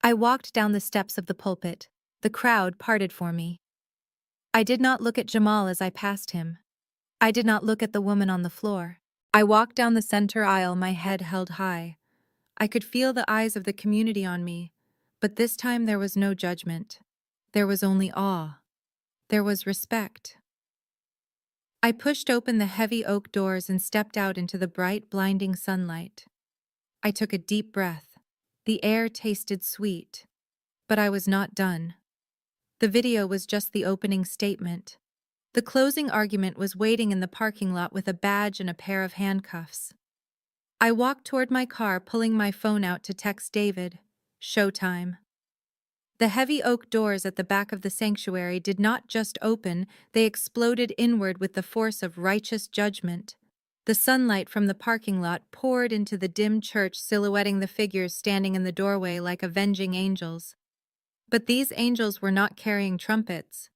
I walked down the steps of the pulpit. The crowd parted for me. I did not look at Jamal as I passed him. I did not look at the woman on the floor. I walked down the center aisle, my head held high. I could feel the eyes of the community on me, but this time there was no judgment. There was only awe. There was respect. I pushed open the heavy oak doors and stepped out into the bright, blinding sunlight. I took a deep breath. The air tasted sweet. But I was not done. The video was just the opening statement. The closing argument was waiting in the parking lot with a badge and a pair of handcuffs. I walked toward my car, pulling my phone out to text David. Showtime. The heavy oak doors at the back of the sanctuary did not just open, they exploded inward with the force of righteous judgment. The sunlight from the parking lot poured into the dim church, silhouetting the figures standing in the doorway like avenging angels. But these angels were not carrying trumpets.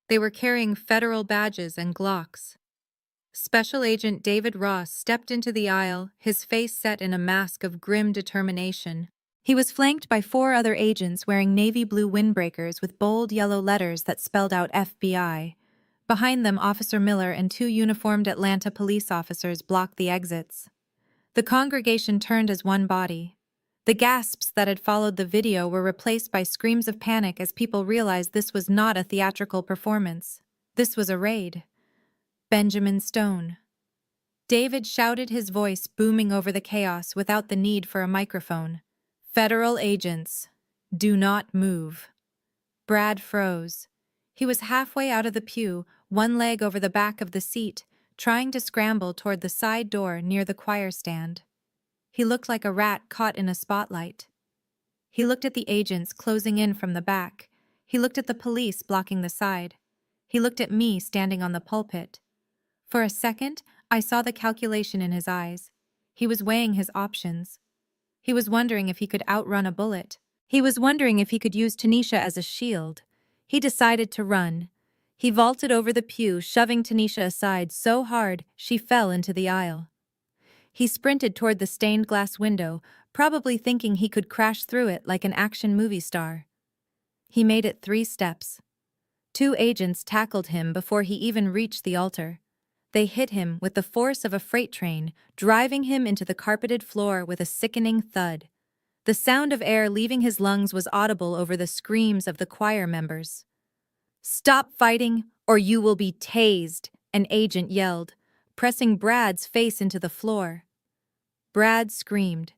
They were carrying federal badges and Glocks. Special Agent David Ross stepped into the aisle, his face set in a mask of grim determination. He was flanked by 4 other agents wearing navy blue windbreakers with bold yellow letters that spelled out FBI. Behind them, Officer Miller and two uniformed Atlanta police officers blocked the exits. The congregation turned as one body. The gasps that had followed the video were replaced by screams of panic as people realized this was not a theatrical performance. This was a raid. Benjamin Stone. David shouted, his voice booming over the chaos without the need for a microphone. Federal agents, do not move. Brad froze. He was halfway out of the pew, one leg over the back of the seat, trying to scramble toward the side door near the choir stand. He looked like a rat caught in a spotlight. He looked at the agents closing in from the back. He looked at the police blocking the side. He looked at me standing on the pulpit. For a second, I saw the calculation in his eyes. He was weighing his options. He was wondering if he could outrun a bullet. He was wondering if he could use Tanisha as a shield. He decided to run. He vaulted over the pew, shoving Tanisha aside so hard she fell into the aisle. He sprinted toward the stained glass window, probably thinking he could crash through it like an action movie star. He made it 3 steps. 2 agents tackled him before he even reached the altar. They hit him with the force of a freight train, driving him into the carpeted floor with a sickening thud. The sound of air leaving his lungs was audible over the screams of the choir members. "Stop fighting, or you will be tased," an agent yelled, pressing Brad's face into the floor. Brad screamed,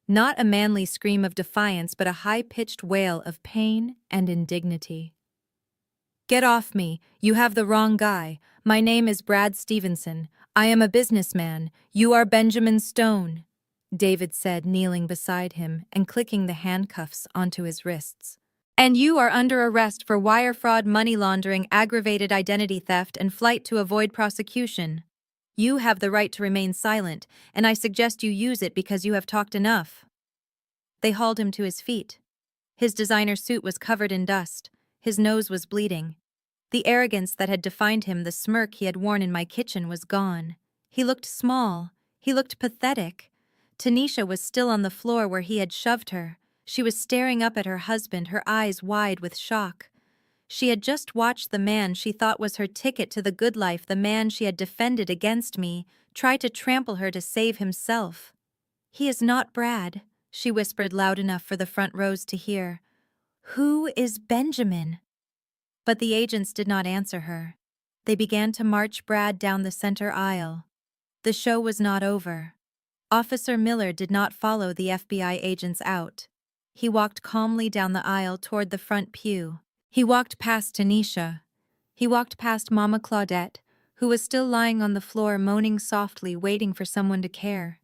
not a manly scream of defiance but a high-pitched wail of pain and indignity. "Get off me, you have the wrong guy. My name is Brad Stevenson. I am a businessman. You are Benjamin Stone," David said, kneeling beside him and clicking the handcuffs onto his wrists. "And you are under arrest for wire fraud, money laundering, aggravated identity theft, and flight to avoid prosecution. You have the right to remain silent, and I suggest you use it because you have talked enough." They hauled him to his feet. His designer suit was covered in dust. His nose was bleeding. The arrogance that had defined him, the smirk he had worn in my kitchen, was gone. He looked small. He looked pathetic. Tanisha was still on the floor where he had shoved her. She was staring up at her husband, her eyes wide with shock. She had just watched the man she thought was her ticket to the good life, the man she had defended against me, try to trample her to save himself. "He is not Brad," she whispered loud enough for the front rows to hear. "Who is Benjamin?" But the agents did not answer her. They began to march Brad down the center aisle. The show was not over. Officer Miller did not follow the FBI agents out. He walked calmly down the aisle toward the front pew. He walked past Tanisha. He walked past Mama Claudette, who was still lying on the floor moaning softly, waiting for someone to care.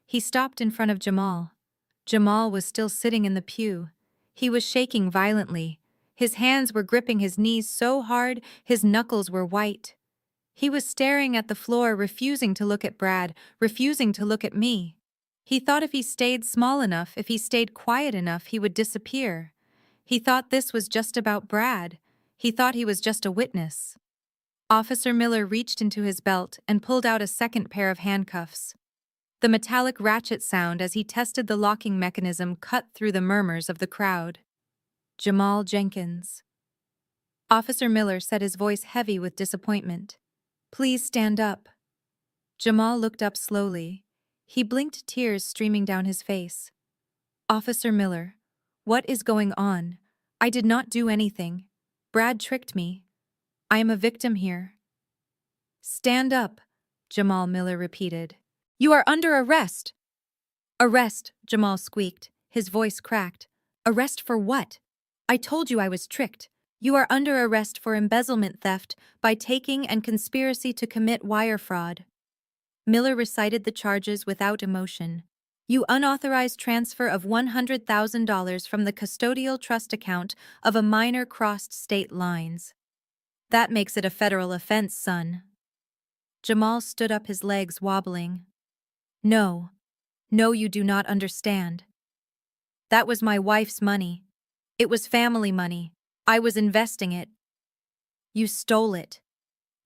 He stopped in front of Jamal. Jamal was still sitting in the pew. He was shaking violently. His hands were gripping his knees so hard his knuckles were white. He was staring at the floor, refusing to look at Brad, refusing to look at me. He thought if he stayed small enough, if he stayed quiet enough, he would disappear. He thought this was just about Brad. He thought he was just a witness. Officer Miller reached into his belt and pulled out a second pair of handcuffs. The metallic ratchet sound as he tested the locking mechanism cut through the murmurs of the crowd. "Jamal Jenkins." Officer Miller said, his voice heavy with disappointment. "Please stand up." Jamal looked up slowly. He blinked, tears streaming down his face. "Officer Miller, what is going on? I did not do anything. Brad tricked me. I am a victim here." "Stand up," Jamal Miller repeated. "You are under arrest." "Arrest," Jamal squeaked, his voice cracked. "Arrest for what? I told you I was tricked. You are under arrest for embezzlement, theft, by taking, and conspiracy to commit wire fraud." Miller recited the charges without emotion. "You unauthorized transfer of $100,000 from the custodial trust account of a minor crossed state lines. That makes it a federal offense, son." Jamal stood up, his legs wobbling. "No. No, you do not understand. That was my wife's money. It was family money. I was investing it." "You stole it,"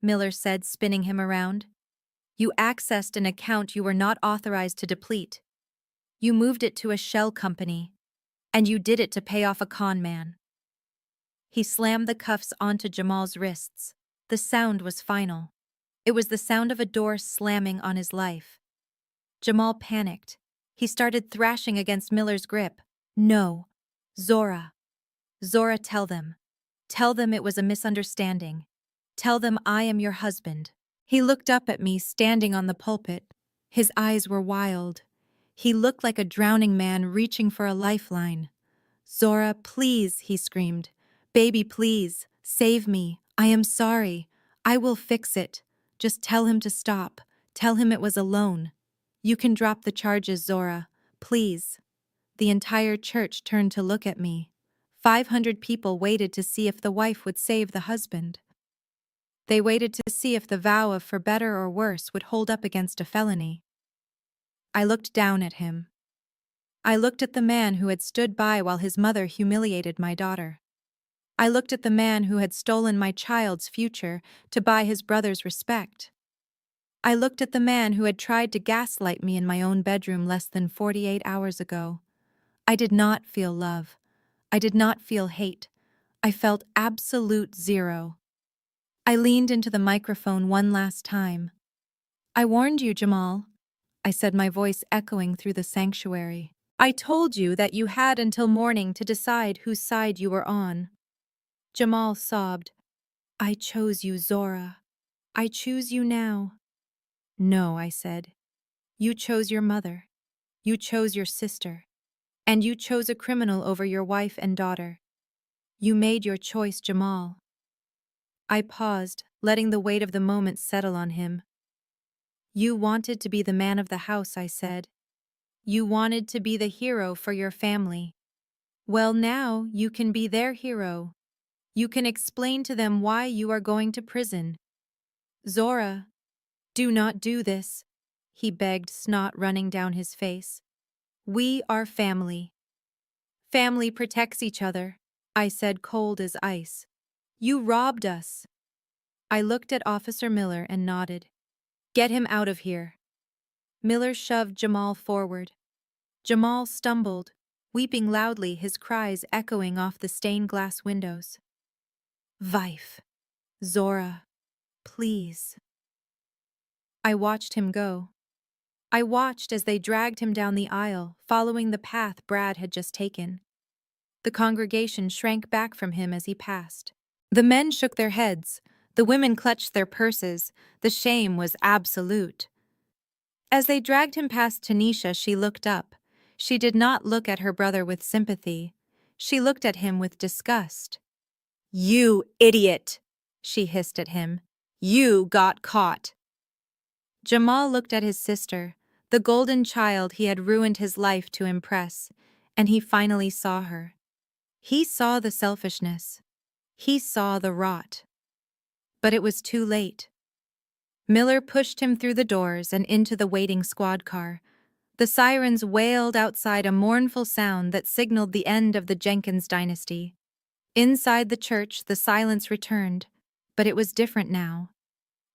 Miller said, spinning him around. "You accessed an account you were not authorized to deplete. You moved it to a shell company, and you did it to pay off a con man." He slammed the cuffs onto Jamal's wrists. The sound was final. It was the sound of a door slamming on his life. Jamal panicked. He started thrashing against Miller's grip. No. Zora. Zora, tell them. Tell them it was a misunderstanding. Tell them I am your husband. He looked up at me standing on the pulpit. His eyes were wild. He looked like a drowning man reaching for a lifeline. Zora, please, he screamed. Baby, please, save me. I am sorry. I will fix it. Just tell him to stop. Tell him it was a loan. You can drop the charges, Zora. Please. The entire church turned to look at me. 500 people waited to see if the wife would save the husband. They waited to see if the vow of for better or worse would hold up against a felony. I looked down at him. I looked at the man who had stood by while his mother humiliated my daughter. I looked at the man who had stolen my child's future to buy his brother's respect. I looked at the man who had tried to gaslight me in my own bedroom less than 48 hours ago. I did not feel love. I did not feel hate. I felt absolute zero. I leaned into the microphone one last time. I warned you, Jamal, I said, my voice echoing through the sanctuary. I told you that you had until morning to decide whose side you were on. Jamal sobbed. I chose you, Zora. I choose you now. No, I said. You chose your mother. You chose your sister. And you chose a criminal over your wife and daughter. You made your choice, Jamal. I paused, letting the weight of the moment settle on him. You wanted to be the man of the house, I said. You wanted to be the hero for your family. Well, now you can be their hero. You can explain to them why you are going to prison. Zora, do not do this, he begged, snot running down his face. We are family. Family protects each other, I said, cold as ice. You robbed us. I looked at Officer Miller and nodded. Get him out of here. Miller shoved Jamal forward. Jamal stumbled, weeping loudly, his cries echoing off the stained glass windows. Wife. Zora. Please. I watched him go. I watched as they dragged him down the aisle, following the path Brad had just taken. The congregation shrank back from him as he passed. The men shook their heads. The women clutched their purses. The shame was absolute. As they dragged him past Tanisha, she looked up. She did not look at her brother with sympathy. She looked at him with disgust. You idiot, she hissed at him. You got caught. Jamal looked at his sister, the golden child he had ruined his life to impress, and he finally saw her. He saw the selfishness. He saw the rot. But it was too late. Miller pushed him through the doors and into the waiting squad car. The sirens wailed outside, a mournful sound that signaled the end of the Jenkins dynasty. Inside the church, the silence returned, but it was different now.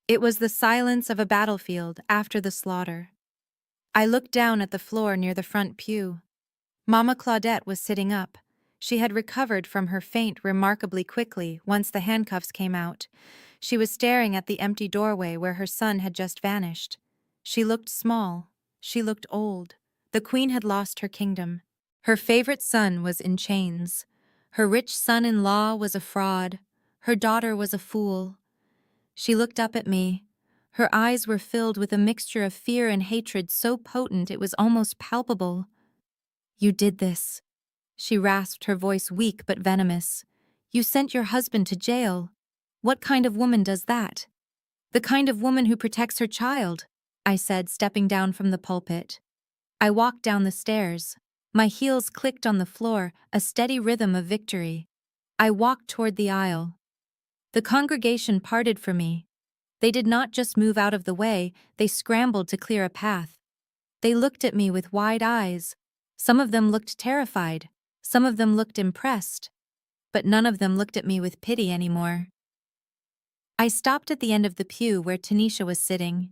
It was the silence of a battlefield after the slaughter. I looked down at the floor near the front pew. Mama Claudette was sitting up. She had recovered from her faint remarkably quickly once the handcuffs came out. She was staring at the empty doorway where her son had just vanished. She looked small. She looked old. The queen had lost her kingdom. Her favorite son was in chains. Her rich son-in-law was a fraud. Her daughter was a fool. She looked up at me. Her eyes were filled with a mixture of fear and hatred so potent it was almost palpable. You did this. She rasped, her voice weak but venomous. You sent your husband to jail. What kind of woman does that? The kind of woman who protects her child, I said, stepping down from the pulpit. I walked down the stairs. My heels clicked on the floor, a steady rhythm of victory. I walked toward the aisle. The congregation parted for me. They did not just move out of the way, they scrambled to clear a path. They looked at me with wide eyes. Some of them looked terrified. Some of them looked impressed. But none of them looked at me with pity anymore. I stopped at the end of the pew where Tanisha was sitting.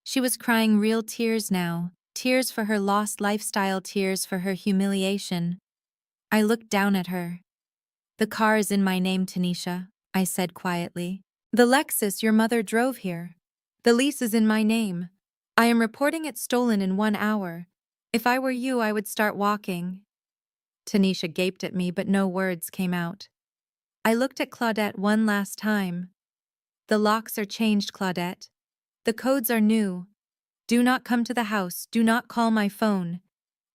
She was crying real tears now, tears for her lost lifestyle, tears for her humiliation. I looked down at her. The car is in my name, Tanisha, I said quietly. The Lexus your mother drove here. The lease is in my name. I am reporting it stolen in 1 hour. If I were you, I would start walking." Tanisha gaped at me, but no words came out. I looked at Claudette one last time. "The locks are changed, Claudette. The codes are new. Do not come to the house, do not call my phone.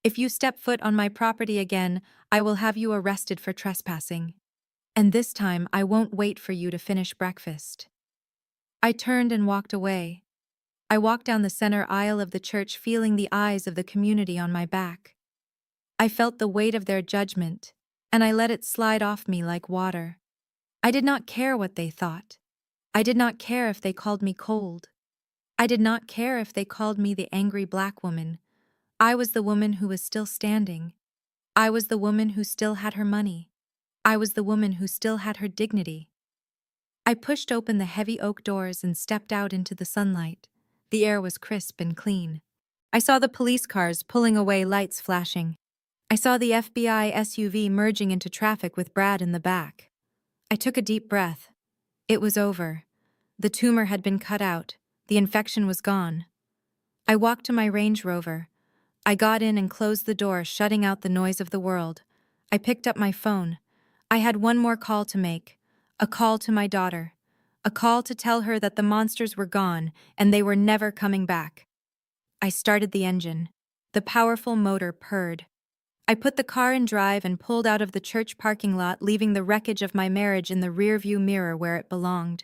If you step foot on my property again, I will have you arrested for trespassing. And this time I won't wait for you to finish breakfast." I turned and walked away. I walked down the center aisle of the church, feeling the eyes of the community on my back. I felt the weight of their judgment, and I let it slide off me like water. I did not care what they thought. I did not care if they called me cold. I did not care if they called me the angry black woman. I was the woman who was still standing. I was the woman who still had her money. I was the woman who still had her dignity. I pushed open the heavy oak doors and stepped out into the sunlight. The air was crisp and clean. I saw the police cars pulling away, lights flashing. I saw the FBI SUV merging into traffic with Brad in the back. I took a deep breath. It was over. The tumor had been cut out. The infection was gone. I walked to my Range Rover. I got in and closed the door, shutting out the noise of the world. I picked up my phone. I had one more call to make. A call to my daughter. A call to tell her that the monsters were gone and they were never coming back. I started the engine. The powerful motor purred. I put the car in drive and pulled out of the church parking lot, leaving the wreckage of my marriage in the rearview mirror where it belonged.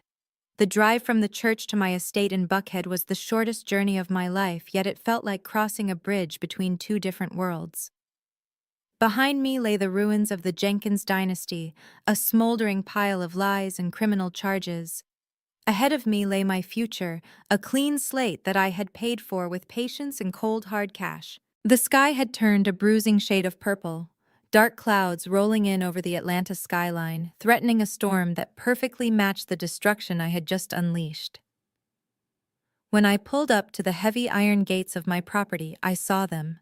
The drive from the church to my estate in Buckhead was the shortest journey of my life, yet it felt like crossing a bridge between two different worlds. Behind me lay the ruins of the Jenkins dynasty, a smoldering pile of lies and criminal charges. Ahead of me lay my future, a clean slate that I had paid for with patience and cold hard cash. The sky had turned a bruising shade of purple, dark clouds rolling in over the Atlanta skyline, threatening a storm that perfectly matched the destruction I had just unleashed. When I pulled up to the heavy iron gates of my property, I saw them.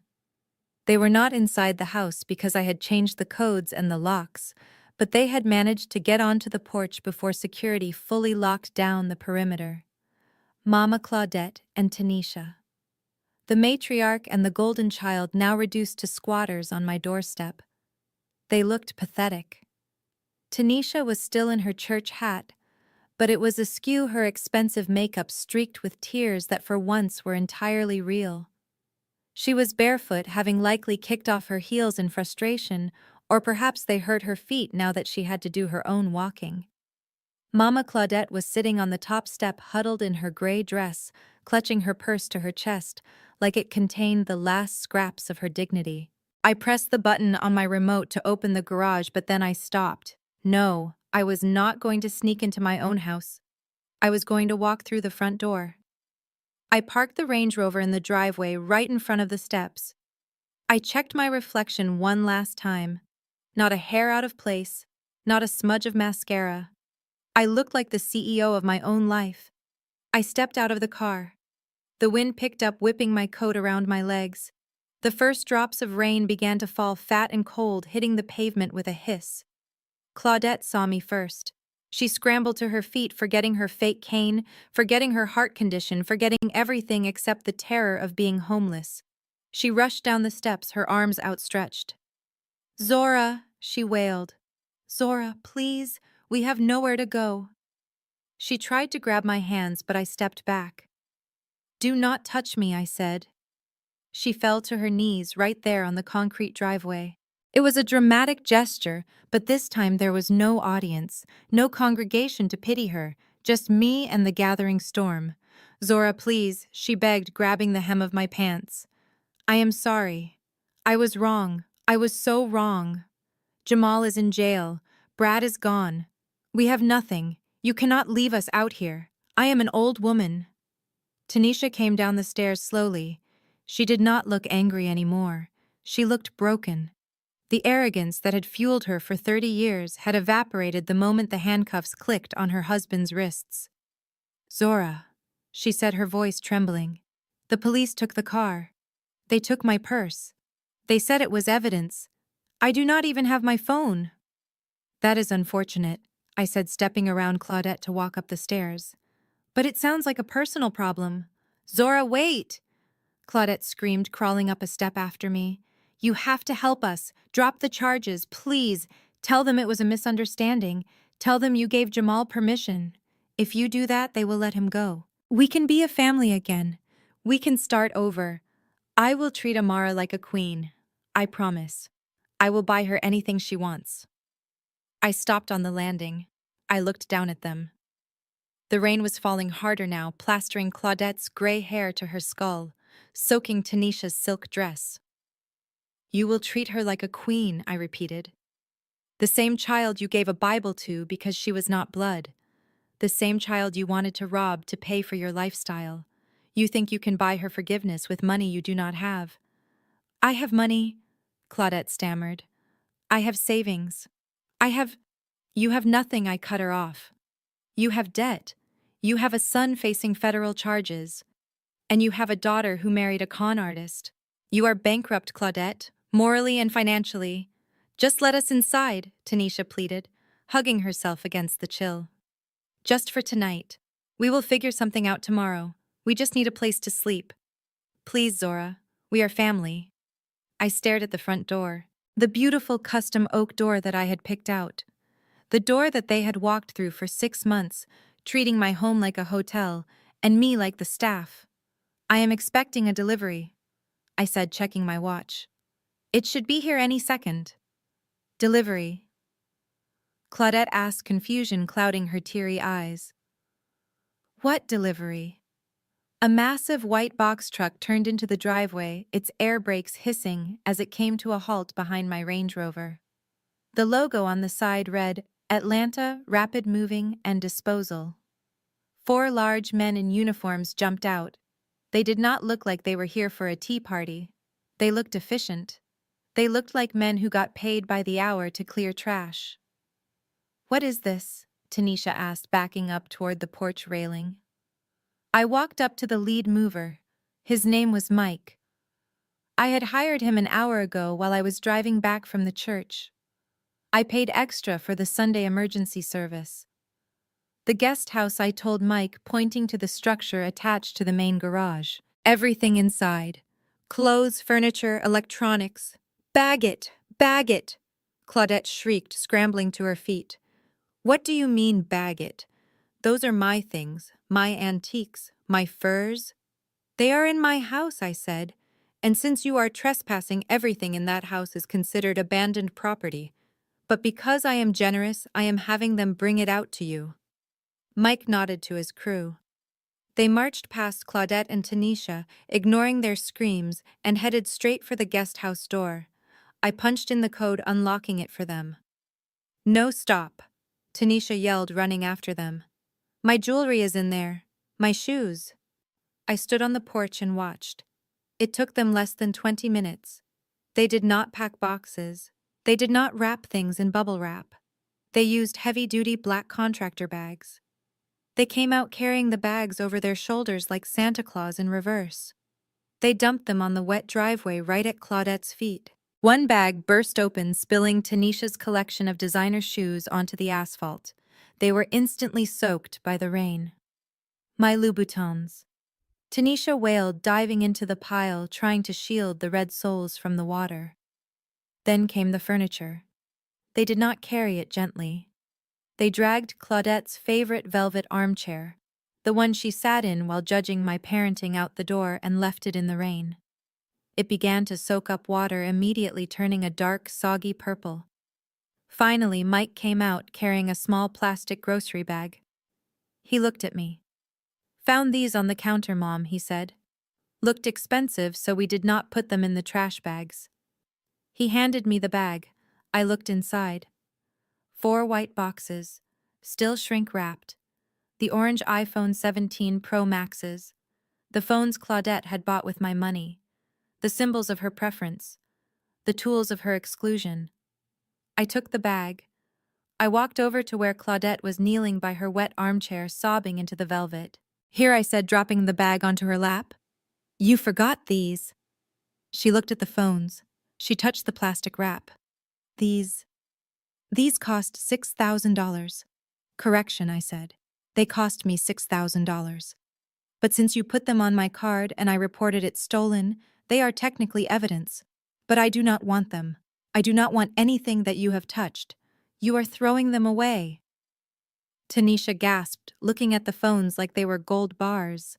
They were not inside the house because I had changed the codes and the locks, but they had managed to get onto the porch before security fully locked down the perimeter. Mama Claudette and Tanisha. The matriarch and the golden child now reduced to squatters on my doorstep. They looked pathetic. Tanisha was still in her church hat, but it was askew, her expensive makeup streaked with tears that for once were entirely real. She was barefoot, having likely kicked off her heels in frustration, or perhaps they hurt her feet now that she had to do her own walking. Mama Claudette was sitting on the top step, huddled in her gray dress, clutching her purse to her chest, like it contained the last scraps of her dignity. I pressed the button on my remote to open the garage, but then I stopped. No, I was not going to sneak into my own house. I was going to walk through the front door. I parked the Range Rover in the driveway right in front of the steps. I checked my reflection one last time. Not a hair out of place, not a smudge of mascara. I looked like the CEO of my own life. I stepped out of the car. The wind picked up, whipping my coat around my legs. The first drops of rain began to fall, fat and cold, hitting the pavement with a hiss. Claudette saw me first. She scrambled to her feet, forgetting her fake cane, forgetting her heart condition, forgetting everything except the terror of being homeless. She rushed down the steps, her arms outstretched. "Zora," she wailed. "Zora, please, we have nowhere to go." She tried to grab my hands, but I stepped back. "Do not touch me," I said. She fell to her knees right there on the concrete driveway. It was a dramatic gesture, but this time there was no audience, no congregation to pity her, just me and the gathering storm. "Zora, please," she begged, grabbing the hem of my pants. "I am sorry. I was wrong. I was so wrong. Jamal is in jail. Brad is gone. We have nothing. You cannot leave us out here. I am an old woman." Tanisha came down the stairs slowly. She did not look angry anymore. She looked broken. The arrogance that had fueled her for 30 years had evaporated the moment the handcuffs clicked on her husband's wrists. "Zora," she said, her voice trembling. "The police took the car. They took my purse. They said it was evidence. I do not even have my phone." "That is unfortunate. I said, stepping around Claudette to walk up the stairs. But it sounds like a personal problem. Zora, wait! Claudette screamed, crawling up a step after me. You have to help us. Drop the charges, please. Tell them it was a misunderstanding. Tell them you gave Jamal permission. If you do that, they will let him go. We can be a family again. We can start over. I will treat Amara like a queen. I promise. I will buy her anything she wants. I stopped on the landing. I looked down at them. The rain was falling harder now, plastering Claudette's gray hair to her skull, soaking Tanisha's silk dress. You will treat her like a queen, I repeated. The same child you gave a Bible to because she was not blood. The same child you wanted to rob to pay for your lifestyle. You think you can buy her forgiveness with money you do not have. I have money, Claudette stammered. I have savings. You have nothing, I cut her off. You have debt. You have a son facing federal charges. And you have a daughter who married a con artist. You are bankrupt, Claudette, morally and financially. Just let us inside, Tanisha pleaded, hugging herself against the chill. Just for tonight. We will figure something out tomorrow. We just need a place to sleep. Please, Zora. We are family. I stared at the front door, the beautiful custom oak door that I had picked out. The door that they had walked through for 6 months, treating my home like a hotel, and me like the staff. I am expecting a delivery, I said, checking my watch. It should be here any second. Delivery? Claudette asked, confusion clouding her teary eyes. What delivery? A massive white box truck turned into the driveway, its air brakes hissing as it came to a halt behind my Range Rover. The logo on the side read, Atlanta Rapid Moving and Disposal. 4 large men in uniforms jumped out. They did not look like they were here for a tea party. They looked efficient. They looked like men who got paid by the hour to clear trash. What is this? Tanisha asked, backing up toward the porch railing. I walked up to the lead mover. His name was Mike. I had hired him an hour ago while I was driving back from the church. I paid extra for the Sunday emergency service. The guest house, I told Mike, pointing to the structure attached to the main garage. Everything inside. Clothes, furniture, electronics. Bag it! Bag it! Claudette shrieked, scrambling to her feet. What do you mean, bag it? Those are my things, my antiques, my furs. They are in my house, I said, and since you are trespassing, everything in that house is considered abandoned property. But because I am generous, I am having them bring it out to you. Mike nodded to his crew. They marched past Claudette and Tanisha, ignoring their screams, and headed straight for the guest house door. I punched in the code, unlocking it for them. No, stop, Tanisha yelled, running after them. My jewelry is in there. My shoes. I stood on the porch and watched. It took them less than 20 minutes. They did not pack boxes. They did not wrap things in bubble wrap. They used heavy-duty black contractor bags. They came out carrying the bags over their shoulders like Santa Claus in reverse. They dumped them on the wet driveway right at Claudette's feet. One bag burst open, spilling Tanisha's collection of designer shoes onto the asphalt. They were instantly soaked by the rain. My Louboutins. Tanisha wailed, diving into the pile, trying to shield the red soles from the water. Then came the furniture. They did not carry it gently. They dragged Claudette's favorite velvet armchair, the one she sat in while judging my parenting, out the door and left it in the rain. It began to soak up water, immediately turning a dark, soggy purple. Finally, Mike came out carrying a small plastic grocery bag. He looked at me. Found these on the counter, Mom, he said. Looked expensive, so we did not put them in the trash bags. He handed me the bag. I looked inside. 4 white boxes, still shrink-wrapped. The orange iPhone 17 Pro Maxes. The phones Claudette had bought with my money. The symbols of her preference. The tools of her exclusion. I took the bag. I walked over to where Claudette was kneeling by her wet armchair, sobbing into the velvet. Here, I said, dropping the bag onto her lap. You forgot these. She looked at the phones. She touched the plastic wrap. These cost $6,000. Correction, I said. They cost me $6,000. But since you put them on my card and I reported it stolen, they are technically evidence. But I do not want them. I do not want anything that you have touched. You are throwing them away. Tanisha gasped, looking at the phones like they were gold bars.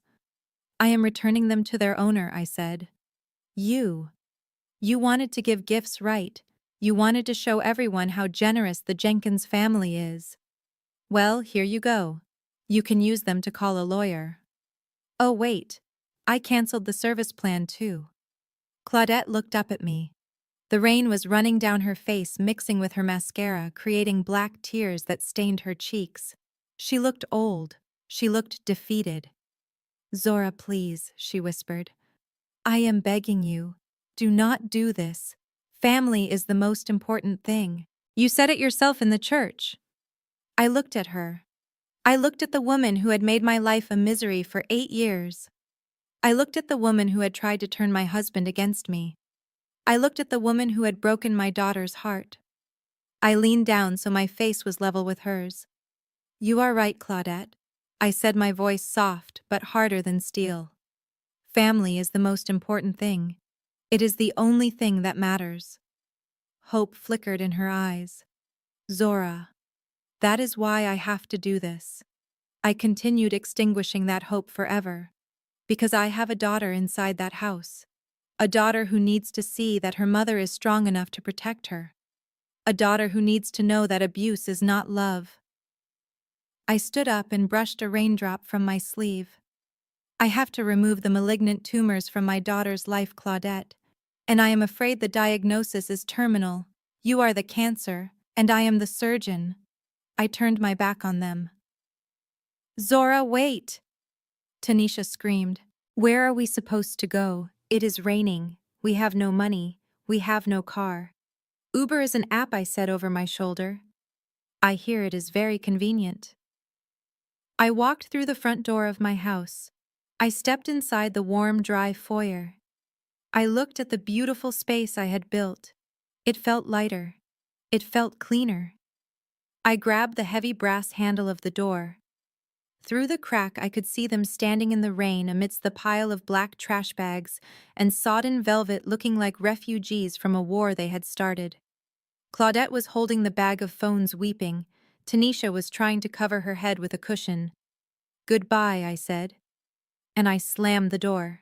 I am returning them to their owner, I said. You wanted to give gifts, right? You wanted to show everyone how generous the Jenkins family is. Well, here you go. You can use them to call a lawyer. Oh wait, I canceled the service plan too. Claudette looked up at me. The rain was running down her face, mixing with her mascara, creating black tears that stained her cheeks. She looked old. She looked defeated. Zora, please, she whispered. I am begging you. Do not do this. Family is the most important thing. You said it yourself in the church. I looked at her. I looked at the woman who had made my life a misery for 8 years. I looked at the woman who had tried to turn my husband against me. I looked at the woman who had broken my daughter's heart. I leaned down so my face was level with hers. You are right, Claudette. I said, my voice soft but harder than steel. Family is the most important thing. It is the only thing that matters. Hope flickered in her eyes. Zora, that is why I have to do this. I continued extinguishing that hope forever. Because I have a daughter inside that house. A daughter who needs to see that her mother is strong enough to protect her. A daughter who needs to know that abuse is not love. I stood up and brushed a raindrop from my sleeve. I have to remove the malignant tumors from my daughter's life, Claudette. And I am afraid the diagnosis is terminal. You are the cancer, and I am the surgeon. I turned my back on them. Zora, wait! Tanisha screamed. Where are we supposed to go? It is raining. We have no money. We have no car. Uber is an app, I said over my shoulder. I hear it is very convenient. I walked through the front door of my house. I stepped inside the warm, dry foyer. I looked at the beautiful space I had built. It felt lighter. It felt cleaner. I grabbed the heavy brass handle of the door. Through the crack, I could see them standing in the rain amidst the pile of black trash bags and sodden velvet, looking like refugees from a war they had started. Claudette was holding the bag of phones, weeping. Tanisha was trying to cover her head with a cushion. Goodbye, I said. And I slammed the door.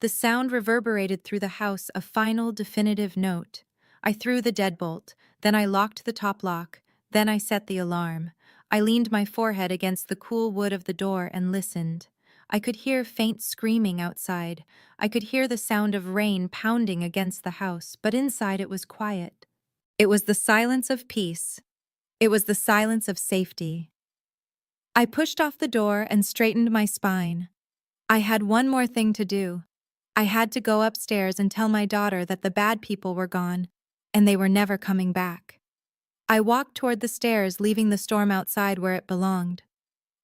The sound reverberated through the house, a final, definitive note. I threw the deadbolt, then I locked the top lock, then I set the alarm. I leaned my forehead against the cool wood of the door and listened. I could hear faint screaming outside. I could hear the sound of rain pounding against the house, but inside it was quiet. It was the silence of peace. It was the silence of safety. I pushed off the door and straightened my spine. I had one more thing to do. I had to go upstairs and tell my daughter that the bad people were gone, and they were never coming back. I walked toward the stairs, leaving the storm outside where it belonged.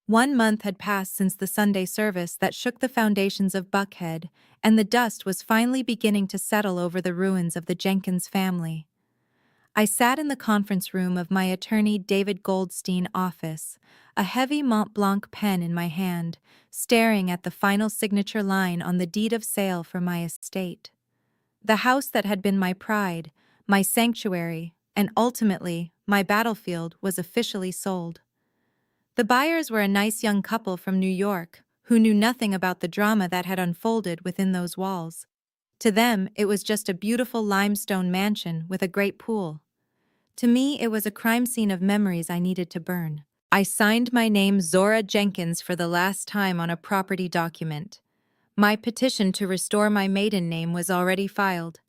1 month had passed since the Sunday service that shook the foundations of Buckhead, and the dust was finally beginning to settle over the ruins of the Jenkins family. I sat in the conference room of my attorney David Goldstein office, a heavy Mont Blanc pen in my hand, staring at the final signature line on the deed of sale for my estate. The house that had been my pride, my sanctuary, and ultimately my battlefield was officially sold. The buyers were a nice young couple from New York who knew nothing about the drama that had unfolded within those walls. To them, it was just a beautiful limestone mansion with a great pool. To me, it was a crime scene of memories I needed to burn. I signed my name Zora Jenkins for the last time on a property document. My petition to restore my maiden name was already filed.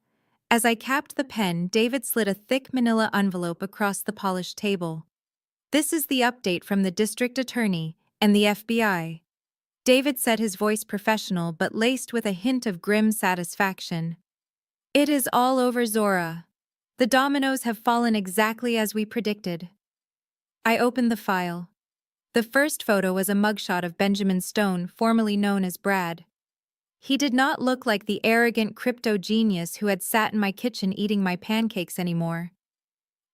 As I capped the pen, David slid a thick manila envelope across the polished table. This is the update from the district attorney and the FBI. David said, his voice professional but laced with a hint of grim satisfaction. It is all over, Zora. The dominoes have fallen exactly as we predicted. I opened the file. The first photo was a mugshot of Benjamin Stone, formerly known as Brad. He did not look like the arrogant crypto genius who had sat in my kitchen eating my pancakes anymore.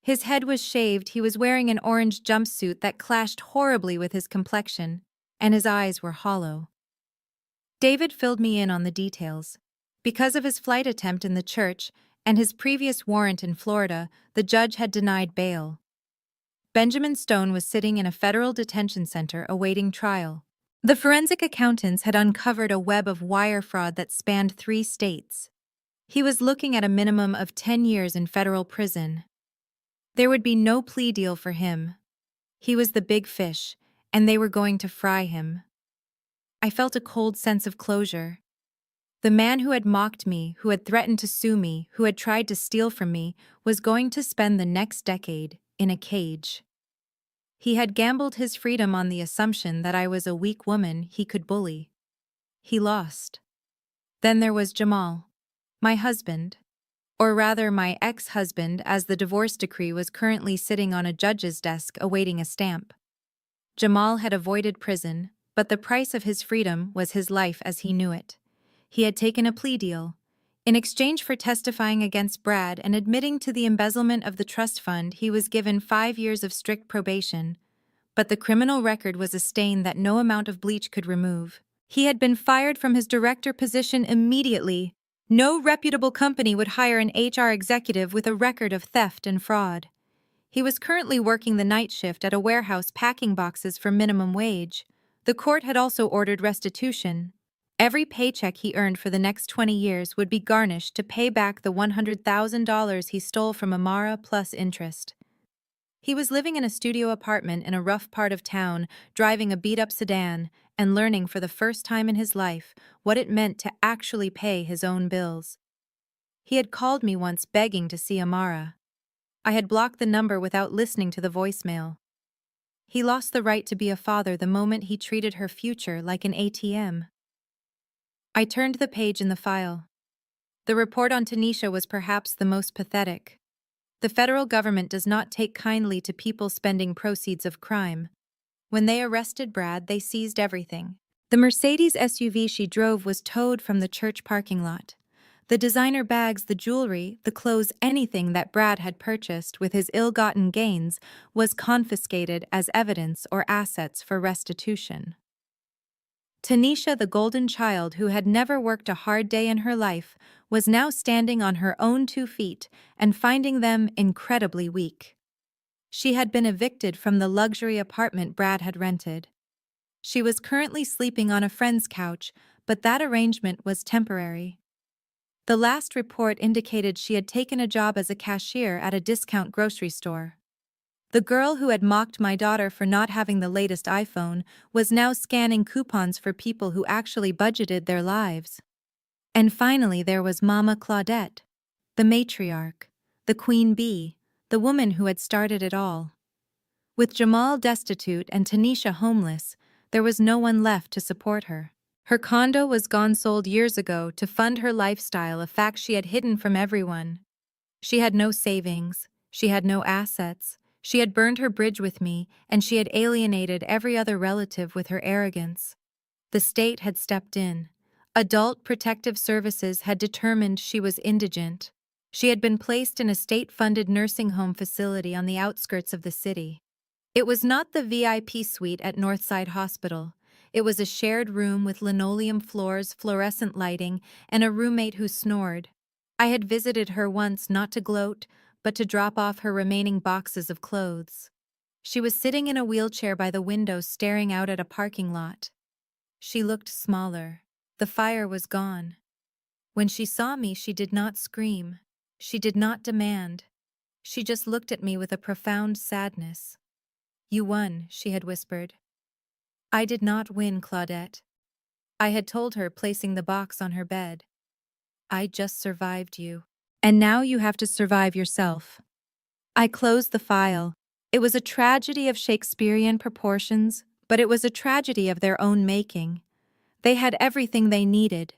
His head was shaved, he was wearing an orange jumpsuit that clashed horribly with his complexion, and his eyes were hollow. David filled me in on the details. Because of his flight attempt in the church and his previous warrant in Florida, the judge had denied bail. Benjamin Stone was sitting in a federal detention center awaiting trial. The forensic accountants had uncovered a web of wire fraud that spanned 3 states. He was looking at a minimum of 10 years in federal prison. There would be no plea deal for him. He was the big fish, and they were going to fry him. I felt a cold sense of closure. The man who had mocked me, who had threatened to sue me, who had tried to steal from me, was going to spend the next decade in a cage. He had gambled his freedom on the assumption that I was a weak woman he could bully. He lost. Then there was Jamal, my husband. Or rather my ex-husband, as the divorce decree was currently sitting on a judge's desk awaiting a stamp. Jamal had avoided prison, but the price of his freedom was his life as he knew it. He had taken a plea deal. In exchange for testifying against Brad and admitting to the embezzlement of the trust fund, he was given 5 years of strict probation. But the criminal record was a stain that no amount of bleach could remove. He had been fired from his director position immediately. No reputable company would hire an HR executive with a record of theft and fraud. He was currently working the night shift at a warehouse packing boxes for minimum wage. The court had also ordered restitution. Every paycheck he earned for the next 20 years would be garnished to pay back the $100,000 he stole from Amara plus interest. He was living in a studio apartment in a rough part of town, driving a beat-up sedan, and learning for the first time in his life what it meant to actually pay his own bills. He had called me once begging to see Amara. I had blocked the number without listening to the voicemail. He lost the right to be a father the moment he treated her future like an ATM. I turned the page in the file. The report on Tanisha was perhaps the most pathetic. The federal government does not take kindly to people spending proceeds of crime. When they arrested Brad, they seized everything. The Mercedes SUV she drove was towed from the church parking lot. The designer bags, the jewelry, the clothes, anything that Brad had purchased with his ill-gotten gains was confiscated as evidence or assets for restitution. Tanisha, the golden child who had never worked a hard day in her life, was now standing on her own 2 feet and finding them incredibly weak. She had been evicted from the luxury apartment Brad had rented. She was currently sleeping on a friend's couch, but that arrangement was temporary. The last report indicated she had taken a job as a cashier at a discount grocery store. The girl who had mocked my daughter for not having the latest iPhone was now scanning coupons for people who actually budgeted their lives. And finally there was Mama Clawudette, the matriarch, the queen bee, the woman who had started it all. With Jamal destitute and Tanisha homeless, there was no one left to support her. Her condo was gone, sold years ago to fund her lifestyle, a fact she had hidden from everyone. She had no savings, she had no assets, she had burned her bridge with me, and she had alienated every other relative with her arrogance. The state had stepped in. Adult Protective Services had determined she was indigent. She had been placed in a state-funded nursing home facility on the outskirts of the city. It was not the VIP suite at Northside Hospital. It was a shared room with linoleum floors, fluorescent lighting, and a roommate who snored. I had visited her once not to gloat, but to drop off her remaining boxes of clothes. She was sitting in a wheelchair by the window staring out at a parking lot. She looked smaller. The fire was gone. When she saw me, she did not scream. She did not demand. She just looked at me with a profound sadness. "You won," she had whispered. "I did not win, Claudette." I had told her, placing the box on her bed. "I just survived you. And now you have to survive yourself." I closed the file. It was a tragedy of Shakespearean proportions, but it was a tragedy of their own making. They had everything they needed.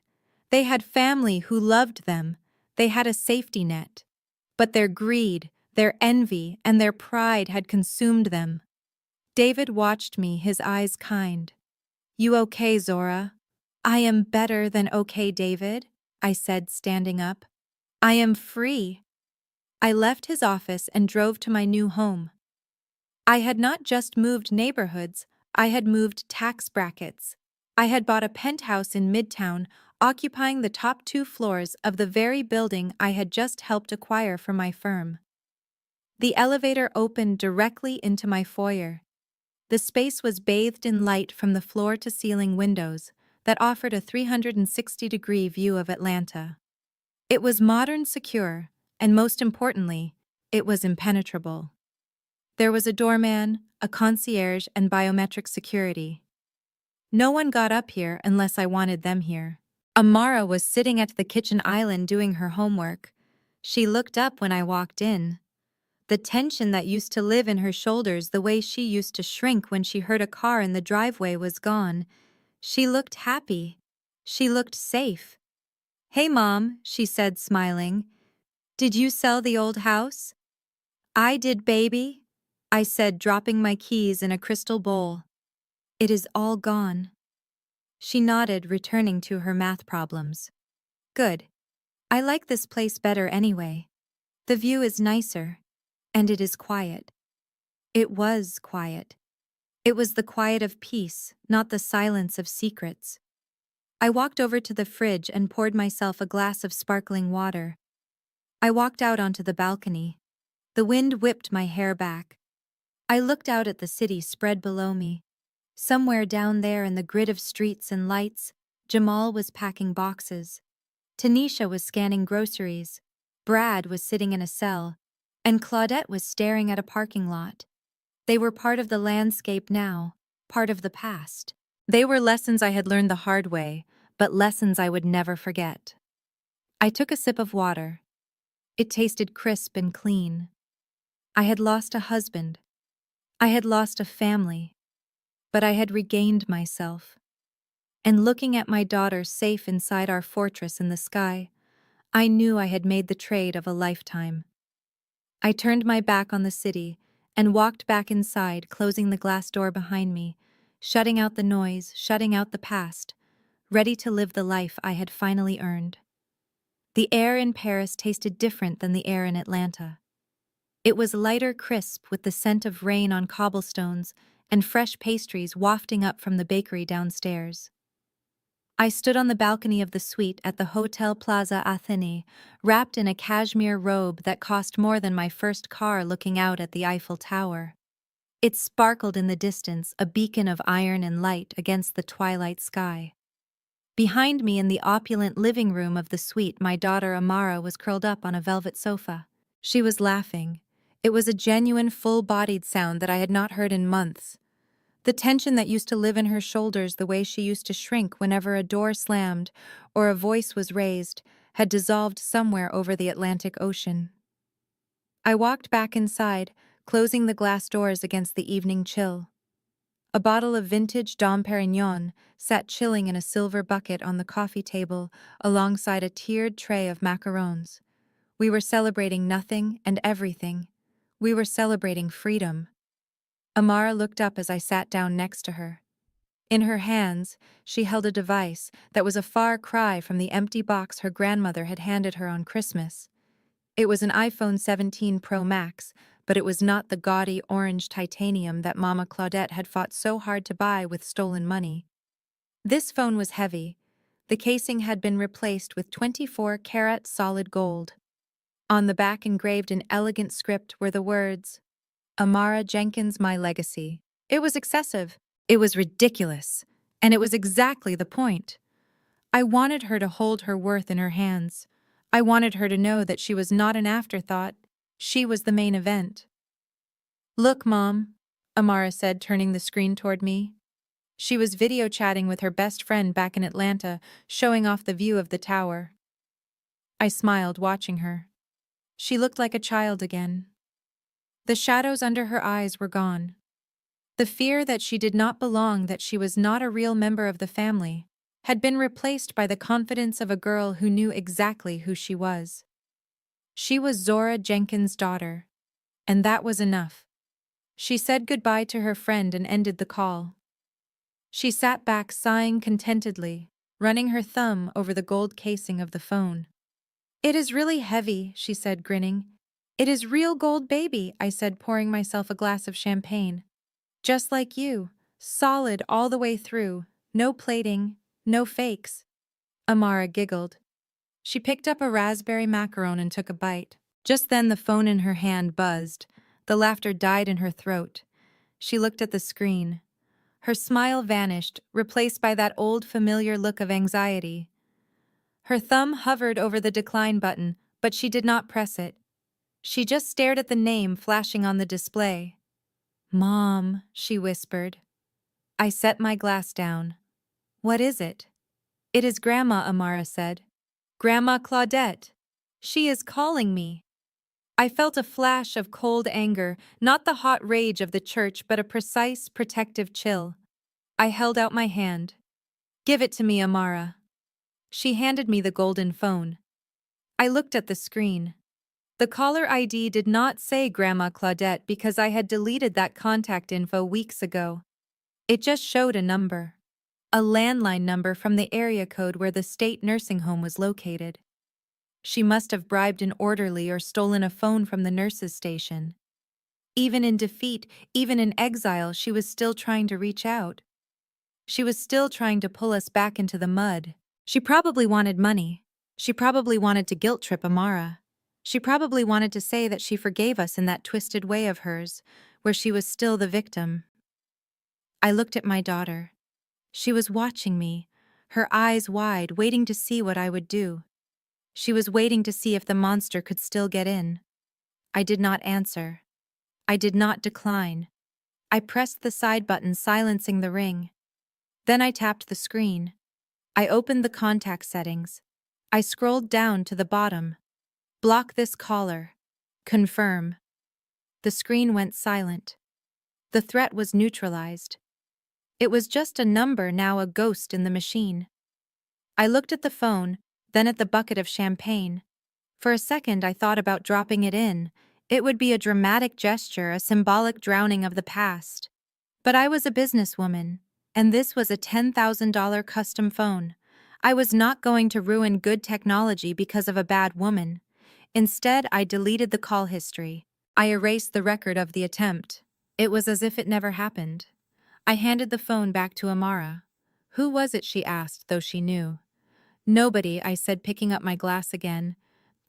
They had family who loved them. They had a safety net. But their greed, their envy, and their pride had consumed them. David watched me, his eyes kind. "You okay, Zora?" "I am better than okay, David," I said, standing up. "I am free." I left his office and drove to my new home. I had not just moved neighborhoods, I had moved tax brackets. I had bought a penthouse in Midtown, occupying the top 2 floors of the very building I had just helped acquire for my firm. The elevator opened directly into my foyer. The space was bathed in light from the floor-to-ceiling windows that offered a 360-degree view of Atlanta. It was modern, secure, and most importantly, it was impenetrable. There was a doorman, a concierge, and biometric security. No one got up here unless I wanted them here. Amara was sitting at the kitchen island doing her homework. She looked up when I walked in. The tension that used to live in her shoulders, the way she used to shrink when she heard a car in the driveway, was gone. She looked happy. She looked safe. "Hey, Mom," she said, smiling. "Did you sell the old house?" "I did, baby," I said, dropping my keys in a crystal bowl. "It is all gone." She nodded, returning to her math problems. "Good. I like this place better anyway. The view is nicer. And it is quiet." It was quiet. It was the quiet of peace, not the silence of secrets. I walked over to the fridge and poured myself a glass of sparkling water. I walked out onto the balcony. The wind whipped my hair back. I looked out at the city spread below me. Somewhere down there in the grid of streets and lights, Jamal was packing boxes. Tanisha was scanning groceries. Brad was sitting in a cell. And Claudette was staring at a parking lot. They were part of the landscape now, part of the past. They were lessons I had learned the hard way, but lessons I would never forget. I took a sip of water. It tasted crisp and clean. I had lost a husband. I had lost a family. But I had regained myself. And looking at my daughter safe inside our fortress in the sky, I knew I had made the trade of a lifetime. I turned my back on the city and walked back inside, closing the glass door behind me, shutting out the noise, shutting out the past, ready to live the life I had finally earned. The air in Paris tasted different than the air in Atlanta. It was lighter, crisp, with the scent of rain on cobblestones and fresh pastries wafting up from the bakery downstairs. I stood on the balcony of the suite at the Hotel Plaza Athénée, wrapped in a cashmere robe that cost more than my first car, looking out at the Eiffel Tower. It sparkled in the distance, a beacon of iron and light against the twilight sky. Behind me in the opulent living room of the suite, my daughter Amara was curled up on a velvet sofa. She was laughing. It was a genuine, full-bodied sound that I had not heard in months. The tension that used to live in her shoulders, the way she used to shrink whenever a door slammed or a voice was raised, had dissolved somewhere over the Atlantic Ocean. I walked back inside, closing the glass doors against the evening chill. A bottle of vintage Dom Perignon sat chilling in a silver bucket on the coffee table alongside a tiered tray of macarons. We were celebrating nothing and everything. We were celebrating freedom. Amara looked up as I sat down next to her. In her hands, she held a device that was a far cry from the empty box her grandmother had handed her on Christmas. It was an iPhone 17 Pro Max, but it was not the gaudy orange titanium that Mama Claudette had fought so hard to buy with stolen money. This phone was heavy. The casing had been replaced with 24-karat solid gold. On the back, engraved in elegant script, were the words, "Zora Jenkins, my legacy." It was excessive. It was ridiculous. And it was exactly the point. I wanted her to hold her worth in her hands. I wanted her to know that she was not an afterthought. She was the main event. "Look, Mom," Amara said, turning the screen toward me. She was video chatting with her best friend back in Atlanta, showing off the view of the tower. I smiled, watching her. She looked like a child again. The shadows under her eyes were gone. The fear that she did not belong, that she was not a real member of the family, had been replaced by the confidence of a girl who knew exactly who she was. She was Zora Jenkins' daughter, and that was enough. She said goodbye to her friend and ended the call. She sat back, sighing contentedly, running her thumb over the gold casing of the phone. "It is really heavy," she said, grinning. It is real gold, baby, I said, pouring myself a glass of champagne. Just like you, solid all the way through, no plating, no fakes. Amara giggled. She picked up a raspberry macaron and took a bite. Just then the phone in her hand buzzed. The laughter died in her throat. She looked at the screen. Her smile vanished, replaced by that old familiar look of anxiety. Her thumb hovered over the decline button, but she did not press it. She just stared at the name flashing on the display. "Mom," she whispered. I set my glass down. "What is it?" "It is Grandma," Amara said. "Grandma Claudette. She is calling me." I felt a flash of cold anger, not the hot rage of the church, but a precise, protective chill. I held out my hand. "Give it to me, Amara." She handed me the golden phone. I looked at the screen. The caller ID did not say Grandma Claudette because I had deleted that contact info weeks ago. It just showed a number. A landline number from the area code where the state nursing home was located. She must have bribed an orderly or stolen a phone from the nurses' station. Even in defeat, even in exile, she was still trying to reach out. She was still trying to pull us back into the mud. She probably wanted money. She probably wanted to guilt-trip Amara. She probably wanted to say that she forgave us in that twisted way of hers, where she was still the victim. I looked at my daughter. She was watching me, her eyes wide, waiting to see what I would do. She was waiting to see if the monster could still get in. I did not answer. I did not decline. I pressed the side button, silencing the ring. Then I tapped the screen. I opened the contact settings. I scrolled down to the bottom. Block this caller. Confirm. The screen went silent. The threat was neutralized. It was just a number, now a ghost in the machine. I looked at the phone, then at the bucket of champagne. For a second I thought about dropping it in. It would be a dramatic gesture, a symbolic drowning of the past. But I was a businesswoman, and this was a $10,000 custom phone. I was not going to ruin good technology because of a bad woman. Instead, I deleted the call history. I erased the record of the attempt. It was as if it never happened. I handed the phone back to Amara. "Who was it?" she asked, though she knew. "Nobody," I said, picking up my glass again.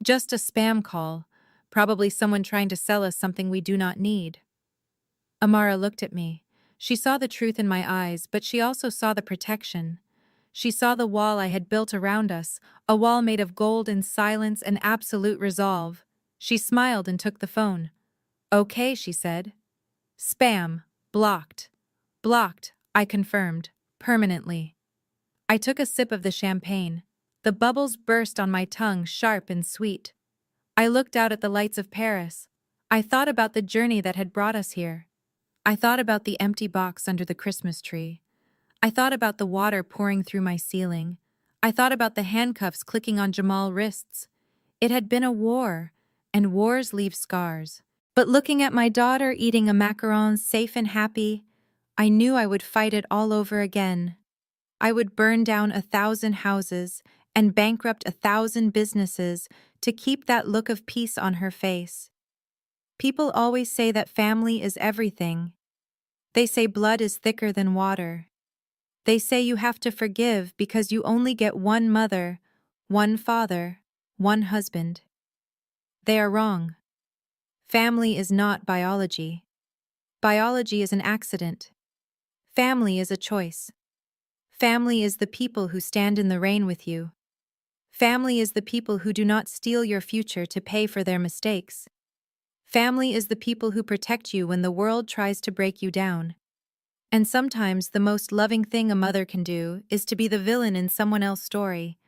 "Just a spam call. Probably someone trying to sell us something we do not need." Amara looked at me. She saw the truth in my eyes, but she also saw the protection. She saw the wall I had built around us, a wall made of gold and silence and absolute resolve. She smiled and took the phone. "Okay," she said. "Spam. Blocked." "Blocked," I confirmed, permanently. I took a sip of the champagne. The bubbles burst on my tongue, sharp and sweet. I looked out at the lights of Paris. I thought about the journey that had brought us here. I thought about the empty box under the Christmas tree. I thought about the water pouring through my ceiling. I thought about the handcuffs clicking on Jamal's wrists. It had been a war, and wars leave scars. But looking at my daughter eating a macaron safe and happy, I knew I would fight it all over again. I would burn down 1,000 houses and bankrupt 1,000 businesses to keep that look of peace on her face. People always say that family is everything. They say blood is thicker than water. They say you have to forgive because you only get one mother, one father, one husband. They are wrong. Family is not biology. Biology is an accident. Family is a choice. Family is the people who stand in the rain with you. Family is the people who do not steal your future to pay for their mistakes. Family is the people who protect you when the world tries to break you down. And sometimes the most loving thing a mother can do is to be the villain in someone else's story.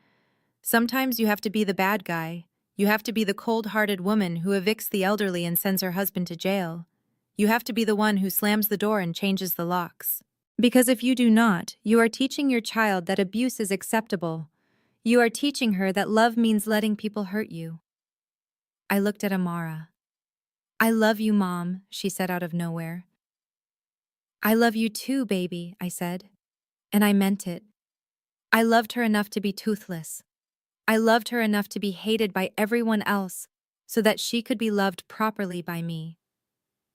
Sometimes you have to be the bad guy. You have to be the cold-hearted woman who evicts the elderly and sends her husband to jail. You have to be the one who slams the door and changes the locks. Because if you do not, you are teaching your child that abuse is acceptable. You are teaching her that love means letting people hurt you. I looked at Amara. "I love you, Mom," she said out of nowhere. "I love you too, baby," I said. And I meant it. I loved her enough to be toothless. I loved her enough to be hated by everyone else, so that she could be loved properly by me.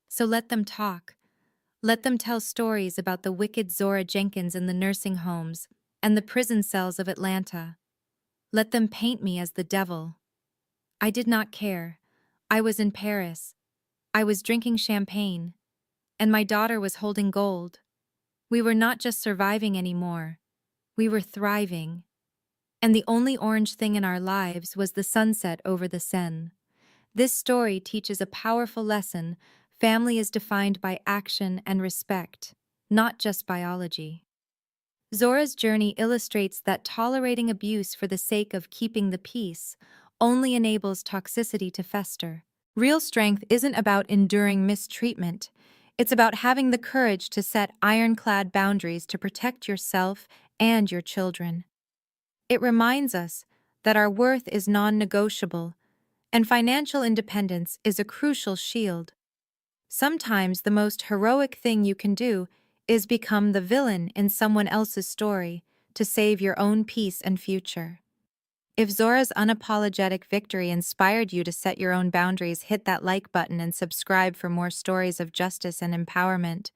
So let them talk. Let them tell stories about the wicked Zora Jenkins in the nursing homes and the prison cells of Atlanta. Let them paint me as the devil. I did not care. I was in Paris. I was drinking champagne. And my daughter was holding gold. We were not just surviving anymore. We were thriving. And the only orange thing in our lives was the sunset over the Seine. This story teaches a powerful lesson. Family is defined by action and respect, not just biology. Zora's journey illustrates that tolerating abuse for the sake of keeping the peace only enables toxicity to fester. Real strength isn't about enduring mistreatment. It's about having the courage to set ironclad boundaries to protect yourself and your children. It reminds us that our worth is non-negotiable, and financial independence is a crucial shield. Sometimes the most heroic thing you can do is become the villain in someone else's story to save your own peace and future. If Zora's unapologetic victory inspired you to set your own boundaries, hit that like button and subscribe for more stories of justice and empowerment.